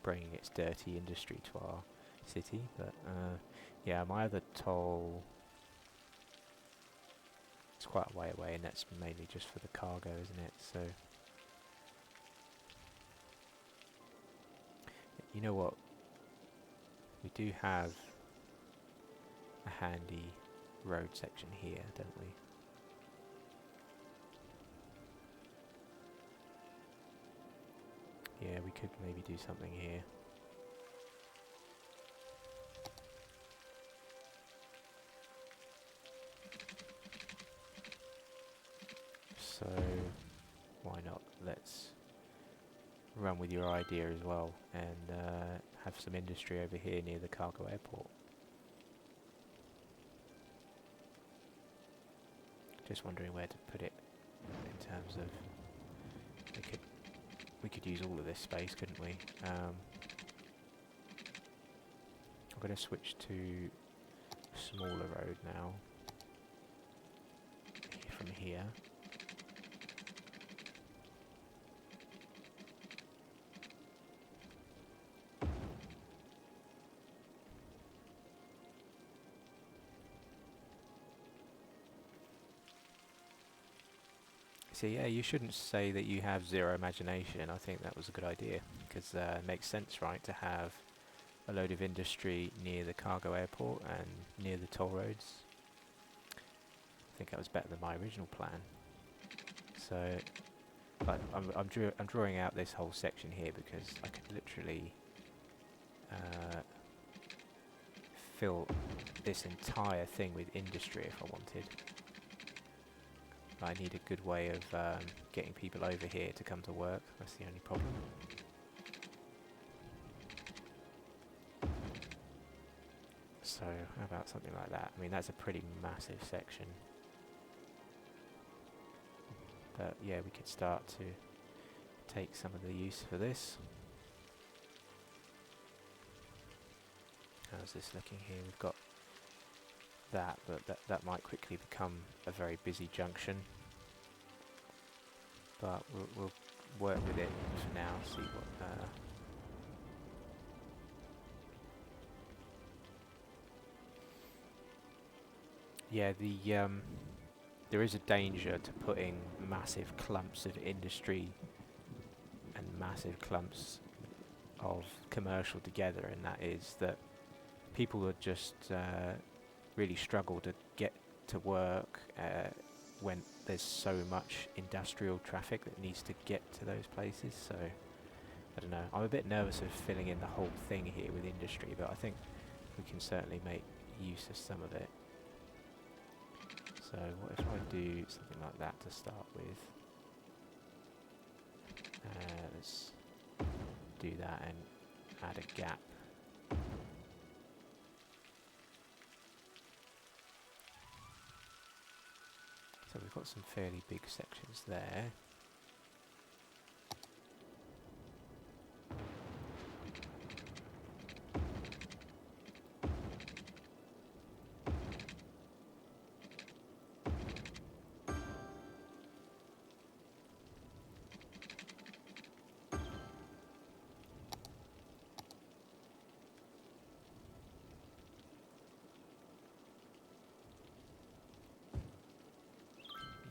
bringing its dirty industry to our city. But yeah, my other toll is quite a way away, and that's mainly just for the cargo, isn't it? So you know what, we do have a handy road section here, don't we? Yeah, we could maybe do something here. So why not? Let's run with your idea as well and have some industry over here near the cargo airport. Just wondering where to put it in terms of we could use all of this space, couldn't we? I'm going to switch to smaller road now from here. So yeah, you shouldn't say that you have zero imagination. I think that was a good idea, because it makes sense, right, to have a load of industry near the cargo airport and near the toll roads. I think that was better than my original plan. So, but I'm drawing out this whole section here because I could literally fill this entire thing with industry if I wanted. I need a good way of getting people over here to come to work. That's the only problem. So how about something like that? I mean, that's a pretty massive section. But yeah, we could start to take some of the use for this. How's this looking here? We've got that, but that might quickly become a very busy junction. But we'll work with it for now, see what... yeah, there is a danger to putting massive clumps of industry and massive clumps of commercial together, and that is that people would just really struggle to get to work when there's so much industrial traffic that needs to get to those places. So I don't know, I'm a bit nervous of filling in the whole thing here with industry, but I think we can certainly make use of some of it. So what if I do something like that to start with? Let's do that and add a gap. So we've got some fairly big sections there.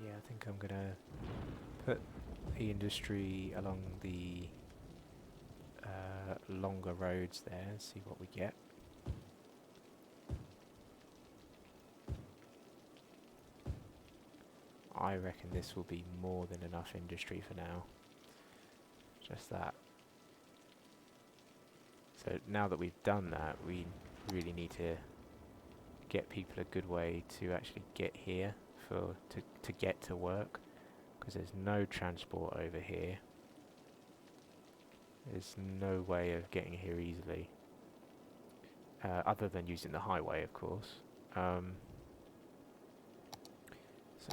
Yeah, I think I'm gonna put the industry along the longer roads there and see what we get. I reckon this will be more than enough industry for now. Just that. So now that we've done that, we really need to get people a good way to actually get here to get to work, because there's no transport over here. There's no way of getting here easily, other than using the highway, of course. So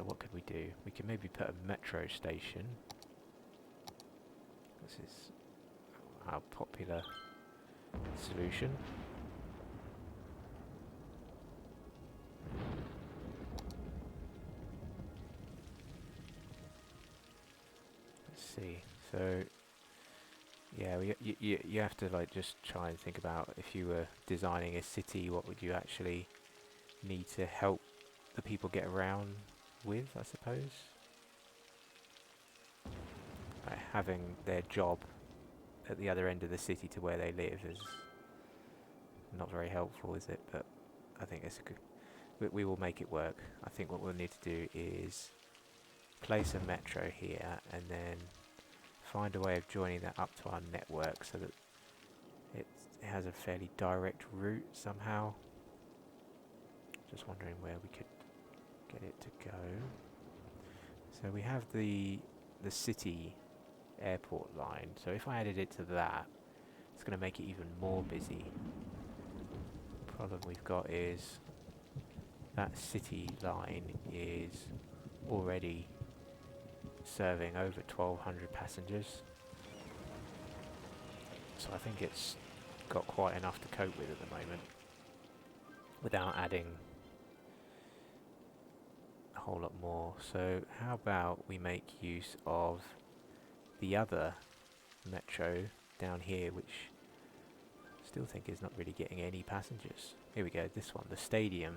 what could we do? We could maybe put a metro station. This is our popular solution. Let's see. So yeah, you have to like just try and think about, if you were designing a city, what would you actually need to help the people get around with, I suppose. Having their job at the other end of the city to where they live is not very helpful, is it? But I think it's a good... We will make it work. I think what we'll need to do is place a metro here and then find a way of joining that up to our network so that it has a fairly direct route somehow. Just wondering where we could get it to go. So we have the city airport line. So if I added it to that, it's going to make it even more busy. The problem we've got is that city line is already serving over 1,200 passengers. So I think it's got quite enough to cope with at the moment without adding a whole lot more. So how about we make use of the other metro down here, which I still think is not really getting any passengers. Here we go, this one, the stadium.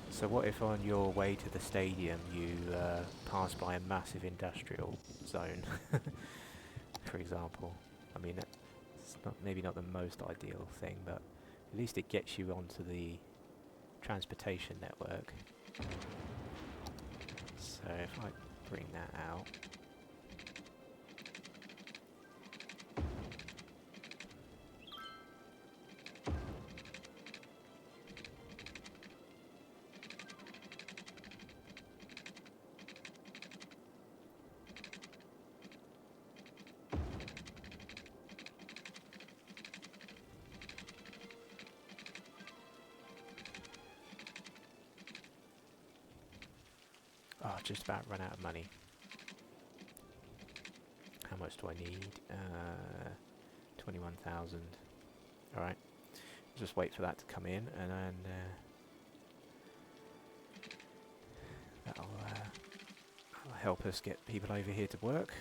So what if on your way to the stadium you pass by a massive industrial zone, for example? I mean, that's not, maybe not the most ideal thing, but at least it gets you onto the transportation network. So if I bring that out, oh, just about run out of money. How much do I need? 21,000. Alright. Just wait for that to come in, and then that'll help us get people over here to work.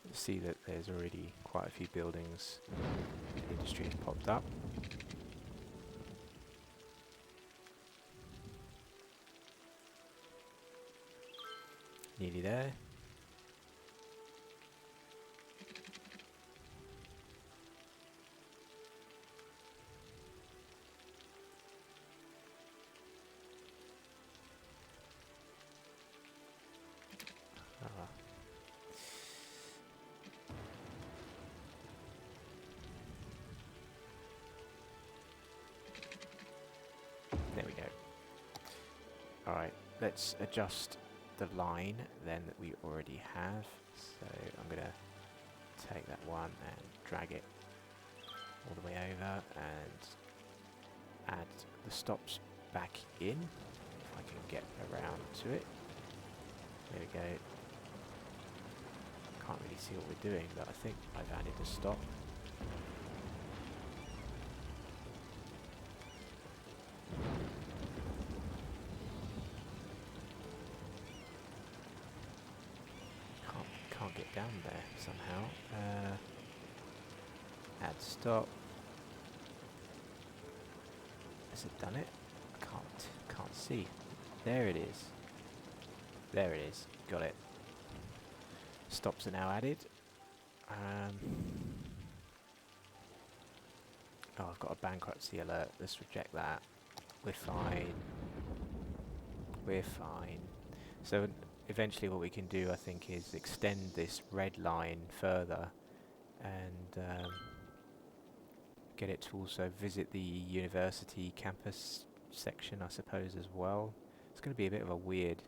You see that there's already quite a few buildings and industries popped up. Nearly there. There we go. Alright, let's adjust the line then that we already have. So I'm going to take that one and drag it all the way over and add the stops back in, if I can get around to it. There we go. Can't really see what we're doing, but I think I've added a stop. Can't get down there somehow. Add stop. Has it done it? I can't see. There it is. There it is. Got it. Stops are now added. Oh, I've got a bankruptcy alert. Let's reject that. We're fine. We're fine. So eventually what we can do, I think, is extend this red line further and get it to also visit the university campus section, I suppose, as well. It's going to be a bit of a weird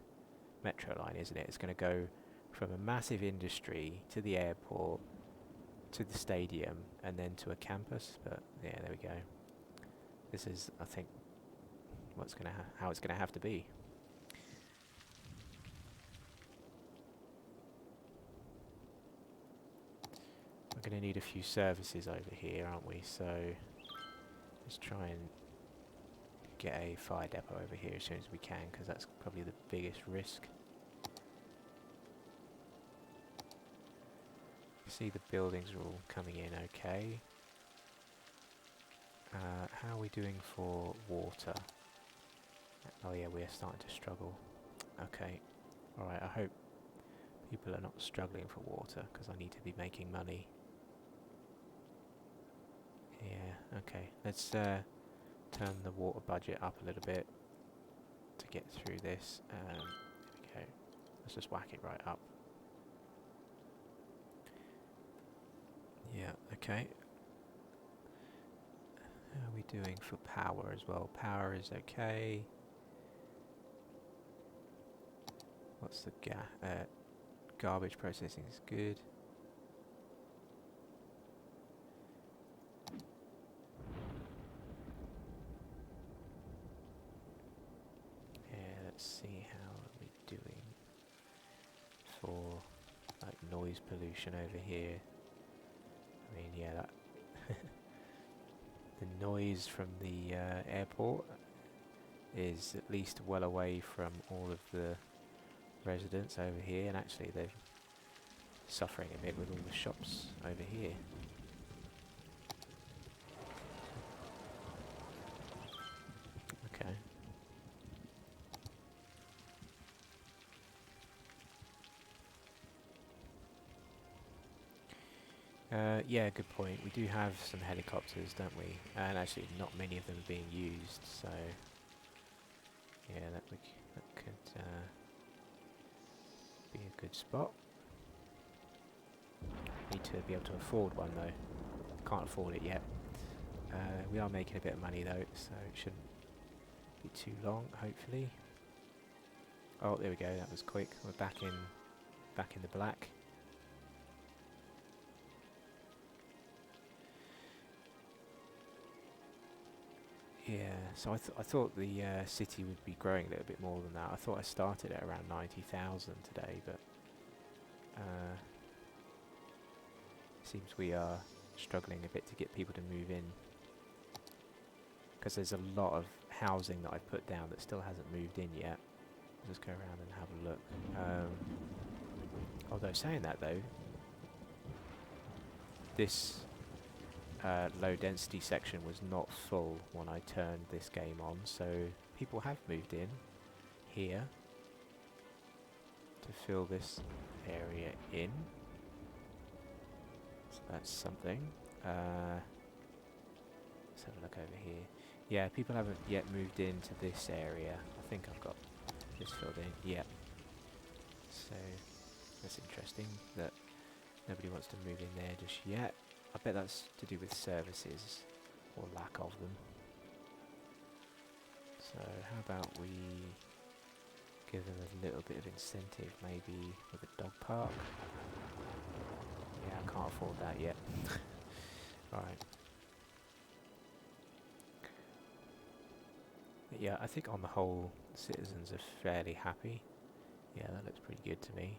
metro line, isn't it? It's going to go from a massive industry to the airport to the stadium and then to a campus. But yeah, there we go. This is, I think, what's going to how it's going to have to be. We're going to need a few services over here, aren't we? So let's try and get a fire depot over here as soon as we can, because that's probably the biggest risk. See, the buildings are all coming in okay. How are we doing for water? Oh yeah, we're starting to struggle. Okay. Alright, I hope people are not struggling for water, because I need to be making money. Yeah, okay. Let's turn the water budget up a little bit to get through this. There we go. Let's just whack it right up. Yeah, okay. How are we doing for power as well? Power is okay. What's the garbage processing is good. Yeah, let's see how are we doing. noise pollution over here. I mean, yeah, that the noise from the airport is at least well away from all of the residents over here, and actually they're suffering a bit with all the shops over here. Okay. Yeah, good point. We do have some helicopters, don't we? And actually not many of them are being used, so yeah, that could be a good spot. Need to be able to afford one though. Can't afford it yet. We are making a bit of money though, so it shouldn't be too long, hopefully. Oh, there we go. That was quick. We're back in the black. Yeah, so I thought the city would be growing a little bit more than that. I thought I started at around 90,000 today, but seems we are struggling a bit to get people to move in, because there's a lot of housing that I've put down that still hasn't moved in yet. I'll just go around and have a look. Although saying that though, this low density section was not full when I turned this game on, so people have moved in here to fill this area in. So that's something. Let's have a look over here. Yeah, people haven't yet moved into this area. I think I've got this filled in. Yeah. So that's interesting that nobody wants to move in there just yet. I bet that's to do with services or lack of them. So how about we give them a little bit of incentive, maybe with a dog park? Yeah, I can't afford that yet. Right. But yeah, I think on the whole, citizens are fairly happy. Yeah, that looks pretty good to me.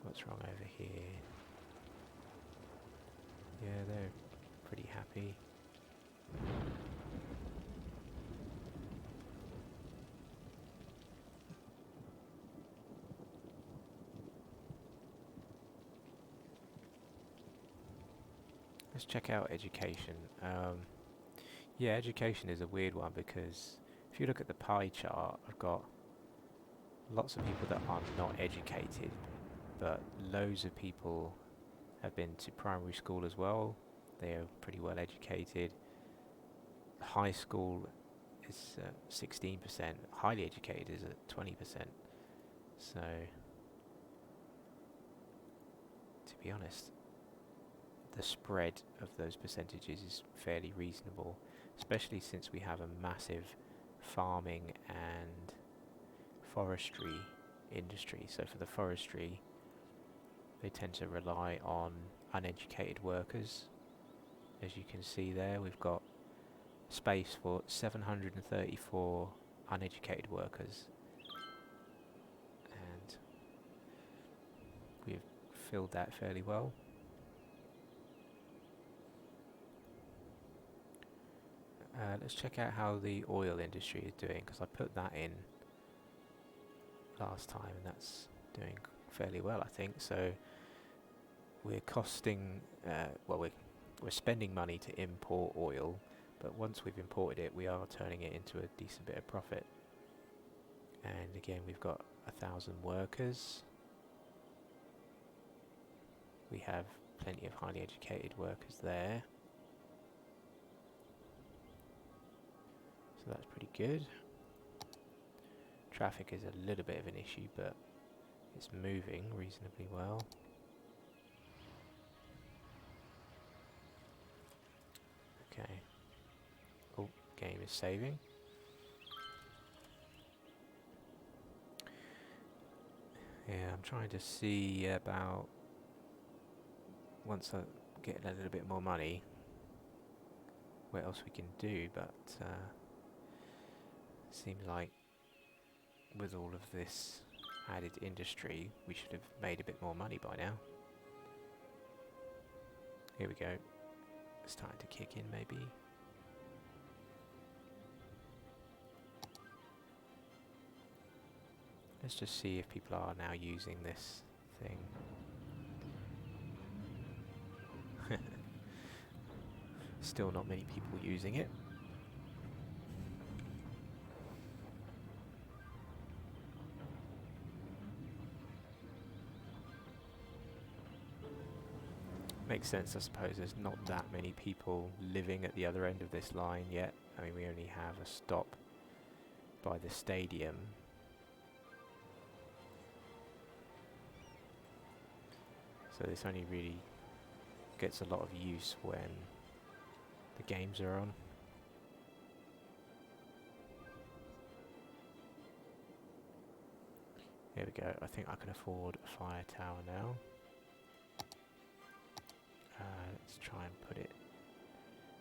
What's wrong over here? Yeah, they're pretty happy. Let's check out education. Yeah, education is a weird one because if you look at the pie chart, I've got lots of people that are not educated, but loads of people have been to primary school as well. They are pretty well educated. High school is 16%. Highly educated is at 20%. So, to be honest, the spread of those percentages is fairly reasonable, especially since we have a massive farming and forestry industry. So for the forestry, they tend to rely on uneducated workers. As you can see there, we've got space for 734 uneducated workers, and we've filled that fairly well. Let's check out how the oil industry is doing, because I put that in last time and that's doing fairly well, I think. So we're costing, well, we're spending money to import oil, but once we've imported it, we are turning it into a decent bit of profit. And again, we've got 1,000 workers. We have plenty of highly educated workers there. So that's pretty good. Traffic is a little bit of an issue, but it's moving reasonably well. Okay. Oh, game is saving. Yeah, I'm trying to see about once I get a little bit more money, what else we can do, but seems like with all of this added industry, we should have made a bit more money by now. Here we go. It's time to kick in, maybe. Let's just see if people are now using this thing. Still not many people using it. Makes sense, I suppose. There's not that many people living at the other end of this line yet. I mean, we only have a stop by the stadium. So this only really gets a lot of use when the games are on. Here we go. I think I can afford a fire tower now. Let's try and put it...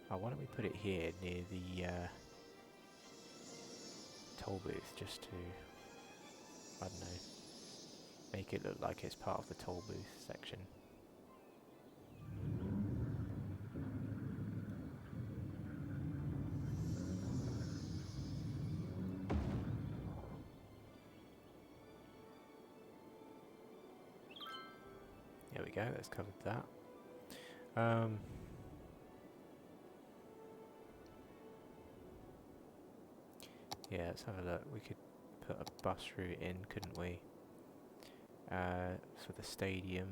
Oh, why don't we put it here near the toll booth, just to, I don't know, make it look like it's part of the toll booth section. There we go, that's covered that. Yeah, let's have a look. We could put a bus route in, couldn't we? For the stadium.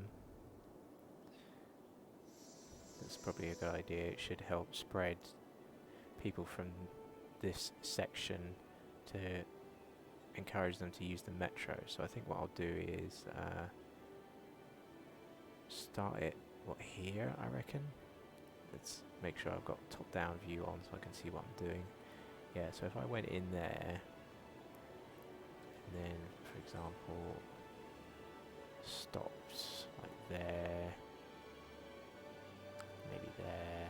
That's probably a good idea. It should help spread people from this section to encourage them to use the metro. So I think what I'll do is start it, here, I reckon? Let's make sure I've got top-down view on so I can see what I'm doing. Yeah, so if I went in there, and then, for example, stops like there, maybe there,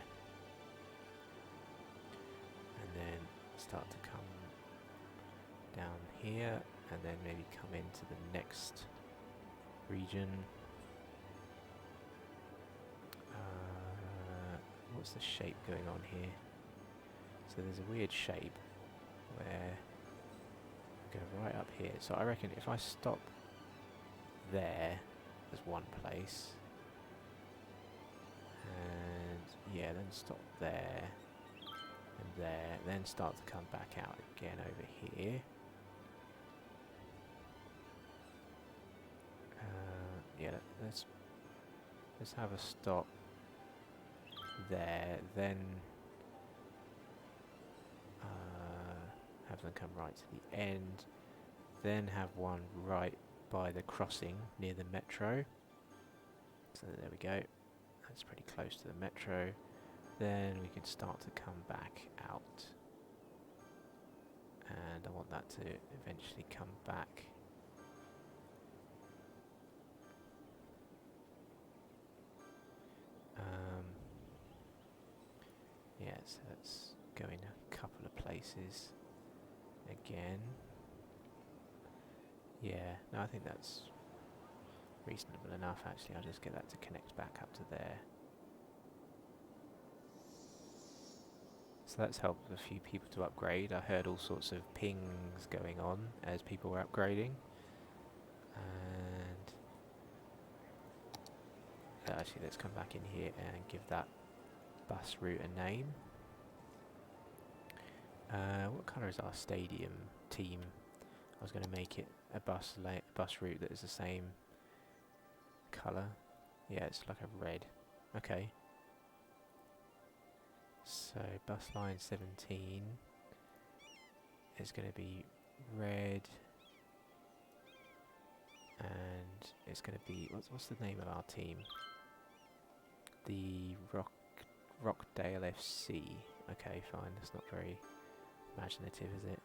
and then start to come down here, and then maybe come into the next region. What's the shape going on here? So there's a weird shape where I go right up here. So I reckon if I stop there as one place, and yeah, then stop there and there, then start to come back out again over here. Yeah, let's have a stop there, then have them come right to the end, then have one right by the crossing near the metro. So there we go, that's pretty close to the metro. Then we can start to come back out, and I want that to eventually come back. Yeah, so let's go in a couple of places again. Yeah, no, I think that's reasonable enough actually. I'll just get that to connect back up to there. So that's helped a few people to upgrade. I heard all sorts of pings going on as people were upgrading. And actually, let's come back in here and give that bus route a name. What colour is our stadium team? I was going to make it a bus route that is the same colour. Yeah, it's like a red. Okay. So bus line 17 is going to be red, and it's going to be what's the name of our team? The Rockdale FC. Okay, fine. That's not very imaginative, is it?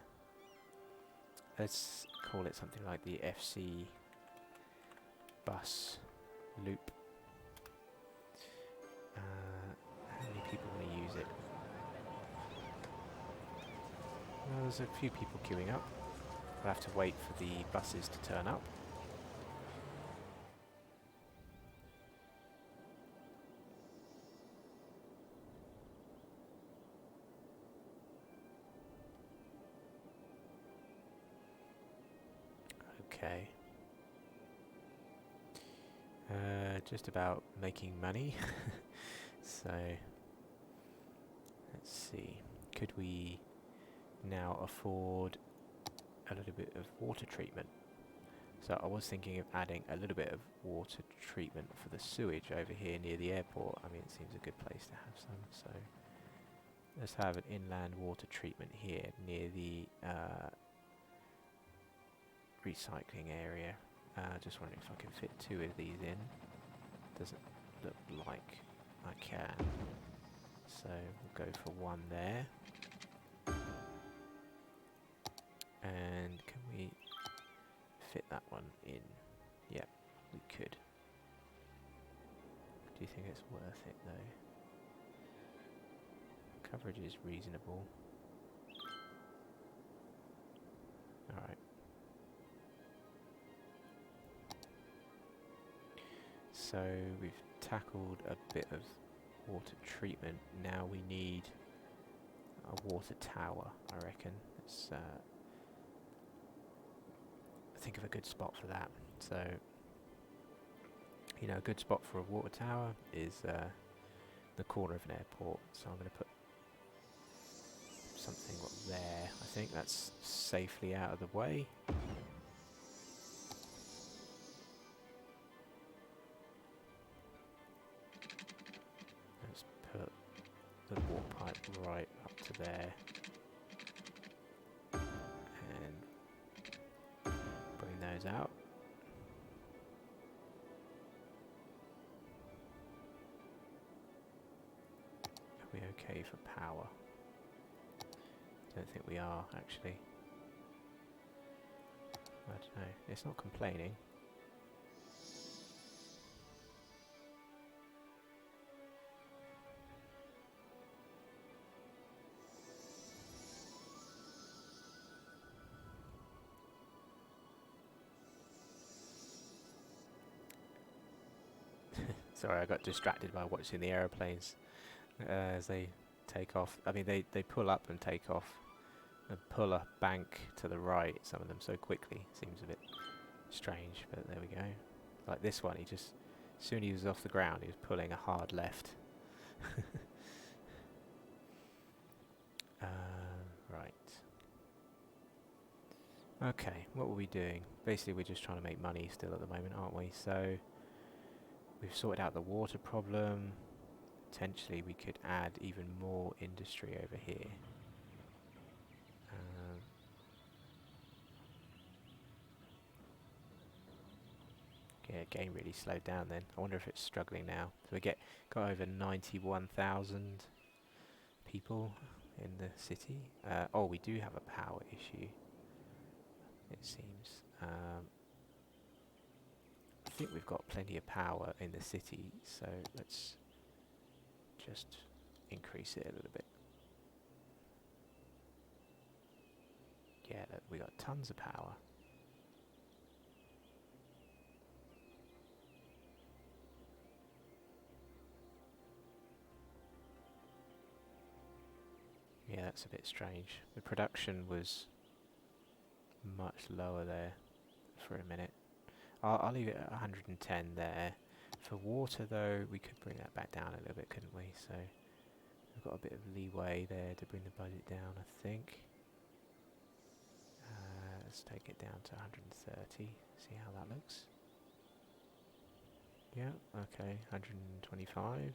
Let's call it something like the FC bus loop. How many people want to use it? Well, there's a few people queuing up. I'll have to wait for the buses to turn up. just about making money. So let's see, could we now afford a little bit of water treatment? So I was thinking of adding a little bit of water treatment for the sewage over here near the airport. I mean, it seems a good place to have some, so let's have an inland water treatment here near the recycling area. Just wondering if I can fit 2 of these in. Doesn't look like I can. So we'll go for 1 there. And can we fit that one in? Yep, we could. Do you think it's worth it though? Coverage is reasonable. Alright. So we've tackled a bit of water treatment. Now we need a water tower, I reckon. Let's think of a good spot for that. So, you know, a good spot for a water tower is the corner of an airport. So I'm going to put something there. I think that's safely out of the way. Let's put the water pipe right up to there. And bring those out. Are we okay for power? Don't think we are, actually. I don't know. It's not complaining. Sorry, I got distracted by watching the aeroplanes as they take off. I mean, they pull up and take off and pull a bank to the right, some of them so quickly. Seems a bit strange, but there we go. Like this one, he just, as soon as he was off the ground, he was pulling a hard left. Right. Okay, what were we doing? Basically, we're just trying to make money still at the moment, aren't we? So we've sorted out the water problem. Potentially we could add even more industry over here. Yeah, game really slowed down then. I wonder if it's struggling now. So we got over 91,000 people in the city. Oh, we do have a power issue, it seems. I think we've got plenty of power in the city, so let's just increase it a little bit. Yeah, look, we got tons of power. Yeah, that's a bit strange. The production was much lower there for a minute. I'll leave it at 110 there. For water though, we could bring that back down a little bit, couldn't we? So we've got a bit of leeway there to bring the budget down, I think. Let's take it down to 130, see how that looks. Yeah, okay, 125.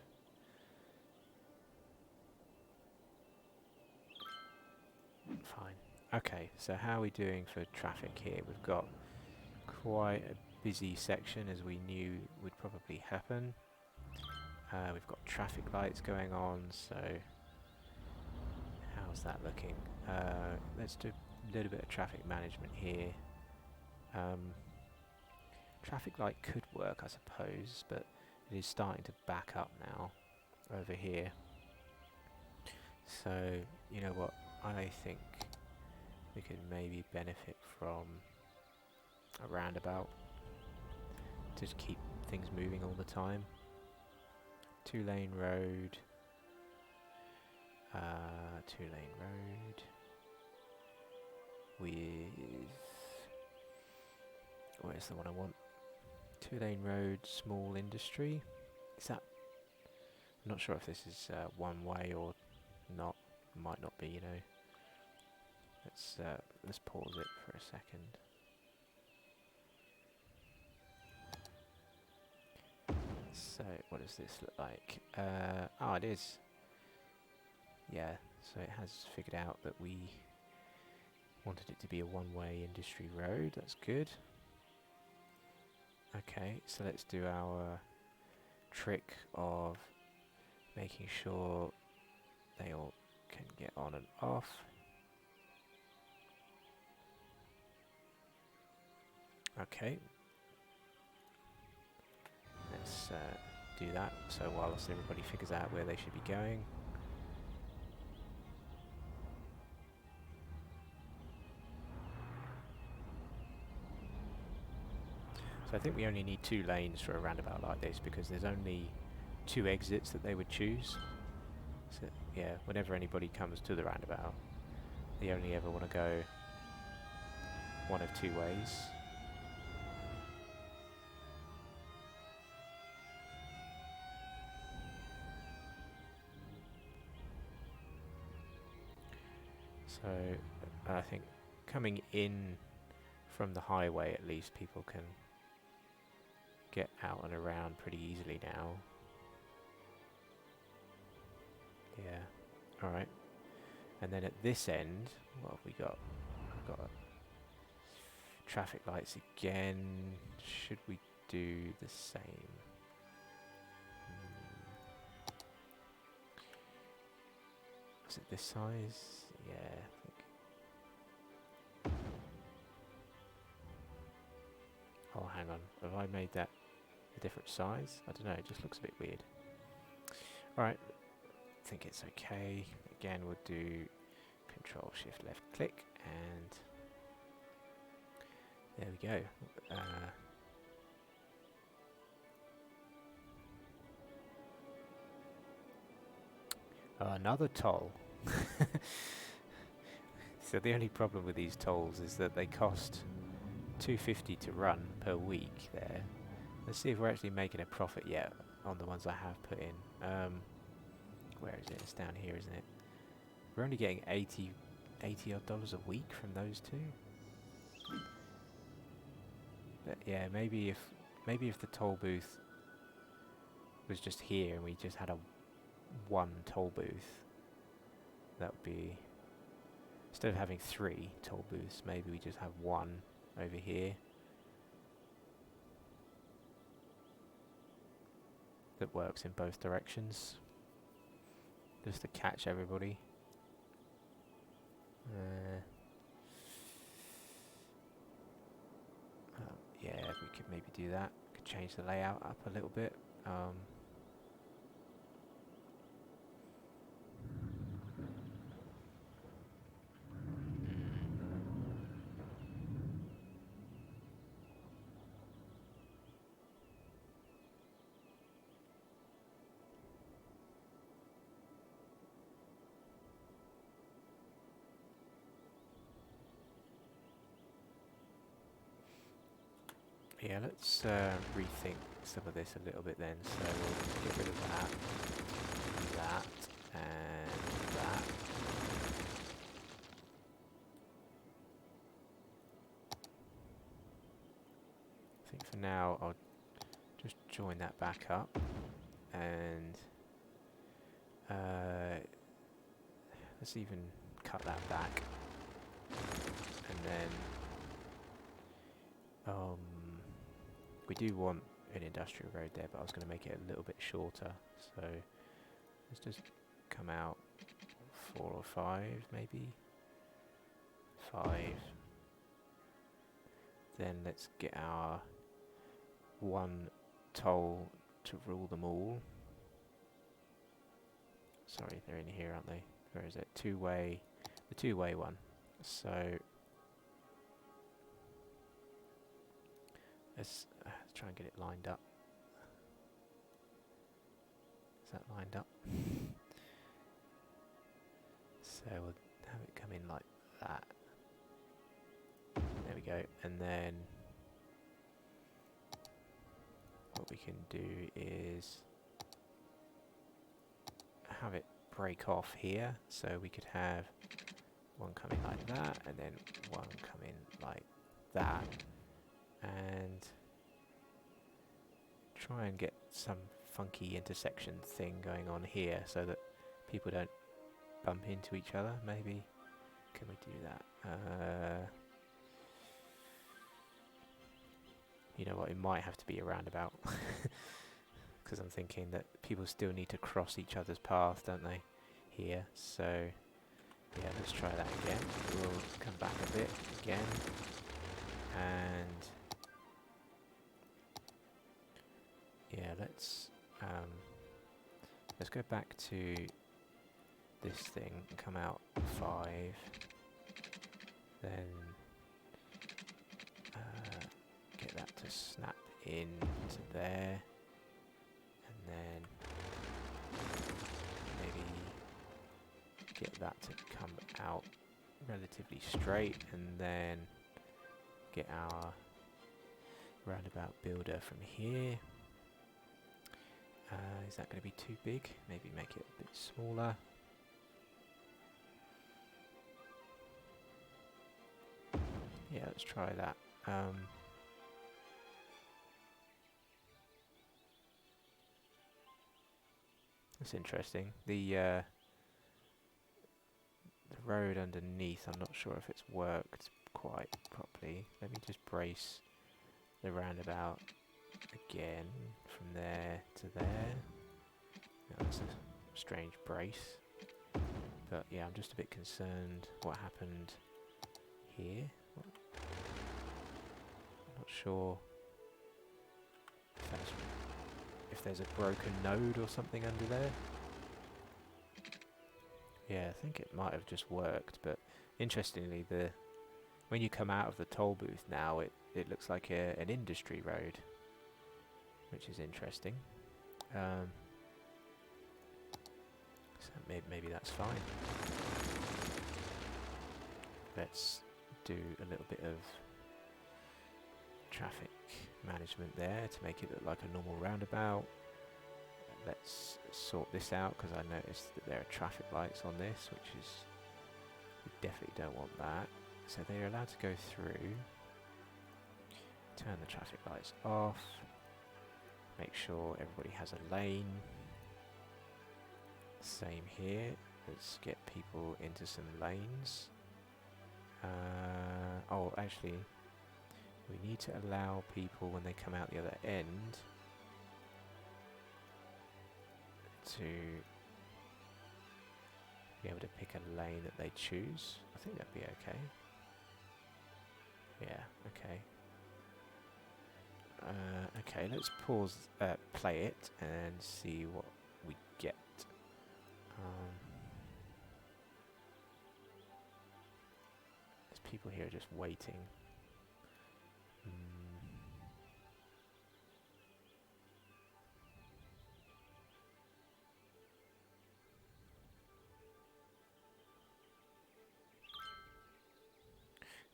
Fine. Okay, so how are we doing for traffic here? We've got quite a busy section, as we knew would probably happen. We've got traffic lights going on, so how's that looking? Let's do a little bit of traffic management here. Traffic light could work, I suppose, but it is starting to back up now over here. So, you know what, I think we could maybe benefit from a roundabout to just keep things moving all the time. 2-lane road. 2-lane road with, where's the one I want? 2-lane road, small industry. Is that? I'm not sure if this is one way or not. Might not be, you know. Let's pause it for a second. So, what does this look like? Oh, it is. Yeah, so it has figured out that we wanted it to be a one-way industry road. That's good. Okay, so let's do our trick of making sure they all can get on and off. Okay. Let's do that, so whilst everybody figures out where they should be going. So I think we only need 2 lanes for a roundabout like this because there's only 2 exits that they would choose. So yeah, whenever anybody comes to the roundabout, they only ever want to go one of 2 ways. So I think coming in from the highway, at least people can get out and around pretty easily now. Yeah, alright. And then at this end, what have we got? We've got traffic lights again. Should we do the same? Is it this size? Yeah, I think. Oh, hang on. Have I made that a different size? I don't know, it just looks a bit weird. Alright, I think it's okay. Again, we'll do Control Shift left click and there we go. Another toll. So the only problem with these tolls is that they cost $2.50 to run per week there. Let's see if we're actually making a profit yet on the ones I have put in. Where is it? It's down here, isn't it? We're only getting 80 odd dollars a week from those 2. But yeah, maybe if the toll booth was just here and we just had a 1 toll booth, that would be, instead of having 3 toll booths, maybe we just have 1 over here that works in both directions, just to catch everybody. Yeah, we could maybe do that. Could change the layout up a little bit. Yeah, let's rethink some of this a little bit then. So we'll get rid of that, and that. I think for now I'll just join that back up, and let's even cut that back, and then we do want an industrial road there, but I was going to make it a little bit shorter, so let's just come out 4 or 5 maybe. 5. Then let's get our 1 toll to rule them all. Sorry, they're in here, aren't they? Where is it? Two-way, the two-way one. So let's try and get it lined up. Is that lined up? So we'll have it come in like that. There we go. And then what we can do is have it break off here, so we could have one come in like that, and then one come in like that, and try and get some funky intersection thing going on here so that people don't bump into each other. Maybe can we do that? You know what, it might have to be a roundabout because I'm thinking that people still need to cross each other's path, don't they, here? So yeah, let's try that again. We'll come back a bit again, and yeah, let's go back to this thing and come out 5, then get that to snap into there, and then maybe get that to come out relatively straight, and then get our roundabout builder from here. Is that going to be too big? Maybe make it a bit smaller. Yeah, let's try that. That's interesting. The road underneath, I'm not sure if it's worked quite properly. Let me just brace the roundabout again from there to there. Now that's a strange brace, but yeah, I'm just a bit concerned what happened here. I'm not sure if there's a broken node or something under there. Yeah, I think it might have just worked, but interestingly, when you come out of the toll booth now, it looks like an industry road, which is interesting. So maybe that's fine. Let's do a little bit of traffic management there to make it look like a normal roundabout. Let's sort this out, because I noticed that there are traffic lights on this, which is, we definitely don't want that. So they're allowed to go through. Turn the traffic lights off. Make sure everybody has a lane. Same here. Let's get people into some lanes. Oh, actually, we need to allow people when they come out the other end to be able to pick a lane that they choose. I think that'd be okay. Yeah, okay. Okay, let's pause, play it and see what we get. There's people here just waiting.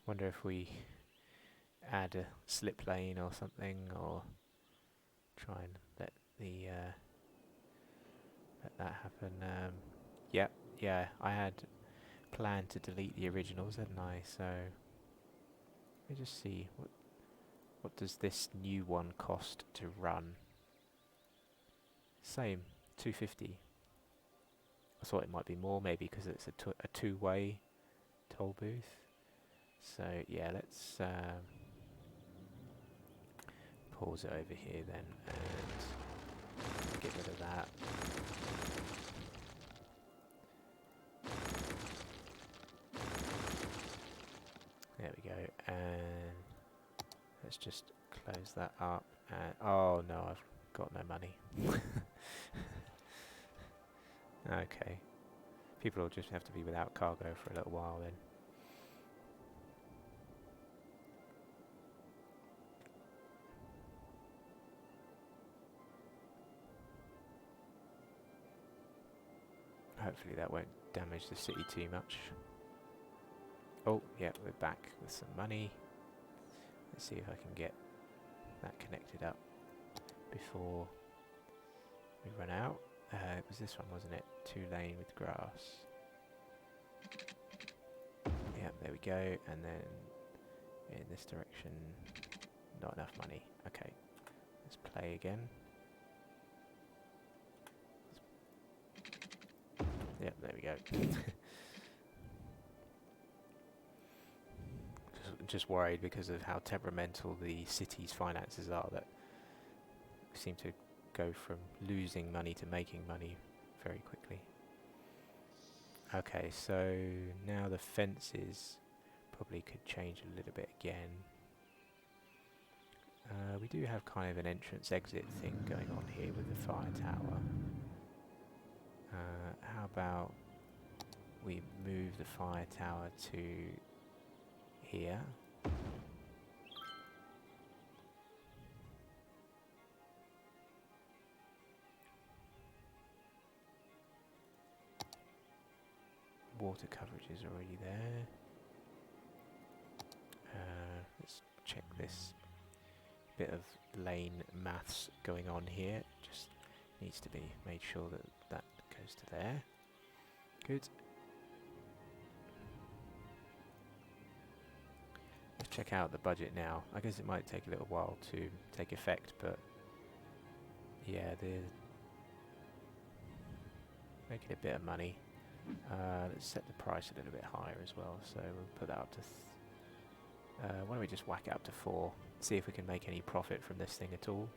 Wonder if we add a slip lane or something, or try and let that happen. Yeah, I had planned to delete the originals, hadn't I? So let me just see what does this new one cost to run. Same, 250. I thought it might be more, maybe because it's a two-way toll booth. So yeah, let's pause it over here then and get rid of that. There we go, and let's just close that up. And oh no, I've got no money. Okay, people will just have to be without cargo for a little while then. Hopefully that won't damage the city too much. Oh, yeah, we're back with some money. Let's see if I can get that connected up before we run out. It was this one, wasn't it? 2-lane with grass. Yep, there we go. And then in this direction, not enough money. Okay, let's play again. Yep, there we go. just worried because of how temperamental the city's finances are, that we seem to go from losing money to making money very quickly. Okay, so now the fences probably could change a little bit again. We do have kind of an entrance-exit thing going on here with the fire tower. How about we move the fire tower to here? Water coverage is already there. Let's check this bit of lane maths going on here. Just needs to be made sure that that goes to there. Good. Let's check out the budget now. I guess it might take a little while to take effect, but yeah, they're making a bit of money. Let's set the price a little bit higher as well, so we'll put that up to why don't we just whack it up to 4, see if we can make any profit from this thing at all.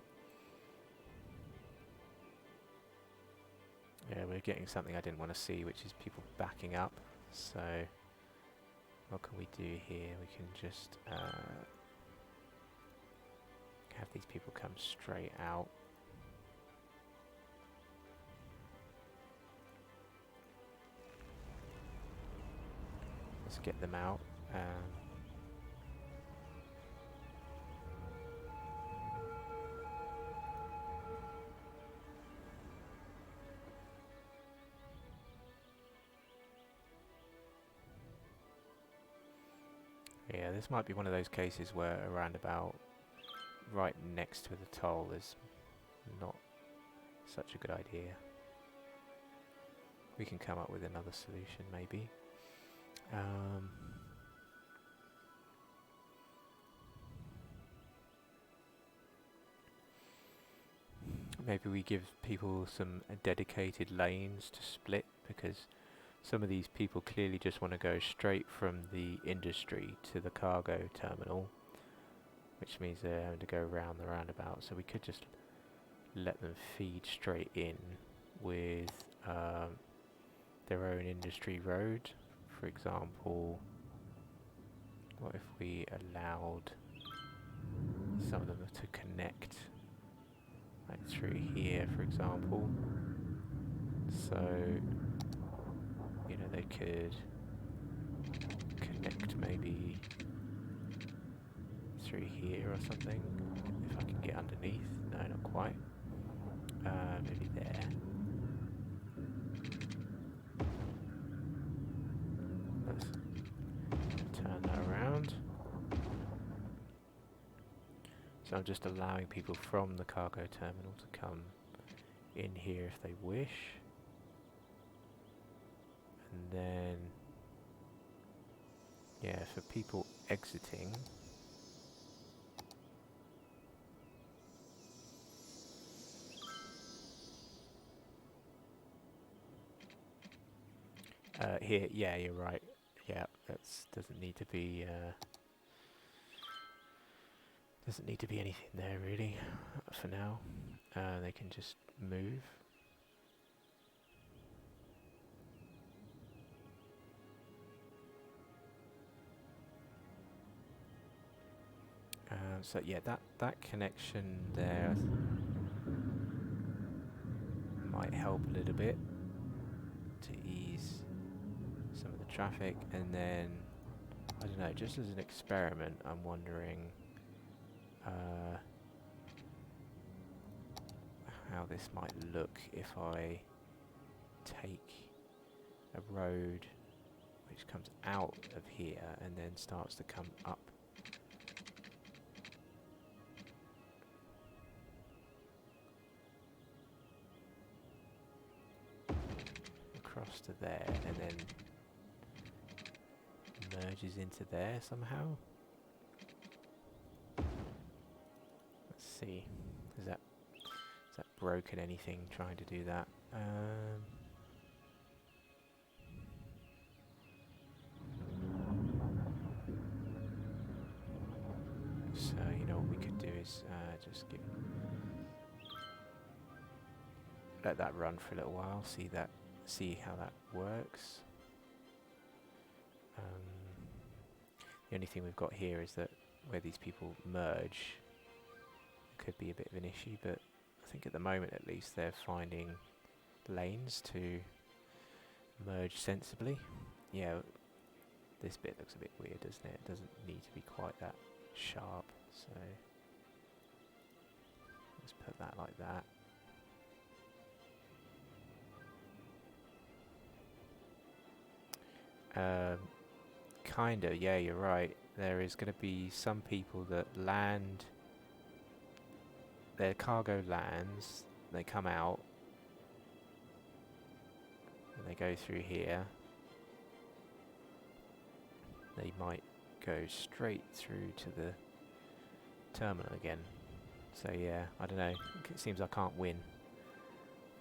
Yeah, we're getting something I didn't want to see, which is people backing up. So what can we do here? We can just have these people come straight out. Let's get them out. Yeah, this might be one of those cases where a roundabout right next to the toll is not such a good idea. We can come up with another solution maybe. Maybe we give people some dedicated lanes to split, because some of these people clearly just want to go straight from the industry to the cargo terminal, which means they're having to go around the roundabout. So we could just let them feed straight in with their own industry road. For example, what if we allowed some of them to connect like through here, for example? So, you know, they could connect maybe through here or something, if I can get underneath. No, not quite. Maybe there. Let's turn that around. So I'm just allowing people from the cargo terminal to come in here if they wish. And then, yeah, for people exiting, here, yeah, you're right. Yeah, doesn't need to be anything there really for now. They can just move. So yeah, that connection there might help a little bit to ease some of the traffic. And then, I don't know, just as an experiment, I'm wondering how this might look if I take a road which comes out of here and then starts to come up. to there and then merges into there somehow. Let's see. Is that broken anything trying to do that? So you know what we could do is just let that run for a little while. See how that works. The only thing we've got here is that where these people merge could be a bit of an issue, but I think at the moment at least they're finding lanes to merge sensibly. Yeah, this bit looks a bit weird, doesn't it? It doesn't need to be quite that sharp, so let's put that like that. Kinda, yeah, you're right. There is going to be some people that land, their cargo lands, they come out, and they go through here. They might go straight through to the terminal again. So yeah, I don't know. It seems I can't win.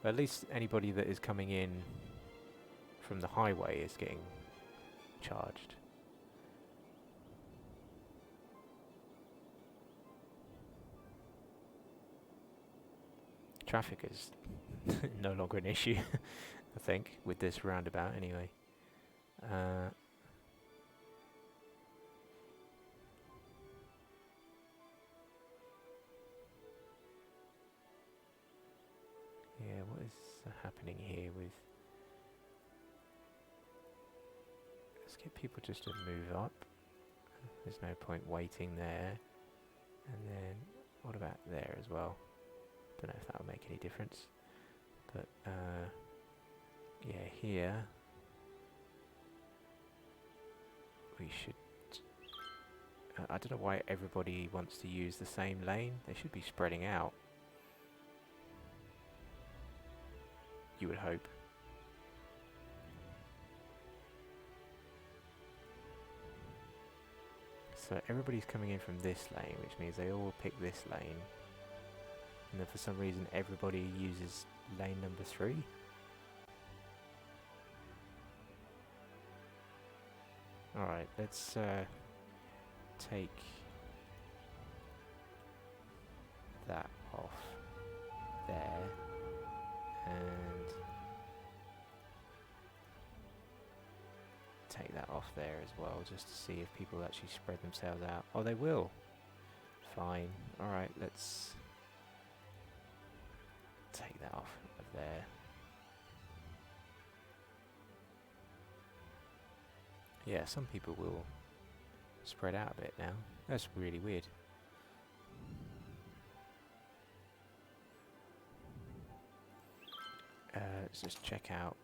But at least anybody that is coming in from the highway is getting charged. Traffic is no longer an issue, I think, with this roundabout anyway. Yeah, what is happening here with... Let's get people just to move up. There's no point waiting there. And then, what about there as well? Don't know if that will make any difference. But, yeah, here... we should... I don't know why everybody wants to use the same lane. They should be spreading out. You would hope. So everybody's coming in from this lane, which means they all pick this lane. And then for some reason everybody uses lane number 3. Alright, let's take that off there. And take that off there as well, just to see if people actually spread themselves out. Oh, they will. Fine. Alright, let's take that off of there. Yeah, some people will spread out a bit now. That's really weird. Let's just check out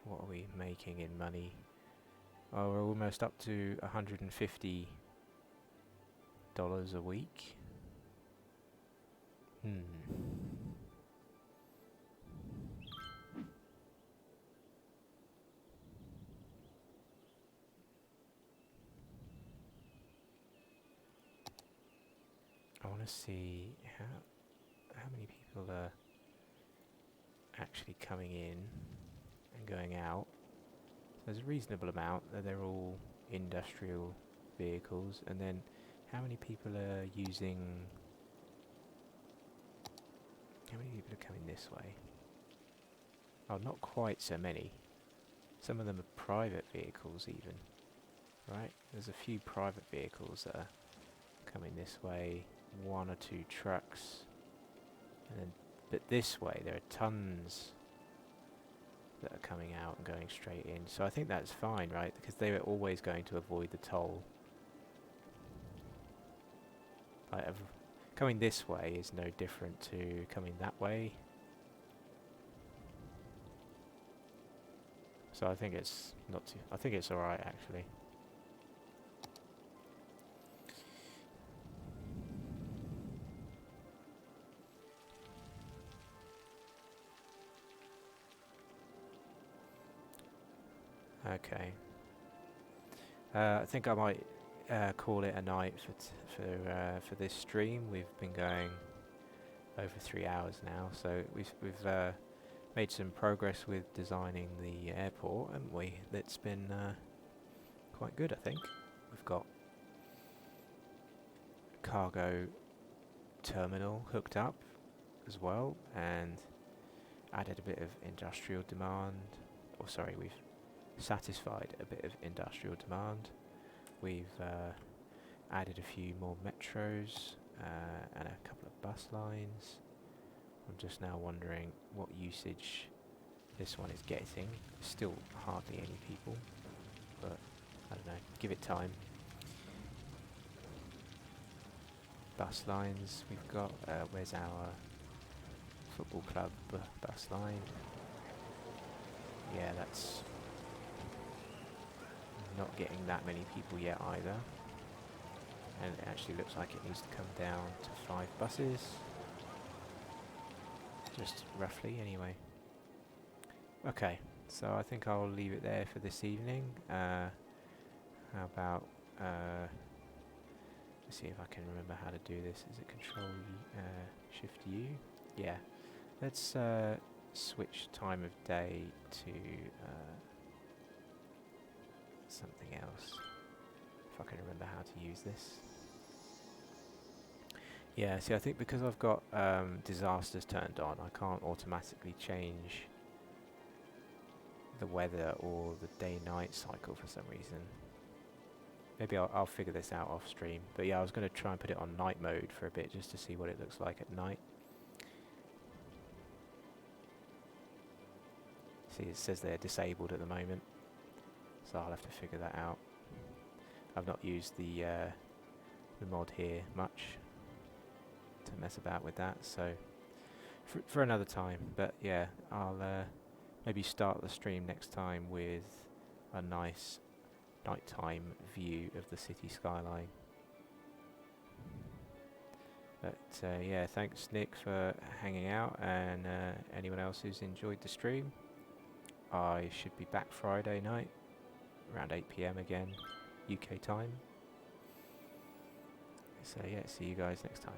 what are we making in money. Oh, we're almost up to $150 a week. I want to see how many people are actually coming in and going out. There's a reasonable amount. They're all industrial vehicles. And then how many people are using... How many people are coming this way? Oh, not quite so many. Some of them are private vehicles even. Right? There's a few private vehicles that are coming this way. 1 or 2 trucks. And then, but this way there are tons that are coming out and going straight in. So I think that's fine, right? Because they were always going to avoid the toll. Like, coming this way is no different to coming that way. So I think it's not too... I think it's alright, actually. Okay. I think I might call it a night for this stream. We've been going over 3 hours now, so we've made some progress with designing the airport, haven't we? That's been quite good, I think. We've got a cargo terminal hooked up as well, and added a bit of industrial demand. Or sorry, we've satisfied a bit of industrial demand. We've added a few more metros and a couple of bus lines. I'm just now wondering what usage this one is getting. Still hardly any people, but I don't know, give it time. Bus lines we've got, where's our football club bus line? Yeah, that's not getting that many people yet either. And it actually looks like it needs to come down to 5 buses. Just roughly, anyway. Okay, so I think I'll leave it there for this evening. How about... let's see if I can remember how to do this. Is it Control Shift U? Yeah. Let's switch time of day to something else. If I can remember how to use this. Yeah, see, I think because I've got disasters turned on, I can't automatically change the weather or the day-night cycle for some reason. Maybe I'll figure this out off stream. But yeah, I was going to try and put it on night mode for a bit just to see what it looks like at night. See, it says they're disabled at the moment, so I'll have to figure that out. I've not used the mod here much to mess about with that, so for another time. But yeah, I'll maybe start the stream next time with a nice nighttime view of the city skyline. But yeah, thanks Nick for hanging out, and anyone else who's enjoyed the stream. I should be back Friday night around 8 PM again, UK time. So yeah, see you guys next time.